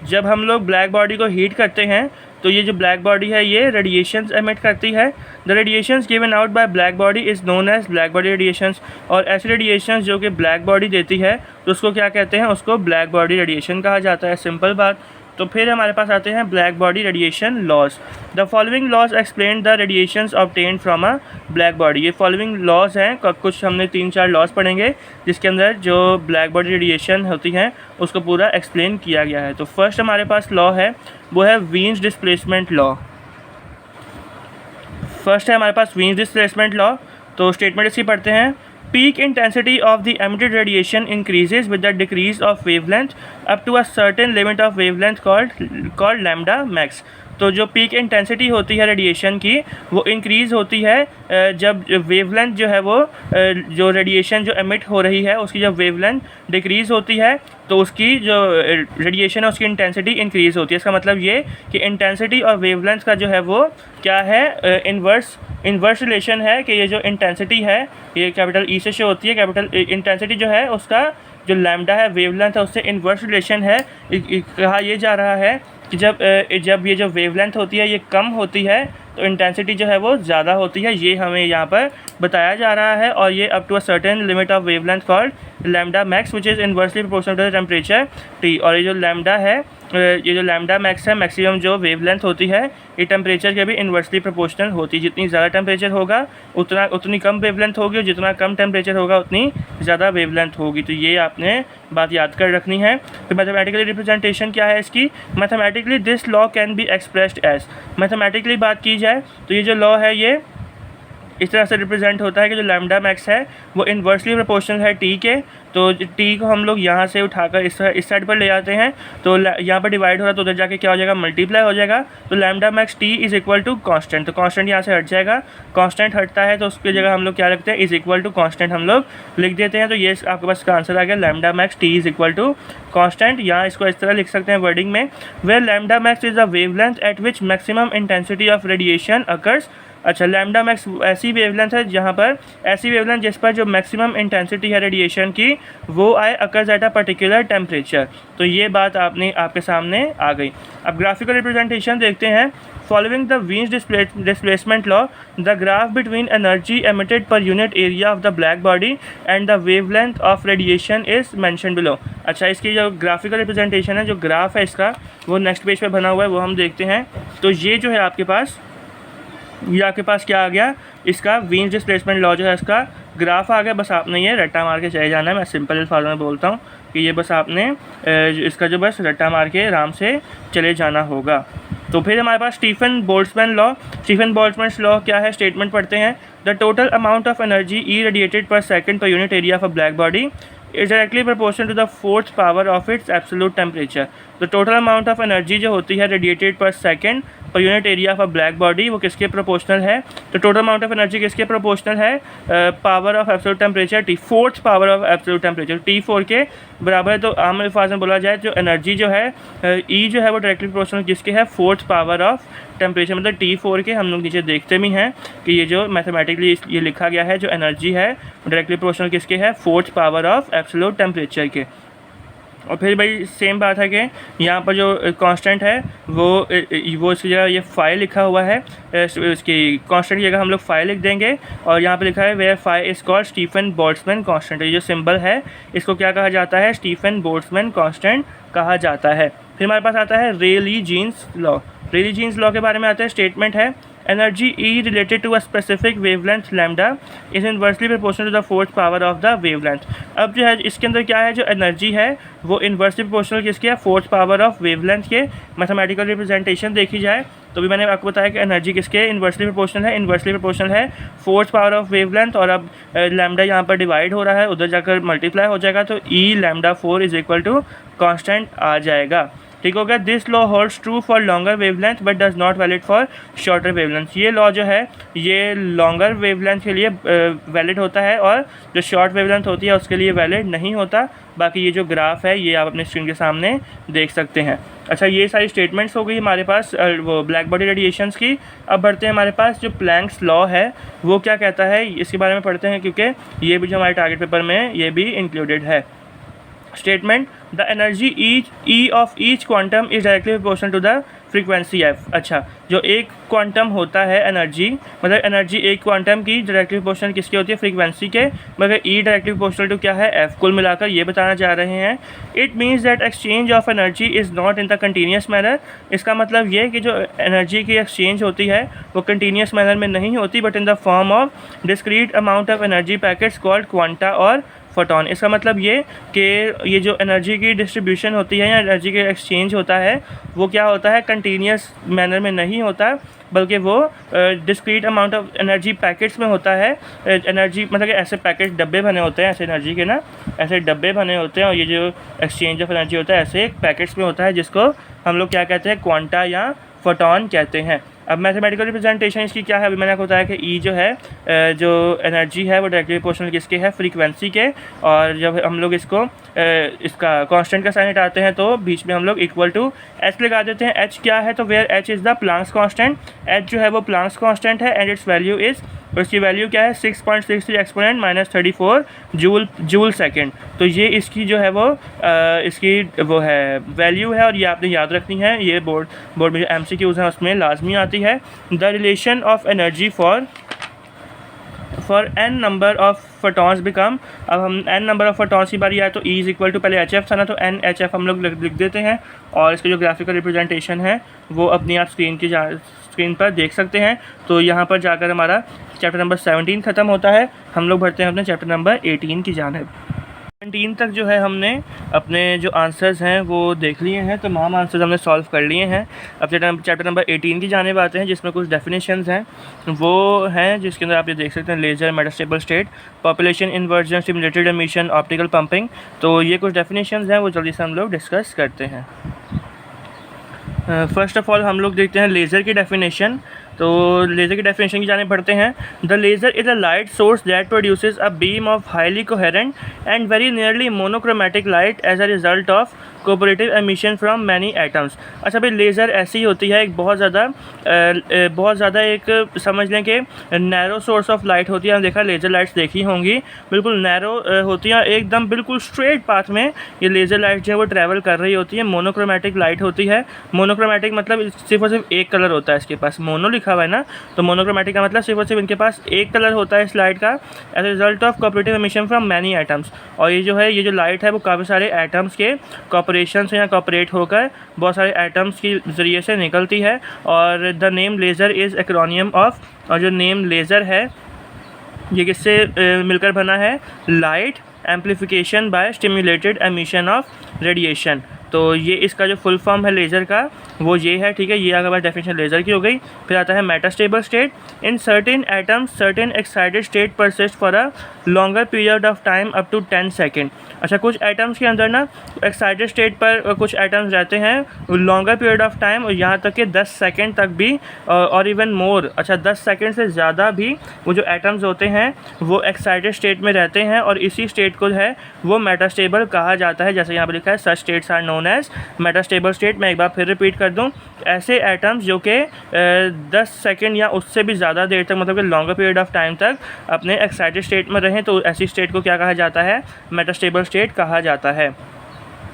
A: जब हम लोग ब्लैक बॉडी को हीट करते हैं तो ये जो ब्लैक बॉडी है ये रेडिएशंस एमिट करती है। The radiations given out by black body is known as black body radiations. और ऐसी रेडिएशंस जो कि ब्लैक बॉडी देती है तो उसको क्या कहते हैं, उसको ब्लैक बॉडी रेडिएशन कहा जाता है। सिंपल बात। तो फिर हमारे पास आते हैं black body radiation laws. The following laws explain the radiations obtained from a black body. ये फॉलोइंग लॉज हैं, कुछ हमने 3-4 लॉज पढ़ेंगे जिसके अंदर जो ब्लैक बॉडी रेडिएशन होती हैं उसको पूरा एक्सप्लेन किया गया है। तो फर्स्ट हमारे पास लॉ है वो है वीन्स डिस्प्लेसमेंट लॉ। फर्स्ट है हमारे पास वीन्स डिस्प्लेसमेंट लॉ। तो स्टेटमेंट इसकी पढ़ते हैं, Peak intensity of the emitted radiation increases with the decrease of wavelength up to a certain limit of wavelength called lambda max. तो जो पीक इंटेंसिटी होती है रेडिएशन की वो इंक्रीज़ होती है जब वेवलेंथ जो है वो जो रेडिएशन जो एमिट हो रही है उसकी जब वेवलेंथ डिक्रीज़ होती है तो उसकी जो रेडिएशन है उसकी इंटेंसिटी इंक्रीज़ होती है। इसका मतलब ये कि इंटेंसिटी और वेवलेंथ का जो है वो क्या है, इन्वर्स रिलेशन है कि ये जो इंटेंसिटी है ये कैपिटल ई से शो होती है, कैपिटल इंटेंसिटी जो है उसका जो लैम्डा है वेवलेंथ है उससे इन्वर्स रिलेशन है। कहा यह जा रहा है कि जब ये जो वेवलेंथ होती है ये कम होती है तो इंटेंसिटी जो है वो ज़्यादा होती है, ये हमें यहाँ पर बताया जा रहा है। और ये up to a certain limit of wavelength called lambda max which is inversely proportional to the temperature T. और ये जो लैम्डा है, ये जो लैम्डा मैक्स है, मैक्सिमम जो वेवलेंथ होती है ये टेम्परेचर के भी इन्वर्सली प्रोपोर्शनल होती है। जितनी ज़्यादा टेम्परेचर होगा उतनी कम वेवलेंथ होगी, और जितना कम टेम्परेचर होगा उतनी ज़्यादा वेवलेंथ होगी। तो ये आपने बात याद कर रखनी है। तो मैथमेटिकली रिप्रेजेंटेशन क्या है इसकी, mathematically this law can be expressed as, mathematically बात की जाए तो ये जो लॉ है ये इस तरह से रिप्रेजेंट होता है कि जो लैम्डा मैक्स है वो इन्वर्सली प्रोपोर्शनल है टी के। तो टी को हम लोग यहाँ से उठाकर इस साइड पर ले आते हैं तो यहाँ पर डिवाइड हो रहा है तो उधर जाके क्या हो जाएगा, मल्टीप्लाई हो जाएगा। तो lambda max T is equal to constant, तो कांस्टेंट यहाँ से हट जाएगा, कांस्टेंट हटता है तो उसकी जगह हम लोग क्या रखते हैं, इज़ इक्वल टू कांस्टेंट हम लोग लिख देते हैं। तो ये आपके पास का आंसर आ गया, lambda max T is equal to constant. यहाँ इसको इस तरह लिख सकते हैं वर्डिंग में, where lambda max is the wavelength at which maximum intensity of radiation occurs. अच्छा, लैम्डा मैक्स ऐसी वेवलेंथ है जहाँ पर ऐसी वेवलेंथ जिस पर जो मैक्सिमम इंटेंसिटी है रेडिएशन की वो आए occurs at a particular temperature. तो ये बात आपके सामने आ गई। अब ग्राफिकल रिप्रेजेंटेशन देखते हैं। Following the Wien's displacement law the graph between energy emitted पर unit area of the black body and the wavelength of radiation is mention below. अच्छा, इसकी जो ग्राफिकल रिप्रेजेंटेशन है, जो ग्राफ है इसका वो नेक्स्ट पेज पे बना हुआ है, वो हम देखते हैं। तो ये जो है आपके पास क्या आ गया, इसका वीन्स डिस्प्लेसमेंट लॉ जो है इसका ग्राफ आ गया। बस आपने ये रट्टा मार के चले जाना है। मैं सिंपल अल्फाज में बोलता हूँ कि ये बस आपने इसका जो बस रट्टा मार के आराम से चले जाना होगा। तो फिर हमारे पास स्टीफन बोल्ट्जमैन लॉ क्या है, स्टेटमेंट पढ़ते हैं। The total amount of energy E radiated per second per unit area of a black body is directly proportional to the fourth power of its absolute temperature. तो total amount of energy जो होती है radiated per second per unit area of a black body वो किसके proportional है, तो total amount of energy किसके proportional है, power of absolute temperature T, fourth power of absolute temperature T4 के बराबर है। तो आम अल्फाज में बोला जाए जो एनर्जी जो है E जो है वो डायरेक्टली प्रोपोर्शनल किसके है, फोर्थ पावर ऑफ टेम्परेचर, मतलब T4 के। हम लोग नीचे देखते भी हैं कि ये जो मैथमेटिकली ये लिखा गया है जो एनर्जी है डायरेक्टली प्रोपोर्शनल किसके है, fourth power of absolute temperature के। और फिर भाई सेम बात है कि यहाँ पर जो कांस्टेंट है वो इसकी जगह ये फाइव लिखा हुआ है, इसकी कांस्टेंट की जगह हम लोग फाइव लिख देंगे। और यहाँ पे लिखा है where five is called Stefan Boltzmann constant. ये जो सिंबल है इसको क्या कहा जाता है, स्टीफन बोल्ट्जमैन कांस्टेंट कहा जाता है। फिर हमारे पास आता है Rayleigh Jeans law. Rayleigh Jeans law के बारे में आता है, स्टेटमेंट है energy E related to a specific wavelength lambda is inversely proportional to the fourth power of the wavelength. अब जो है इसके अंदर क्या है, जो एनर्जी है वो इनवर्सली प्रोपोर्शनल किसके है, फोर्थ पावर ऑफ वेवलेंथ के। मैथमेटिकल रिप्रेजेंटेशन देखी जाए तो भी मैंने आपको बताया कि एनर्जी किसके इनवर्सली प्रोपोर्शनल है फोर्थ पावर ऑफ वेवलेंथ। और अब लैम्डा यहाँ पर डिवाइड हो रहा है, उधर जाकर मल्टीप्लाई हो जाएगा तो E lambda 4 is equal to constant आ जाएगा। ठीक हो गया। This law holds true for longer wavelength but does not valid for shorter wavelength. ये लॉ जो है ये लॉन्गर वेवलेंथ के लिए वैलिड होता है और जो शॉर्ट वेवलेंथ होती है उसके लिए वैलिड नहीं होता। बाकी ये जो ग्राफ है ये आप अपने स्क्रीन के सामने देख सकते हैं। अच्छा, ये सारी स्टेटमेंट्स हो गई हमारे पास वो ब्लैक बॉडी रेडिएशंस की। अब बढ़ते हैं हमारे पास जो प्लैंक्स लॉ है वो क्या कहता है, इसके बारे में पढ़ते हैं क्योंकि ये भी जो हमारे टारगेट पेपर में ये भी इंक्लूडेड है। Statement the energy E of each quantum is directly proportional to the frequency F. अच्छा, जो एक क्वांटम होता है एनर्जी, मतलब एनर्जी एक क्वांटम की डायरेक्टली प्रोपोर्शनल किसकी होती है, फ्रीक्वेंसी के, मगर ई डायरेक्टली प्रोपोर्शनल टू क्या है, एफ। कुल मिलाकर ये बताना चाह रहे हैं it means that exchange of energy is not in the continuous manner. इसका मतलब ये कि जो एनर्जी की एक्सचेंज होती है वो कंटिन्यूस मैनर में नहीं होती but in the form of discrete amount of energy packets called quanta और फोटोन। इसका मतलब ये कि ये जो एनर्जी की डिस्ट्रीब्यूशन होती है या एनर्जी के एक्सचेंज होता है वो क्या होता है, कंटिन्यूस मैनर में नहीं होता बल्कि वो discrete amount of energy packets में होता है। एनर्जी मतलब कि ऐसे पैकेट डब्बे बने होते हैं ऐसे एनर्जी के ना, ऐसे डब्बे बने होते हैं, और ये जो एक्सचेंज ऑफ एनर्जी होता है ऐसे पैकेट्स में होता है, जिसको हम लोग क्या कहते हैं, क्वांटा या फोटोन कहते हैं। अब मैथमेटिकल रिप्रेजेंटेशन इसकी क्या है, अभी मैंने आपको बताया कि ई जो है जो एनर्जी है वो डायरेक्टली प्रोपोर्शनल किसके है, फ्रीक्वेंसी के। और जब हम लोग इसको इसका कांस्टेंट का साइन हटाते हैं तो बीच में हम लोग इक्वल टू एच लगा देते हैं। एच क्या है, तो where H is the Planck's constant, H जो है वो प्लांक्स कांस्टेंट है एंड इट्स वैल्यू इज़, उसकी वैल्यू क्या है 6.63 एक्सपोनेंट माइनस 34 जूल सेकेंड। तो ये इसकी जो है वो इसकी वो है वैल्यू है, और ये आपने याद रखनी है, ये बोर्ड में जो MCQs हैं उसमें लाजमी आती है। The relation of energy for n number of photons become, अब हम n नंबर ऑफ फोटॉन्स की बारी आए तो E इज इक्वल टू, पहले HF था ना, तो NHF हम लोग लिख देते हैं, और इसके जो ग्राफिकल रिप्रेजेंटेशन है वो अपनी आप स्क्रीन पर देख सकते हैं। तो यहाँ पर जाकर हमारा चैप्टर नंबर 17 ख़त्म होता है, हम लोग बढ़ते हैं अपने चैप्टर नंबर 18 की जानिब। 17 तक जो है हमने अपने जो आंसर्स हैं वो देख लिए हैं, तमाम आंसर्स हमने सॉल्व कर लिए हैं। अब चैप्टर नंबर 18 की जानिब आते हैं, जिसमें कुछ डेफिनेशंस हैं वो हैं, जिसके अंदर आप ये देख सकते हैं, laser, metastable state, population inversion, stimulated emission, optical pumping. तो ये कुछ डेफिनेशंस हैं, वो जल्दी से हम लोग डिस्कस करते हैं। फर्स्ट ऑफ ऑल हम लोग देखते हैं लेज़र की डेफिनेशन। तो लेज़र की डेफिनेशन की जानिब बढ़ते हैं। The laser is a light source that produces a beam of highly coherent and very nearly monochromatic light as a result of cooperative emission from many atoms. अच्छा भाई, laser ऐसी होती है एक बहुत ज़्यादा एक समझ लें कि नैरो सोर्स ऑफ लाइट होती है। हम देखा लेज़र लाइट्स देखी होंगी, बिल्कुल नैरो होती हैं, एकदम बिल्कुल स्ट्रेट पाथ में ये लेज़र लाइट जो है वो ट्रैवल कर रही होती है। मोनोक्रोमेटिक लाइट होती है। मोनोक्रोमेटिक मतलब सिर्फ और सिर्फ एक कलर होता है इसके पास, मोनो लिखा हुआ है ना, तो मोनोक्रोमेटिक का मतलब सिर्फ और सिर्फ इनके पास एक कलर होता है इस लाइट का, as a result of cooperative emission from many atoms. और ये जो है ये जो लाइट है वो काफ़ी सारे एटम्स के कॉपरेशन से या कॉपरेट होकर बहुत सारे एटम्स के ज़रिए से निकलती है। और the name laser is acromion of, और जो नेम लेज़र है ये किससे मिलकर बना है, light amplification by stimulated emission of radiation. तो ये इसका जो फुल फॉर्म है लेज़र का वो ये है, ठीक है। ये अगर बात डेफिनेशन लेज़र की हो गई। फिर आता है metastable state. In certain atoms certain excited state persist for a longer period of time up to 10 second. अच्छा, कुछ एटम्स के अंदर ना एक्साइटेड स्टेट पर कुछ एटम्स रहते हैं लॉन्गर पीरियड ऑफ टाइम, और यहाँ तक कि 10 सेकेंड तक भी, और इवन मोर। अच्छा, 10 सेकेंड से ज़्यादा भी वो जो एटम्स होते हैं वो एक्साइटेड स्टेट में रहते हैं, और इसी स्टेट को है वो मेटास्टेबल कहा जाता है। जैसे यहाँ पर लिखा है such states are known as metastable state. मैं एक बार फिर रिपीट कर दूँ, ऐसे एटम्स जो कि 10 सेकेंड या उससे भी ज़्यादा देर तक, मतलब कि लॉन्गर पीरियड ऑफ टाइम तक अपने एक्साइटेड स्टेट में रहें, तो ऐसी स्टेट को क्या कहा जाता है, मेटास्टेबल स्टेट कहा जाता है।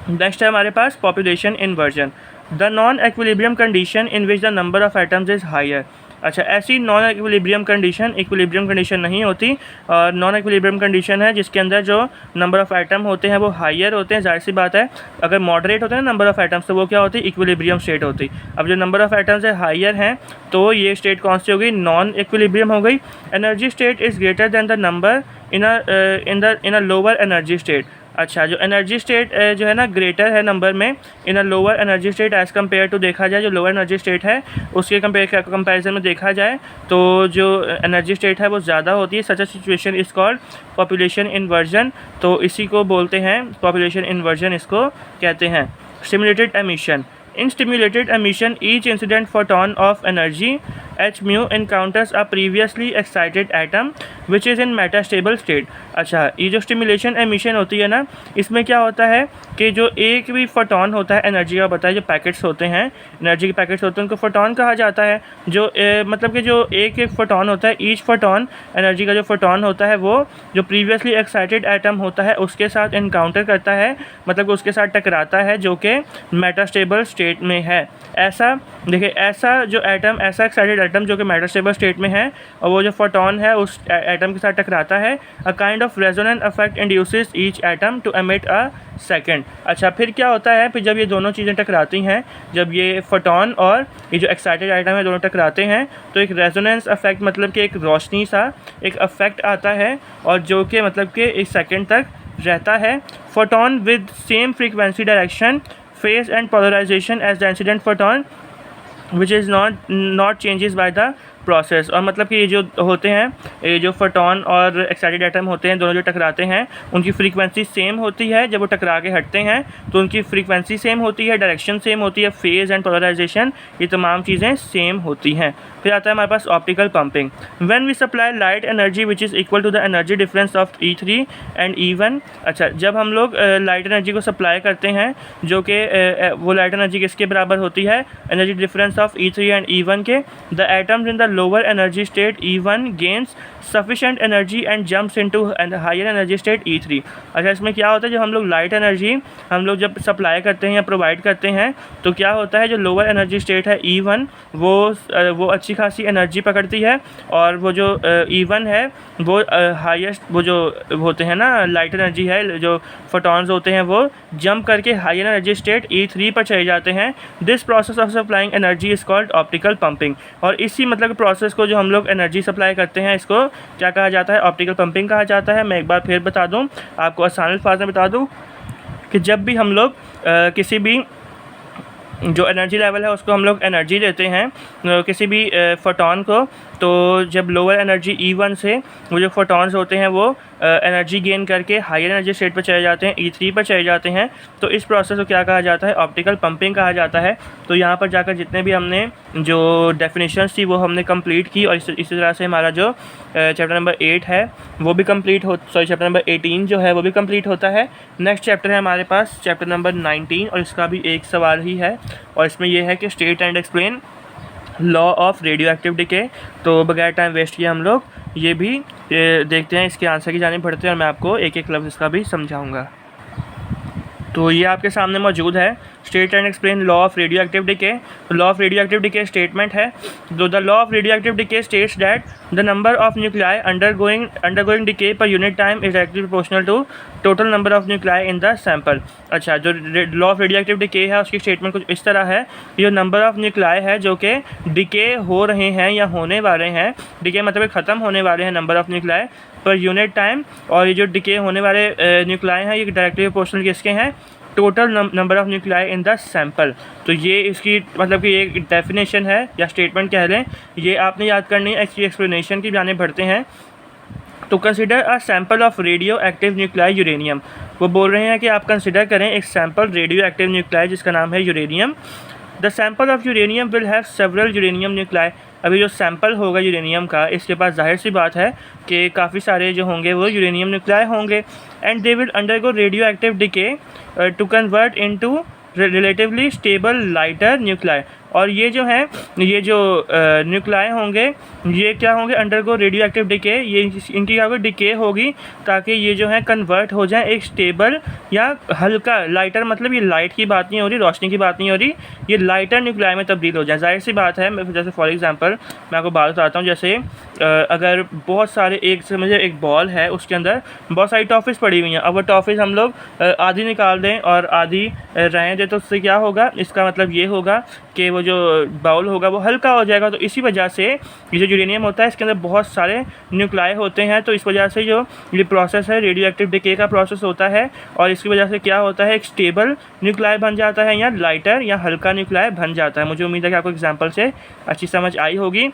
A: नेक्स्ट है हमारे पास population inversion. The non equilibrium condition in which the number of atoms is higher. अच्छा, ऐसी नॉन इक्विलिब्रियम कंडीशन नहीं होती, और नॉन इक्विलिब्रियम कंडीशन है जिसके अंदर जो नंबर ऑफ एटम होते हैं वो हायर होते हैं। जाहिर सी बात है, अगर मॉडरेट होते हैं ना नंबर ऑफ एटम्स, तो वो क्या होती है, इक्विलिब्रियम स्टेट होती। अब जो नंबर ऑफ एटम्स है हायर हैं, तो ये स्टेट कौन सी हो गई, नॉन इक्विलिब्रियम हो गई। Energy state is greater than the number in a lower energy state. अच्छा, जो एनर्जी स्टेट जो है ना ग्रेटर है नंबर में in a lower energy state as compare to, देखा जाए जो लोअर एनर्जी स्टेट है उसके कंपैरिजन में देखा जाए तो जो एनर्जी स्टेट है वो ज़्यादा होती है। Such a situation is called population inversion. तो इसी को बोलते हैं पॉपुलेशन इन्वर्जन, इसको कहते हैं। Stimulated emission. In stimulated emission, each incident photon of energy h mu encounters a previously excited atom which is in metastable state। अच्छा, ये जो स्टिमुलेशन एमिशन होती है ना, इसमें क्या होता है कि जो एक भी फोटॉन होता है एनर्जी का, बताया जो पैकेट्स होते हैं, एनर्जी के पैकेट्स होते हैं, उनको फोटॉन कहा जाता है। जो मतलब कि जो एक फोटॉन होता है, ईच फोटॉन, एनर्जी का जो फोटॉन होता है वो जो प्रीवियसली एक्साइटेड एटम होता है उसके साथ इनकाउंटर करता है, मतलब उसके साथ टकराता है, जो कि मेटास्टेबल स्टेट में है। ऐसा देखिए, ऐसा जो एटम, ऐसा एक्साइटेड एटम जो कि मेटास्टेबल स्टेट में है, और वो जो फोटॉन है उस एटम के साथ टकराता है, a kind of resonant effect induces each atom to emit a second. अच्छा, फिर क्या होता है, फिर जब ये दोनों चीज़ें टकराती हैं, जब ये फोटॉन और ये जो एक्साइटेड एटम है दोनों टकराते हैं, तो एक रेजोनेंस इफेक्ट, मतलब कि एक रोशनी सा एक इफेक्ट आता है, और जो कि मतलब कि एक सेकेंड तक रहता है। Photon with same frequency direction phase and polarization as the incident photon which is not changes by the process. और मतलब कि ये जो होते हैं, ये जो फोटोन और एक्साइटेड एटम होते हैं, दोनों जो टकराते हैं उनकी फ्रीक्वेंसी सेम होती है। जब वो टकरा के हटते हैं तो उनकी फ्रीक्वेंसी सेम होती है, डायरेक्शन सेम होती है, फेज़ एंड पोलराइजेशन, ये तमाम चीज़ें सेम होती हैं। फिर आता है हमारे पास optical pumping. When we supply light energy which is equal to the energy difference of E3 and E1। अच्छा, जब हम लोग लाइट एनर्जी को सप्लाई करते हैं, जो कि वो लाइट एनर्जी किसके बराबर होती है, energy difference of E3 and E1 के, the atoms in the lower energy state E1 gains sufficient energy and jumps into higher energy state E3। अच्छा, इसमें क्या होता है, जब हम लोग लाइट एनर्जी हम लोग जब सप्लाई करते हैं या प्रोवाइड करते हैं तो क्या होता है, जो लोअर एनर्जी स्टेट है E1 वो अच्छी खासी एनर्जी पकड़ती है, और वो जो E1 है वो हाईएस्ट, वो जो होते हैं ना लाइट एनर्जी है, जो फोटॉन्स होते हैं वो जंप करके हायर एनर्जी स्टेट E3 पर चले जाते हैं। This process of supplying energy is called optical pumping. और इसी मतलब प्रोसेस को जो हम लोग एनर्जी सप्लाई करते हैं, इसको क्या कहा जाता है, ऑप्टिकल पंपिंग कहा जाता है। मैं एक बार फिर बता दूं आपको, आसान अल्फाज में बता दूं कि जब भी हम लोग किसी भी जो एनर्जी लेवल है उसको हम लोग एनर्जी देते हैं किसी भी फोटॉन को, तो जब लोअर एनर्जी E1 से वो जो फोटॉन्स होते हैं वो एनर्जी गेन करके हायर एनर्जी स्टेट पर चले जाते हैं, E3 पर चले जाते हैं, तो इस प्रोसेस को क्या कहा जाता है, ऑप्टिकल पंपिंग कहा जाता है। तो यहाँ पर जाकर जितने भी हमने जो डेफिनेशंस थी वो हमने कंप्लीट की, और इसी तरह से हमारा जो चैप्टर नंबर 8 है वो भी कंप्लीट हो, सॉरी चैप्टर नंबर 18 जो है वो भी कंप्लीट होता है। नेक्स्ट चैप्टर है हमारे पास चैप्टर नंबर 19, और इसका भी एक सवाल ही है, और इसमें यह है कि state and explain law of radio active decay. तो बगैर टाइम वेस्ट किए हम लोग ये भी देखते हैं, इसके आंसर की जाने पड़ते हैं, और मैं आपको एक एक लफ्ज़ इसका भी समझाऊंगा। तो ये आपके सामने मौजूद है, state and explain law of radio active decay. Law of radio active decay statement है, तो the law of radio active decay states that the number of nuclei undergoing decay per unit time is directly proportional to total number of nuclei in the sample. अच्छा, जो law of radio active decay है उसकी statement कुछ इस तरह है, जो number of nuclei है जो कि डिके हो रहे हैं या होने वाले हैं, डिके मतलब ख़त्म होने वाले हैं नंबर ऑफ न्यूक्लियाई पर यूनिट टाइम, और ये जो डिके होने वाले न्यूक्लियाई हैं ये डायरेक्टली प्रोपोर्शनल किसके हैं, total number of nuclei in the sample. तो ये इसकी मतलब कि एक डेफिनेशन है या स्टेटमेंट कह लें, ये आपने याद करनी है, इसकी एक्सप्लेनेशन की जाने बढ़ते हैं। तो consider a sample of radio active nuclei uranium. वो बोल रहे हैं कि आप कंसिडर करें एक सैंपल रेडियो एक्टिव न्यूक्लियाई जिसका नाम है uranium. The sample of uranium will have several uranium nuclei. अभी जो सैंपल होगा यूरेनियम का, इसके पास जाहिर सी बात है कि काफ़ी सारे जो होंगे वो यूरेनियम न्यूक्लियाई होंगे, and they will undergo radio active decay to convert into relatively stable lighter nuclei. और ये जो है, ये जो न्यूक्लियाई होंगे ये क्या होंगे, अंडरगो रेडियो एक्टिव डिके, ये इनकी क्या होगी, डिके होगी, ताकि ये जो है कन्वर्ट हो जाए एक स्टेबल या हल्का, लाइटर मतलब ये लाइट की बात नहीं हो रही, रोशनी की बात नहीं हो रही, ये लाइटर न्यूक्लियाई में तब्दील हो जाए। जाहिर सी बात है, जैसे फॉर एग्जांपल मैं आपको बात बताता हूँ, जैसे अगर बहुत सारे एक समझे एक बॉल है, उसके अंदर बहुत सारी टॉफ़ीज़ पड़ी हुई हैं, अब वो टॉफ़ीज़ हम लोग आधी निकाल दें और आधी रहने दें, तो उससे क्या होगा, इसका मतलब ये होगा कि वो जो बाउल होगा वो हल्का हो जाएगा। तो इसी वजह से ये जो यूरेनियम होता है इसके अंदर बहुत सारे न्यूक्लियाई होते हैं, तो इस वजह से जो ये प्रोसेस है रेडियो एक्टिव डिके का प्रोसेस होता है, और इसकी वजह से क्या होता है, एक स्टेबल न्यूक्लियाई बन जाता है या लाइटर या हल्का न्यूक्लियाई बन जाता है। मुझे उम्मीद है कि आपको एग्जाम्पल से अच्छी समझ आई होगी।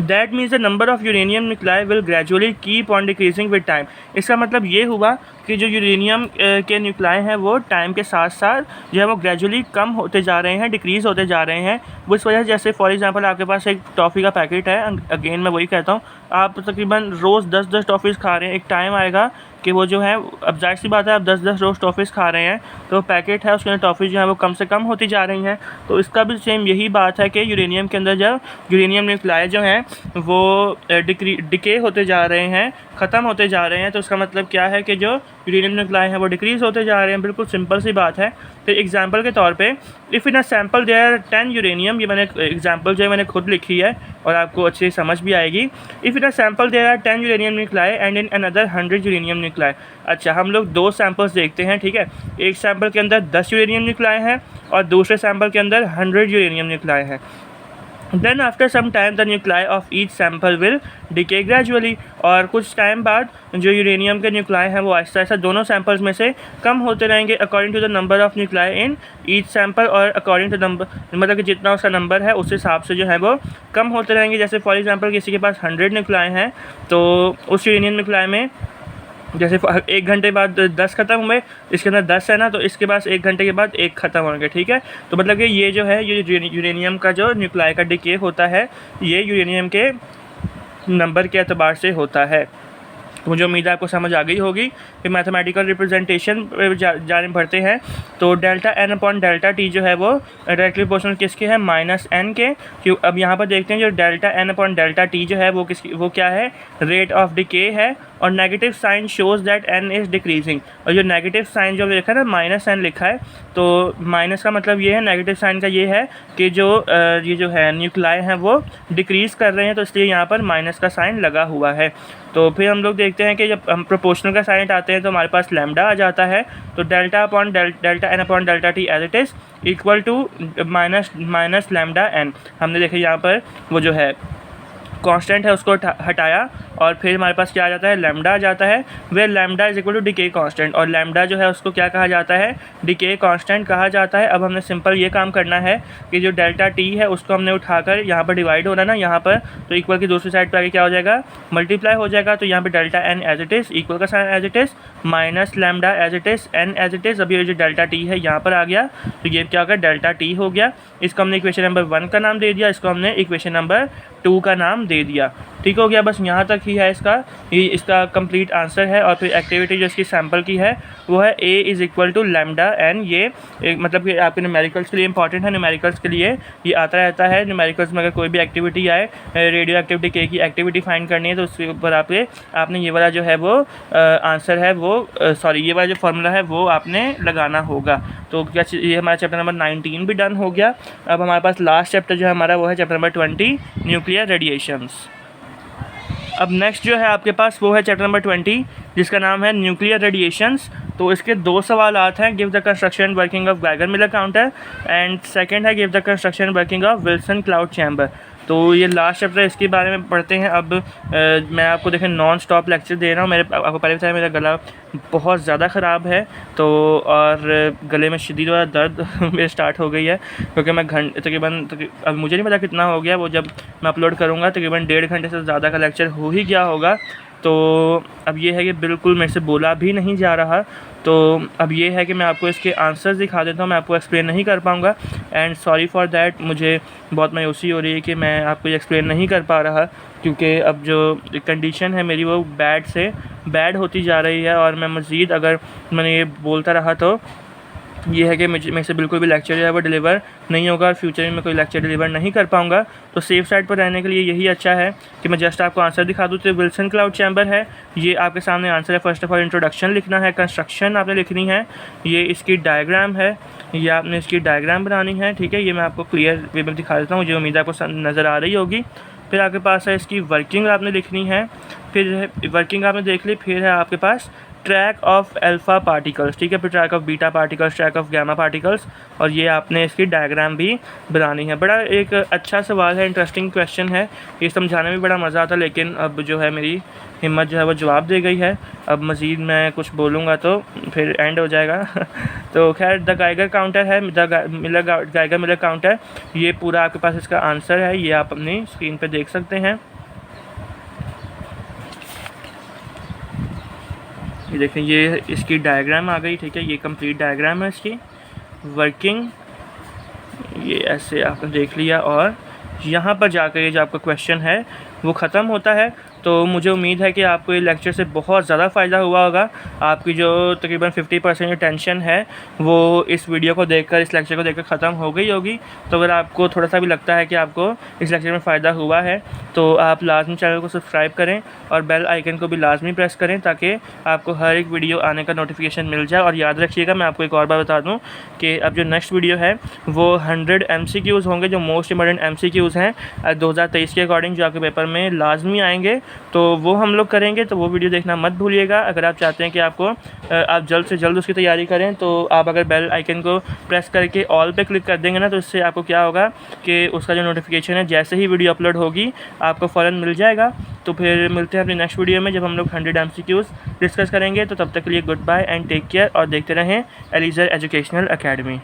A: That means the number of uranium nuclei will gradually keep on decreasing with time। इसका मतलब ये हुआ कि जो यूरेनियम के न्यूक्लियाई हैं वो टाइम के साथ साथ जो है वो ग्रेजुअली कम होते जा रहे हैं, डिक्रीज़ होते जा रहे हैं। वो इस वजह से, जैसे फॉर एग्जांपल आपके पास एक टॉफ़ी का पैकेट है, अगेन मैं वही कहता हूँ, आप तकरीबन रोज़ 10-10 टॉफ़ीज़ खा रहे हैं, एक टाइम आएगा कि वो जो है, अब जाहिर सी बात है आप 10-10 रोज़ टॉफ़ीज़ खा रहे हैं, तो पैकेट है उसके अंदर टॉफ़ी जो है वो कम से कम होती जा रही हैं। तो इसका भी सेम यही बात है कि यूरेनियम के अंदर जब यूरेनियम न्यूक्लियाई जो हैं वो डिके होते जा रहे हैं, ख़त्म होते जा रहे हैं, तो इसका मतलब क्या है कि जो यूरेनियम न्यूक्लियाई हैं वो डिक्रीज़ होते जा रहे हैं। बिल्कुल सिंपल सी बात है। फिर एग्जांपल के तौर पे, if in a sample there are 10 uranium, ये मैंने एग्जांपल जो है मैंने खुद लिखी है और आपको अच्छी समझ भी आएगी। If in a sample there are 10 uranium nuclei and in another 100 uranium nuclei. अच्छा, हम लोग दो सैंपल्स देखते हैं, ठीक है। एक सैंपल के अंदर 10 यूरेनियम न्यूक्लियाई हैं और दूसरे सैंपल के अंदर 100 यूरेनियम न्यूक्लियाई हैं। Then after some time the nuclei of each sample will decay gradually, और कुछ टाइम बाद जो यूरेनियम के न्यूक्लाई हैं वो आहिस्ता आहिस्ता दोनों सैम्पल्स में से कम होते रहेंगे according to the number of nuclei in each sample, और अकॉर्डिंग टू नंबर मतलब कि जितना उसका नंबर है उस हिसाब से जो है वो कम होते रहेंगे। जैसे फॉर एग्जांपल किसी के पास 100 न्यूक्लाई हैं तो उस यूरेनियम न्यूक्लाई में जैसे 1 घंटे बाद 10 ख़त्म हुए, इसके अंदर 10 है ना, तो इसके पास 1 घंटे के बाद 1 ख़त्म होंगे, ठीक है। तो मतलब कि ये जो है ये यूरेनियम का जो न्यूक्लाई का डिके होता है ये यूरेनियम के नंबर के एतबार से होता है। तो मुझे उम्मीद है आपको समझ आ गई होगी। फिर मैथमेटिकल रिप्रेजेंटेशन जाने बढ़ते हैं। तो delta N upon delta T जो है वो डायरेक्टली प्रोपोर्शनल किसके है, माइनस एन के। क्यों, अब यहाँ पर देखते हैं जो delta N upon delta T जो है वो वो क्या है, रेट ऑफ डिके है, और negative sign shows that N is decreasing. और जो नेगेटिव साइन जो लिखा है ना माइनस एन लिखा है, तो माइनस का मतलब ये है, नेगेटिव साइन का ये है कि जो ये जो है न्यूक्लाई हैं वो डिक्रीज़ कर रहे हैं, तो इसलिए यहाँ पर माइनस का साइन लगा हुआ है। तो फिर हम लोग देखते हैं कि जब हम प्रोपोर्शनल का साइन आते हैं तो हमारे पास लैम्डा आ जाता है। तो delta upon delta N upon delta T as it is equal to minus lambda N. हमने देखा यहाँ पर वो जो है कांस्टेंट है उसको हटाया और फिर हमारे पास क्या आ जाता है, लैम्डा आ जाता है। Where lambda is equal to decay constant, और लैम्डा जो है उसको क्या कहा जाता है, डिके कांस्टेंट कहा जाता है। अब हमने सिंपल ये काम करना है कि जो डेल्टा टी है उसको हमने उठाकर यहाँ पर डिवाइड हो रहा है ना यहाँ पर, तो इक्वल की दूसरी साइड पर आगे क्या हो जाएगा, मल्टीप्लाई हो जाएगा। तो यहाँ पर delta N as it is, equal का sign as it is, minus lambda as it is, N as it is. अभी ये जो डेल्टा टी है यहाँ पर आ गया, तो ये क्या होगा, डेल्टा टी हो गया। इसको हमने इक्वेशन नंबर 1 का नाम दे दिया, इसको हमने इक्वेशन नंबर 2 का नाम दे दिया। ठीक हो गया, बस यहाँ तक ही है इसका कंप्लीट आंसर है। और फिर एक्टिविटी जो इसकी सैम्पल की है वो है a is equal to lambda N. ये मतलब कि आपके न्यूमेरिकल्स के लिए इंपॉर्टेंट है, न्यूमेरिकल्स के लिए ये आता रहता है। न्यूमेरिकल्स में अगर कोई भी एक्टिविटी आए, रेडियो एक्टिविटी के की एक्टिविटी फाइंड करनी है, तो उसके ऊपर आपने ये वाला जो है वो आंसर है वो ये वाला जो फार्मूला है वो आपने लगाना होगा। तो क्या ये हमारा चैप्टर नंबर 19 भी डन हो गया। अब हमारे पास लास्ट चैप्टर जो है हमारा वो है चैप्टर नंबर 20, न्यूक्लियर रेडिएशंस। अब नेक्स्ट जो है आपके पास वो है चैप्टर नंबर 20 जिसका नाम है न्यूक्लियर रेडिएशंस। तो इसके 2 सवाल आते हैं, give the construction working of Geiger Muller counter, and second है give the construction working of Wilson cloud chamber. तो ये लास्ट चैप्टर इसके बारे में पढ़ते हैं। अब मैं आपको देखें नॉन स्टॉप लेक्चर दे रहा हूँ। आपको पहले बताया मेरा गला बहुत ज़्यादा ख़राब है, तो और गले में शदीद वाला दर्द मेरे स्टार्ट हो गई है, क्योंकि मैं तकरीबन अब मुझे नहीं पता कितना हो गया, वो जब मैं अपलोड करूँगा तकरीबन 1.5 घंटे से ज़्यादा का लेक्चर हो ही गया होगा। तो अब ये है कि बिल्कुल मेरे से बोला भी नहीं जा रहा। तो अब ये है कि मैं आपको इसके आंसर्स दिखा देता हूँ, मैं आपको एक्सप्लेन नहीं कर पाऊँगा, एंड सॉरी फॉर दैट। मुझे बहुत मायूसी हो रही है कि मैं आपको ये एक्सप्लेन नहीं कर पा रहा, क्योंकि अब जो कंडीशन है मेरी वो बैड से बैड होती जा रही है, और मैं मज़ीद अगर मैंने ये बोलता रहा तो ये है कि मेरे से बिल्कुल भी लेक्चर जो है वो डिलीवर नहीं होगा, और फ्यूचर में मैं कोई लेक्चर डिलीवर नहीं कर पाऊँगा। तो सेफ साइड पर रहने के लिए यही अच्छा है कि मैं जस्ट आपको आंसर दिखा दूँ। तो विल्सन क्लाउड चैम्बर है, ये आपके सामने आंसर है। फर्स्ट ऑफ ऑल इंट्रोडक्शन लिखना है, कंस्ट्रक्शन आपने लिखनी है, ये इसकी डायग्राम है, ये आपने इसकी डायग्राम बनानी है, ठीक है। ये मैं आपको क्लियर वे में दिखा देता हूँ, मुझे उम्मीद है आपको नज़र आ रही होगी। फिर आपके पास है इसकी वर्किंग आपने लिखनी है, फिर वर्किंग आपने देख ली। फिर है आपके पास ट्रैक ऑफ अल्फ़ा पार्टिकल्स, ठीक है, फिर track of beta particles, track of gamma particles, और ये आपने इसकी डायग्राम भी बनानी है। बड़ा एक अच्छा सवाल है, इंटरेस्टिंग क्वेश्चन है, ये समझाने में बड़ा मज़ा आता, लेकिन अब जो है मेरी हिम्मत जो है वो जवाब दे गई है। अब मज़ीद मैं कुछ बोलूँगा तो फिर एंड हो जाएगा। तो खैर द गाइगर काउंटर है, गाइगर मिलर काउंटर, ये पूरा आपके पास इसका आंसर है, ये आप अपनी स्क्रीन पर देख सकते हैं। ये देखें, ये इसकी डायग्राम आ गई, ठीक है, ये कंप्लीट डायग्राम है इसकी वर्किंग, ये ऐसे आपने देख लिया। और यहाँ पर जाकर ये जो आपका क्वेश्चन है वो ख़त्म होता है। तो मुझे उम्मीद है कि आपको ये लेक्चर से बहुत ज़्यादा फ़ायदा हुआ होगा। आपकी जो तकरीबन 50% जो टेंशन है वो इस वीडियो को देखकर, इस लेक्चर को देखकर ख़त्म हो गई होगी। तो अगर आपको थोड़ा सा भी लगता है कि आपको इस लेक्चर में फ़ायदा हुआ है तो आप लाजमी चैनल को सब्सक्राइब करें और बेल आइकन को भी लाजमी प्रेस करें, ताकि आपको हर एक वीडियो आने का नोटिफिकेशन मिल जाए। और याद रखिएगा, मैं आपको एक और बात बता दूँ कि अब जो नेक्स्ट वीडियो है वो 100 MCQs होंगे, जो मोस्ट इंपॉर्टेंट MCQs हैं 2023 के अकॉर्डिंग, जो आपके पेपर में लाजमी आएंगे। तो वो हम लोग करेंगे, तो वो वीडियो देखना मत भूलिएगा। अगर आप चाहते हैं कि आप जल्द से जल्द उसकी तैयारी करें, तो आप अगर बेल आइकन को प्रेस करके ऑल पे क्लिक कर देंगे ना, तो इससे आपको क्या होगा कि उसका जो नोटिफिकेशन है जैसे ही वीडियो अपलोड होगी आपको फ़ौरन मिल जाएगा। तो फिर मिलते हैं अपनी नेक्स्ट वीडियो में, जब हम लोग 100 MCQs डिस्कस करेंगे। तो तब तक के लिए good bye and take care, और देखते रहें एलिज़र एजुकेशनल अकेडमी।